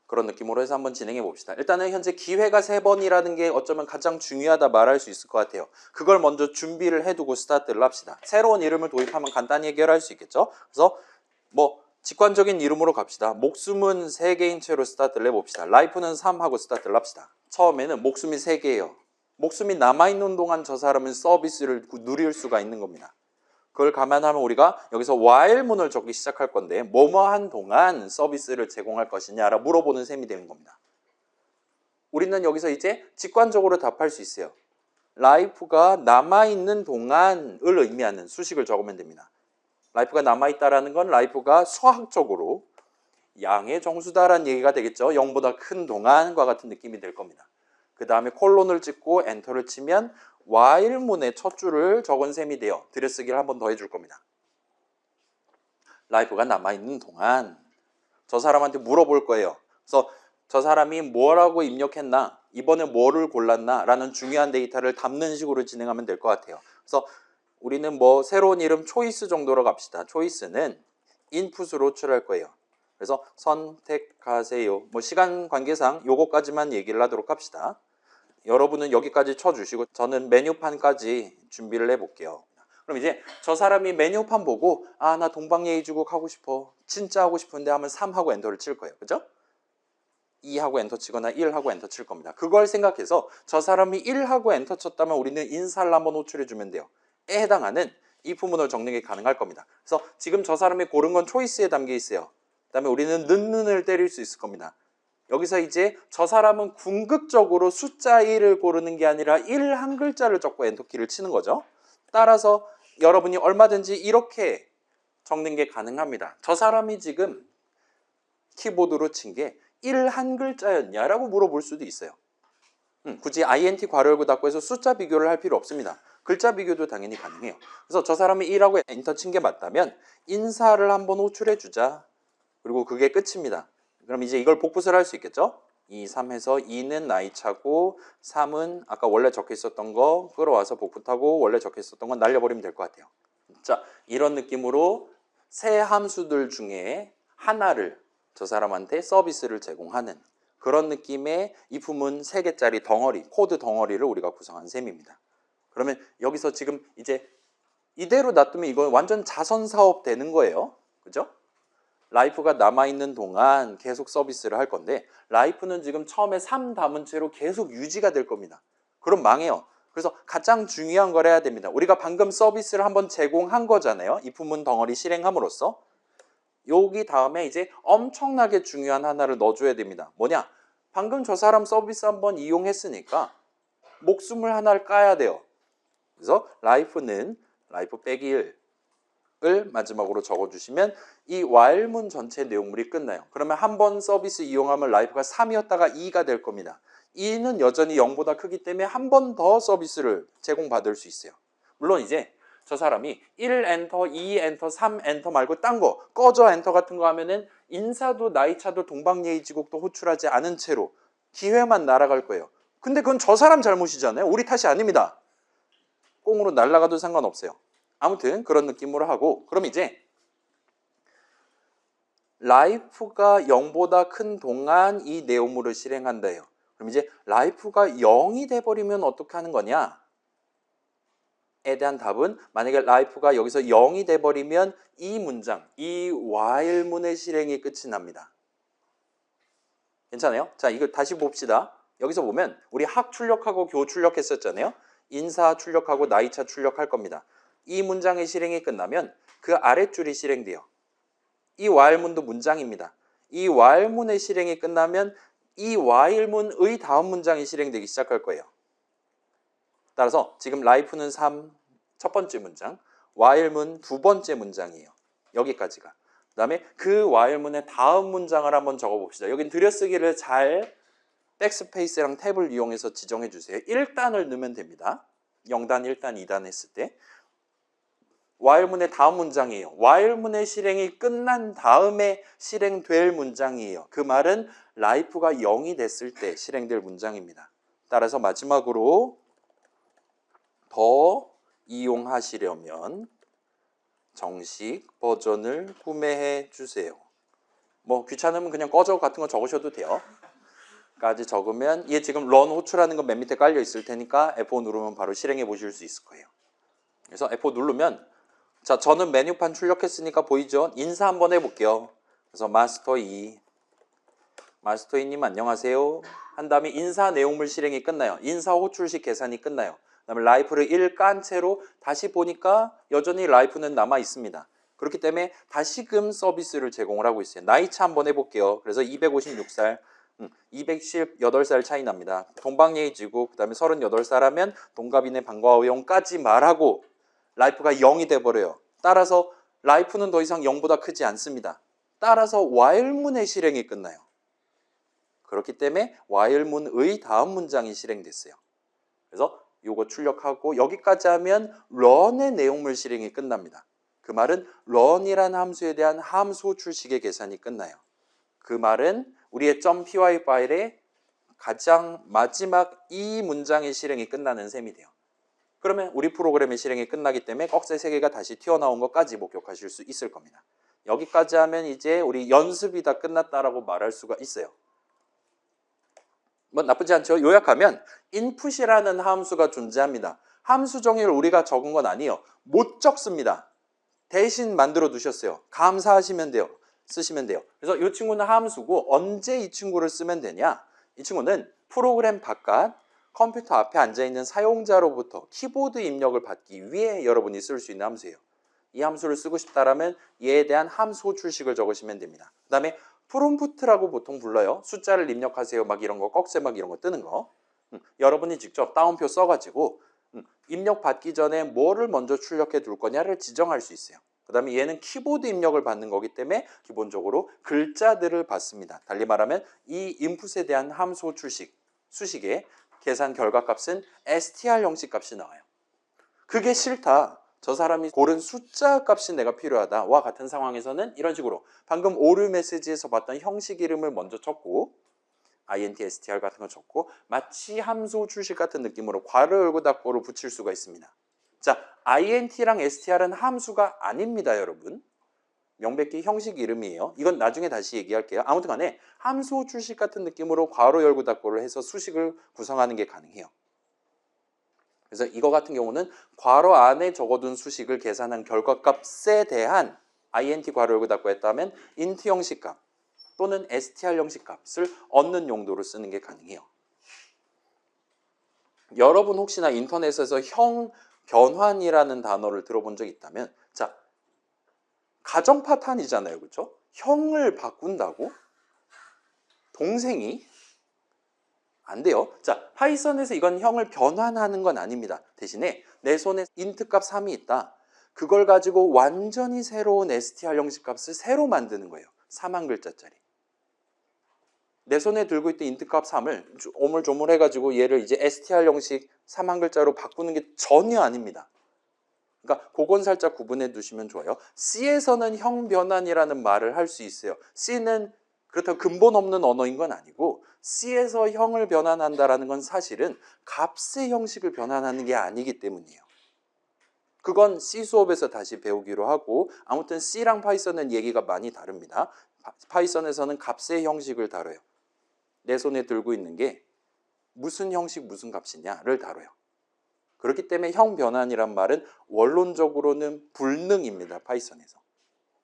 그런 느낌으로 해서 한번 진행해 봅시다. 일단은 현재 기회가 3번이라는 게 어쩌면 가장 중요하다 말할 수 있을 것 같아요. 그걸 먼저 준비를 해두고 스타트를 합시다. 새로운 이름을 도입하면 간단히 해결할 수 있겠죠. 그래서 뭐 직관적인 이름으로 갑시다. 목숨은 3개인 채로 스타트를 해봅시다. 라이프는 3하고 스타트를 합시다. 처음에는 목숨이 3개예요. 목숨이 남아있는 동안 저 사람은 서비스를 누릴 수가 있는 겁니다. 그걸 감안하면 우리가 여기서 while문을 적기 시작할 건데 뭐뭐한 동안 서비스를 제공할 것이냐라 물어보는 셈이 되는 겁니다. 우리는 여기서 이제 직관적으로 답할 수 있어요. 라이프가 남아있는 동안을 의미하는 수식을 적으면 됩니다. 라이프가 남아있다라는 건 라이프가 수학적으로 양의 정수다라는 얘기가 되겠죠. 0보다 큰 동안과 같은 느낌이 될 겁니다. 그 다음에 콜론을 찍고 엔터를 치면 while문의 첫 줄을 적은 셈이 되어 들여쓰기를 한 번 더 해줄 겁니다. 라이프가 남아있는 동안 저 사람한테 물어볼 거예요. 그래서 저 사람이 뭐라고 입력했나, 이번에 뭐를 골랐나 라는 중요한 데이터를 담는 식으로 진행하면 될 것 같아요. 그래서 우리는 뭐 새로운 이름 초이스 정도로 갑시다. 초이스는 인풋으로 호출할 거예요. 그래서 선택하세요. 뭐 시간 관계상 요거까지만 얘기를 하도록 합시다. 여러분은 여기까지 쳐주시고 저는 메뉴판까지 준비를 해볼게요. 그럼 이제 저 사람이 메뉴판 보고 아, 나 동방예의지국 하고 싶어. 진짜 하고 싶은데 하면 3하고 엔터를 칠 거예요. 그죠? 2하고 엔터 치거나 1하고 엔터 칠 겁니다. 그걸 생각해서 저 사람이 1하고 엔터 쳤다면 우리는 인사를 한번 호출해 주면 돼요. 에 해당하는 이 부문을 적는 게 가능할 겁니다. 그래서 지금 저 사람이 고른 건 초이스에 담겨 있어요. 그다음에 우리는 는을 때릴 수 있을 겁니다. 여기서 이제 저 사람은 궁극적으로 숫자 1을 고르는 게 아니라 1 한 글자를 적고 엔터키를 치는 거죠. 따라서 여러분이 얼마든지 이렇게 적는 게 가능합니다. 저 사람이 지금 키보드로 친 게 1 한 글자였냐라고 물어볼 수도 있어요. 굳이 INT 괄호 열고 닫고 해서 숫자 비교를 할 필요 없습니다. 글자 비교도 당연히 가능해요. 그래서 저 사람이 1하고 엔터 친 게 맞다면 인사를 한번 호출해 주자. 그리고 그게 끝입니다. 그럼 이제 이걸 복붙을 할 수 있겠죠? 2, 3해서 2는 나이 차고 3은 아까 원래 적혀 있었던 거 끌어와서 복붙하고 원래 적혀 있었던 건 날려버리면 될 것 같아요. 자, 이런 느낌으로 세 함수들 중에 하나를 저 사람한테 서비스를 제공하는 그런 느낌의 이 품은 3개짜리 덩어리, 코드 덩어리를 우리가 구성한 셈입니다. 그러면 여기서 지금 이제 이대로 놔두면 이건 완전 자선 사업 되는 거예요. 그죠? 라이프가 남아있는 동안 계속 서비스를 할 건데 라이프는 지금 처음에 3 담은 채로 계속 유지가 될 겁니다. 그럼 망해요. 그래서 가장 중요한 걸 해야 됩니다. 우리가 방금 서비스를 한번 제공한 거잖아요. 이 부문 덩어리 실행함으로써. 여기 다음에 이제 엄청나게 중요한 하나를 넣어줘야 됩니다. 뭐냐? 방금 저 사람 서비스 한번 이용했으니까 목숨을 하나를 까야 돼요. 그래서 라이프는 라이프 빼기 1을 마지막으로 적어주시면 이 while문 전체 내용물이 끝나요. 그러면 한 번 서비스 이용하면 라이프가 3이었다가 2가 될 겁니다. 2는 여전히 0보다 크기 때문에 한 번 더 서비스를 제공받을 수 있어요. 물론 이제 저 사람이 1 엔터, 2 엔터, 3 엔터 말고 딴 거, 꺼져 엔터 같은 거 하면은 인사도 나이차도 동방예의지국도 호출하지 않은 채로 기회만 날아갈 거예요. 근데 그건 저 사람 잘못이잖아요. 우리 탓이 아닙니다. 꽁으로 날아가도 상관없어요. 아무튼 그런 느낌으로 하고 그럼 이제 라이프가 0보다 큰 동안 이 내용물을 실행한다요. 그럼 이제 라이프가 0이 돼버리면 어떻게 하는 거냐? 에 대한 답은 만약에 라이프가 여기서 0이 돼버리면 이 문장, 이 while문의 실행이 끝이 납니다. 괜찮아요? 자, 이거 다시 봅시다. 여기서 보면 우리 학 출력하고 교 출력했었잖아요. 인사 출력하고 나이차 출력할 겁니다. 이 문장의 실행이 끝나면 그 아랫줄이 실행돼요. 이 while문도 문장입니다. 이 while문의 실행이 끝나면 이 while문의 다음 문장이 실행되기 시작할 거예요. 따라서 지금 life는 3, 첫 번째 문장, while문 두 번째 문장이에요. 여기까지가. 그 다음에 그 while문의 다음 문장을 한번 적어봅시다. 여긴 들여쓰기를 잘 백스페이스랑 탭을 이용해서 지정해 주세요. 1단을 넣으면 됩니다. 0단, 1단, 2단 했을 때. while문의 다음 문장이에요. while문의 실행이 끝난 다음에 실행될 문장이에요. 그 말은 life가 0이 됐을 때 실행될 문장입니다. 따라서 마지막으로 더 이용하시려면 정식 버전을 구매해 주세요. 뭐 귀찮으면 그냥 꺼져 같은 거 적으셔도 돼요. 까지 적으면 얘 지금 런 호출하는 거 맨 밑에 깔려 있을 테니까 F5 누르면 바로 실행해 보실 수 있을 거예요. 그래서 F5 누르면 자, 저는 메뉴판 출력했으니까 보이죠? 인사 한번 해볼게요. 그래서 마스터 2 마스터 2님 안녕하세요. 한 다음에 인사 내용물 실행이 끝나요. 인사 호출식 계산이 끝나요. 그다음에 라이프를 1 깐 채로 다시 보니까 여전히 라이프는 남아 있습니다. 그렇기 때문에 다시금 서비스를 제공을 하고 있어요. 나이차 한번 해볼게요. 그래서 256살, 218살 차이 납니다. 동방예의지국, 그 다음에 38살 하면 동갑이네 반가워요까지 말하고 라이프가 0이 돼버려요. 따라서 라이프는 더 이상 0보다 크지 않습니다. 따라서 while문의 실행이 끝나요. 그렇기 때문에 while문의 다음 문장이 실행됐어요. 그래서 요거 출력하고 여기까지 하면 run의 내용물 실행이 끝납니다. 그 말은 run이라는 함수에 대한 함수 호출식의 계산이 끝나요. 그 말은 우리의 .py 파일의 가장 마지막 이 문장의 실행이 끝나는 셈이 돼요. 그러면 우리 프로그램의 실행이 끝나기 때문에 꺽쇠 3개가 다시 튀어나온 것까지 목격하실 수 있을 겁니다. 여기까지 하면 이제 우리 연습이 다 끝났다라고 말할 수가 있어요. 뭐 나쁘지 않죠. 요약하면 input이라는 함수가 존재합니다. 함수 정의를 우리가 적은 건 아니에요. 못 적습니다. 대신 만들어 두셨어요. 감사하시면 돼요. 쓰시면 돼요. 그래서 이 친구는 함수고 언제 이 친구를 쓰면 되냐? 이 친구는 프로그램 바깥 컴퓨터 앞에 앉아있는 사용자로부터 키보드 입력을 받기 위해 여러분이 쓸 수 있는 함수예요. 이 함수를 쓰고 싶다라면 얘에 대한 함수 출식을 적으시면 됩니다. 그 다음에 프롬프트라고 보통 불러요. 숫자를 입력하세요. 막 이런 거, 꺽쇠 막 이런 거 뜨는 거. 여러분이 직접 따옴표 써가지고 입력 받기 전에 뭐를 먼저 출력해 둘 거냐를 지정할 수 있어요. 그 다음에 얘는 키보드 입력을 받는 거기 때문에 기본적으로 글자들을 받습니다. 달리 말하면 이 인풋에 대한 함수 출식, 수식의 계산 결과값은 str 형식 값이 나와요. 그게 싫다. 저 사람이 고른 숫자 값이 내가 필요하다와 같은 상황에서는 이런 식으로 방금 오류 메시지에서 봤던 형식 이름을 먼저 적고 int, str 같은 거 적고 마치 함수 출식 같은 느낌으로 괄호 열고 닫고로 붙일 수가 있습니다. 자, int랑 str은 함수가 아닙니다, 여러분. 명백히 형식 이름이에요. 이건 나중에 다시 얘기할게요. 아무튼 간에 함수 출식 같은 느낌으로 괄호 열고 닫고를 해서 수식을 구성하는 게 가능해요. 그래서 이거 같은 경우는 괄호 안에 적어둔 수식을 계산한 결과값에 대한 int 괄호 열고 닫고 했다면 int 형식 값 또는 str 형식 값을 얻는 용도로 쓰는 게 가능해요. 여러분 혹시나 인터넷에서 형 변환이라는 단어를 들어본 적 있다면 자, 가정 파탄이잖아요. 그렇죠? 형을 바꾼다고? 동생이? 안 돼요. 자, 파이썬에서 이건 형을 변환하는 건 아닙니다. 대신에 내 손에 int 값 3이 있다. 그걸 가지고 완전히 새로운 str 형식 값을 새로 만드는 거예요. 3한 글자짜리. 내 손에 들고 있던 int 값 3을 오물조물 해가지고 얘를 이제 str 형식 3한 글자로 바꾸는 게 전혀 아닙니다. 그러니까 그건 살짝 구분해 두시면 좋아요. C에서는 형 변환이라는 말을 할 수 있어요. C는 그렇다고 근본 없는 언어인 건 아니고 C에서 형을 변환한다라는 건 사실은 값의 형식을 변환하는 게 아니기 때문이에요. 그건 C 수업에서 다시 배우기로 하고 아무튼 C랑 파이썬은 얘기가 많이 다릅니다. 파이썬에서는 값의 형식을 다뤄요. 내 손에 들고 있는 게 무슨 형식 무슨 값이냐를 다뤄요. 그렇기 때문에 형 변환이란 말은 원론적으로는 불능입니다. 파이썬에서.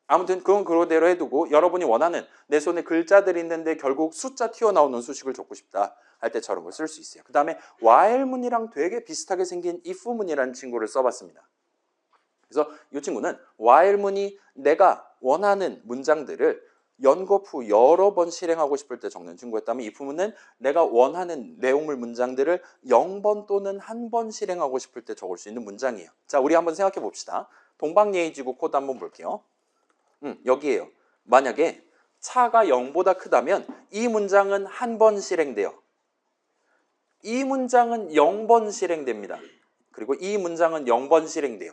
아무튼 그건 그대로 해두고 여러분이 원하는 내 손에 글자들이 있는데 결국 숫자 튀어나오는 수식을 적고 싶다 할 때 저런 걸 쓸 수 있어요. 그 다음에 while문이랑 되게 비슷하게 생긴 if문이라는 친구를 써봤습니다. 그래서 이 친구는 while문이 내가 원하는 문장들을 연거푸 여러 번 실행하고 싶을 때 적는 친구였다면 if문은 내가 원하는 내용물 문장들을 0번 또는 1번 실행하고 싶을 때 적을 수 있는 문장이에요. 자, 우리 한번 생각해 봅시다. 동방예의지구 코드 한번 볼게요. 여기에요. 만약에 차가 0보다 크다면 이 문장은 1번 실행돼요. 이 문장은 0번 실행됩니다. 그리고 이 문장은 0번 실행돼요.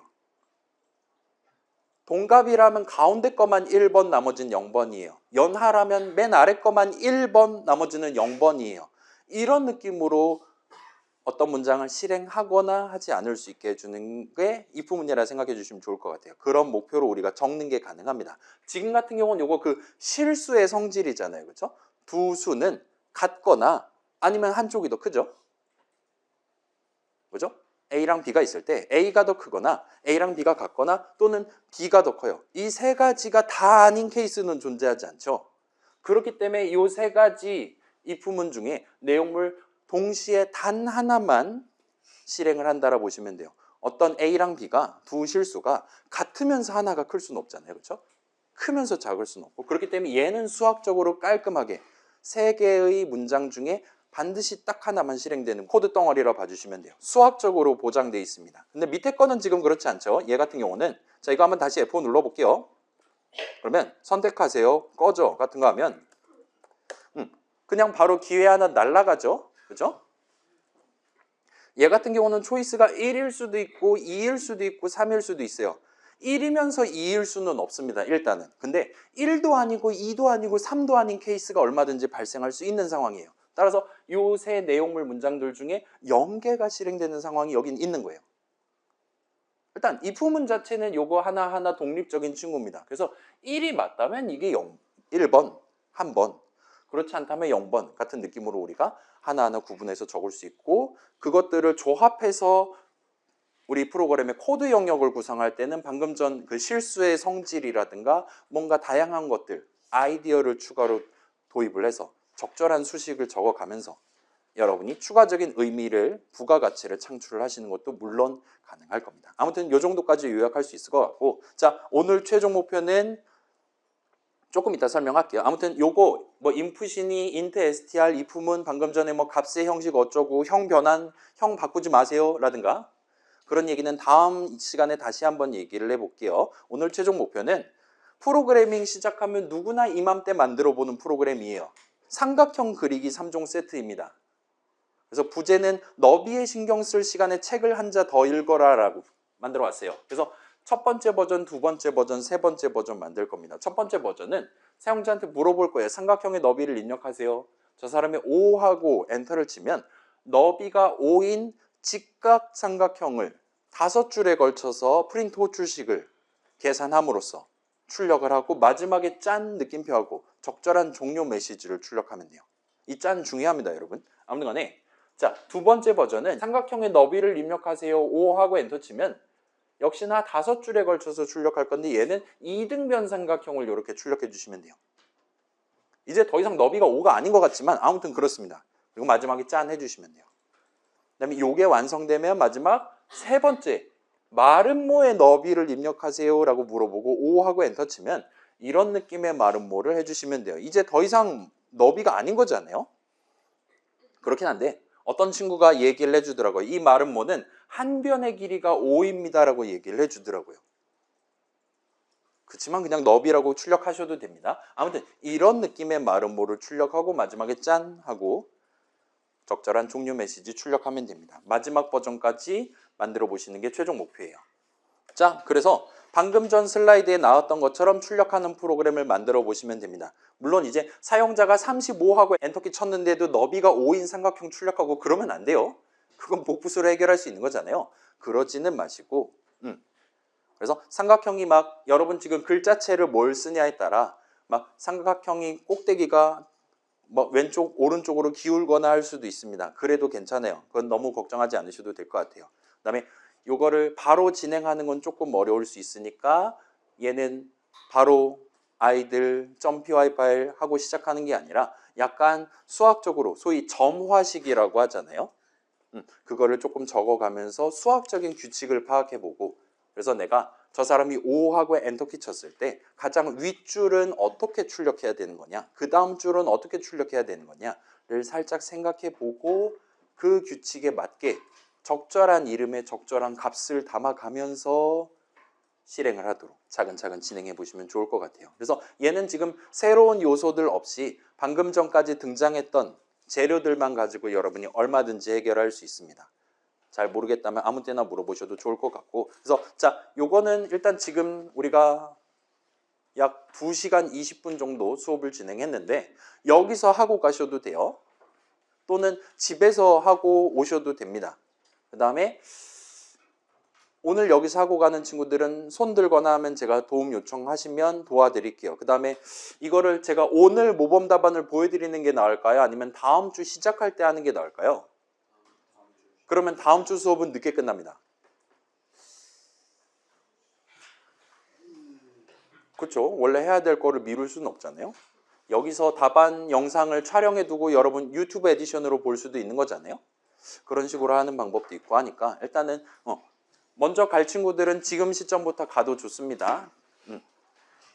동갑이라면 가운데 거만 1번 나머지는 0번이에요. 연하라면 맨 아래 거만 1번 나머지는 0번이에요. 이런 느낌으로 어떤 문장을 실행하거나 하지 않을 수 있게 해주는 게 if문이라 생각해 주시면 좋을 것 같아요. 그런 목표로 우리가 적는 게 가능합니다. 지금 같은 경우는 이거 그 실수의 성질이잖아요. 그렇죠? 두 수는 같거나 아니면 한쪽이 더 크죠? 그죠? A랑 B가 있을 때 A가 더 크거나 A랑 B가 같거나 또는 B가 더 커요. 이 세 가지가 다 아닌 케이스는 존재하지 않죠. 그렇기 때문에 이 세 가지 if문 중에 내용물 동시에 단 하나만 실행을 한다라 보시면 돼요. 어떤 A랑 B가 두 실수가 같으면서 하나가 클 수는 없잖아요. 그렇죠? 크면서 작을 수는 없고 그렇기 때문에 얘는 수학적으로 깔끔하게 세 개의 문장 중에 반드시 딱 하나만 실행되는 코드 덩어리라 봐주시면 돼요. 수학적으로 보장되어 있습니다. 근데 밑에 거는 지금 그렇지 않죠. 얘 같은 경우는 자 이거 한번 다시 F5 눌러볼게요. 그러면 선택하세요. 꺼져 같은 거 하면 그냥 바로 기회 하나 날라가죠. 그죠? 얘 같은 경우는 초이스가 1일 수도 있고 2일 수도 있고 3일 수도 있어요. 1이면서 2일 수는 없습니다. 일단은. 근데 1도 아니고 2도 아니고 3도 아닌 케이스가 얼마든지 발생할 수 있는 상황이에요. 따라서 요 세 내용물 문장들 중에 0개가 실행되는 상황이 여긴 있는 거예요. 일단 if문 자체는 요거 하나하나 독립적인 친구입니다. 그래서 1이 맞다면 이게 1번, 1번. 그렇지 않다면 0번 같은 느낌으로 우리가 하나하나 구분해서 적을 수 있고 그것들을 조합해서 우리 프로그램의 코드 영역을 구성할 때는 방금 전 그 실수의 성질이라든가 뭔가 다양한 것들, 아이디어를 추가로 도입을 해서 적절한 수식을 적어가면서 여러분이 추가적인 의미를, 부가가치를 창출을 하시는 것도 물론 가능할 겁니다. 아무튼 이 정도까지 요약할 수 있을 것 같고, 자, 오늘 최종 목표는 조금 이따 설명할게요. 아무튼 요거 뭐 input이니 int str if은 방금 전에 뭐 값의 형식 어쩌고 형 변환, 형 바꾸지 마세요 라든가 그런 얘기는 다음 시간에 다시 한번 얘기를 해볼게요. 오늘 최종 목표는 프로그래밍 시작하면 누구나 이맘때 만들어 보는 프로그램이에요. 삼각형 그리기 3종 세트입니다. 그래서 부제는 너비에 신경 쓸 시간에 책을 한 자 더 읽어라 라고 만들어 왔어요. 그래서 첫 번째 버전, 두 번째 버전, 세 번째 버전 만들 겁니다. 첫 번째 버전은 사용자한테 물어볼 거예요. 삼각형의 너비를 입력하세요. 저 사람이 5 하고 엔터를 치면 너비가 5인 직각 삼각형을 5줄에 걸쳐서 프린트 호출식을 계산함으로써 출력을 하고 마지막에 짠 느낌표하고 적절한 종료 메시지를 출력하면 돼요. 이 짠 중요합니다, 여러분. 아무튼 간에 자, 두 번째 버전은 삼각형의 너비를 입력하세요. 5 하고 엔터 치면 역시나 5줄에 걸쳐서 출력할 건데 얘는 2등변 삼각형을 이렇게 출력해 주시면 돼요. 이제 더 이상 너비가 5가 아닌 것 같지만 아무튼 그렇습니다. 그리고 마지막에 짠 해주시면 돼요. 그 다음에 이게 완성되면 마지막 세 번째 마름모의 너비를 입력하세요 라고 물어보고 5 하고 엔터 치면 이런 느낌의 마름모를 해주시면 돼요. 이제 더 이상 너비가 아닌 거잖아요. 그렇긴 한데 어떤 친구가 얘기를 해주더라고요. 이 마름모는 한 변의 길이가 5입니다 라고 얘기를 해주더라고요. 그렇지만 그냥 너비라고 출력하셔도 됩니다. 아무튼 이런 느낌의 마름모를 출력하고 마지막에 짠 하고 적절한 종료 메시지 출력하면 됩니다. 마지막 버전까지 만들어 보시는 게 최종 목표예요. 자, 그래서 방금 전 슬라이드에 나왔던 것처럼 출력하는 프로그램을 만들어 보시면 됩니다. 물론 이제 사용자가 35하고 엔터키 쳤는데도 너비가 5인 삼각형 출력하고 그러면 안 돼요. 그건 복부수로 해결할 수 있는 거잖아요. 그러지는 마시고 그래서 삼각형이 막 여러분 지금 글자체를 뭘 쓰냐에 따라 막 삼각형이 꼭대기가 뭐 왼쪽 오른쪽으로 기울거나 할 수도 있습니다. 그래도 괜찮아요. 그건 너무 걱정하지 않으셔도 될 것 같아요. 그 다음에 요거를 바로 진행하는 건 조금 어려울 수 있으니까 얘는 바로 아이들 .py 파일 하고 시작하는 게 아니라 약간 수학적으로 소위 점화식이라고 하잖아요. 그거를 조금 적어가면서 수학적인 규칙을 파악해보고 그래서 내가 저 사람이 5 하고 엔터키 쳤을 때 가장 윗줄은 어떻게 출력해야 되는 거냐 그 다음 줄은 어떻게 출력해야 되는 거냐를 살짝 생각해보고 그 규칙에 맞게 적절한 이름에 적절한 값을 담아가면서 실행을 하도록 차근차근 진행해 보시면 좋을 것 같아요. 그래서 얘는 지금 새로운 요소들 없이 방금 전까지 등장했던 재료들만 가지고 여러분이 얼마든지 해결할 수 있습니다. 잘 모르겠다면 아무 때나 물어보셔도 좋을 것 같고 그래서 자, 요거는 일단 지금 우리가 약 2시간 20분 정도 수업을 진행했는데 여기서 하고 가셔도 돼요. 또는 집에서 하고 오셔도 됩니다. 그 다음에 오늘 여기서 하고 가는 친구들은 손 들거나 하면 제가 도움 요청하시면 도와드릴게요. 그 다음에 이거를 제가 오늘 모범 답안을 보여드리는 게 나을까요? 아니면 다음 주 시작할 때 하는 게 나을까요? 그러면 다음 주 수업은 늦게 끝납니다. 그렇죠? 원래 해야 될 거를 미룰 수는 없잖아요. 여기서 답안 영상을 촬영해 두고 여러분 유튜브 에디션으로 볼 수도 있는 거잖아요. 그런 식으로 하는 방법도 있고 하니까 일단은 먼저 갈 친구들은 지금 시점부터 가도 좋습니다. 그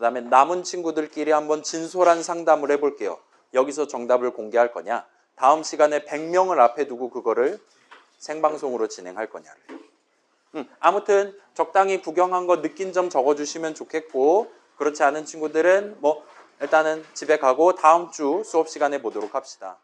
다음에 남은 친구들끼리 한번 진솔한 상담을 해볼게요. 여기서 정답을 공개할 거냐 다음 시간에 100명을 앞에 두고 그거를 생방송으로 진행할 거냐를 아무튼 적당히 구경한 거 느낀 점 적어주시면 좋겠고 그렇지 않은 친구들은 뭐 일단은 집에 가고 다음 주 수업 시간에 보도록 합시다.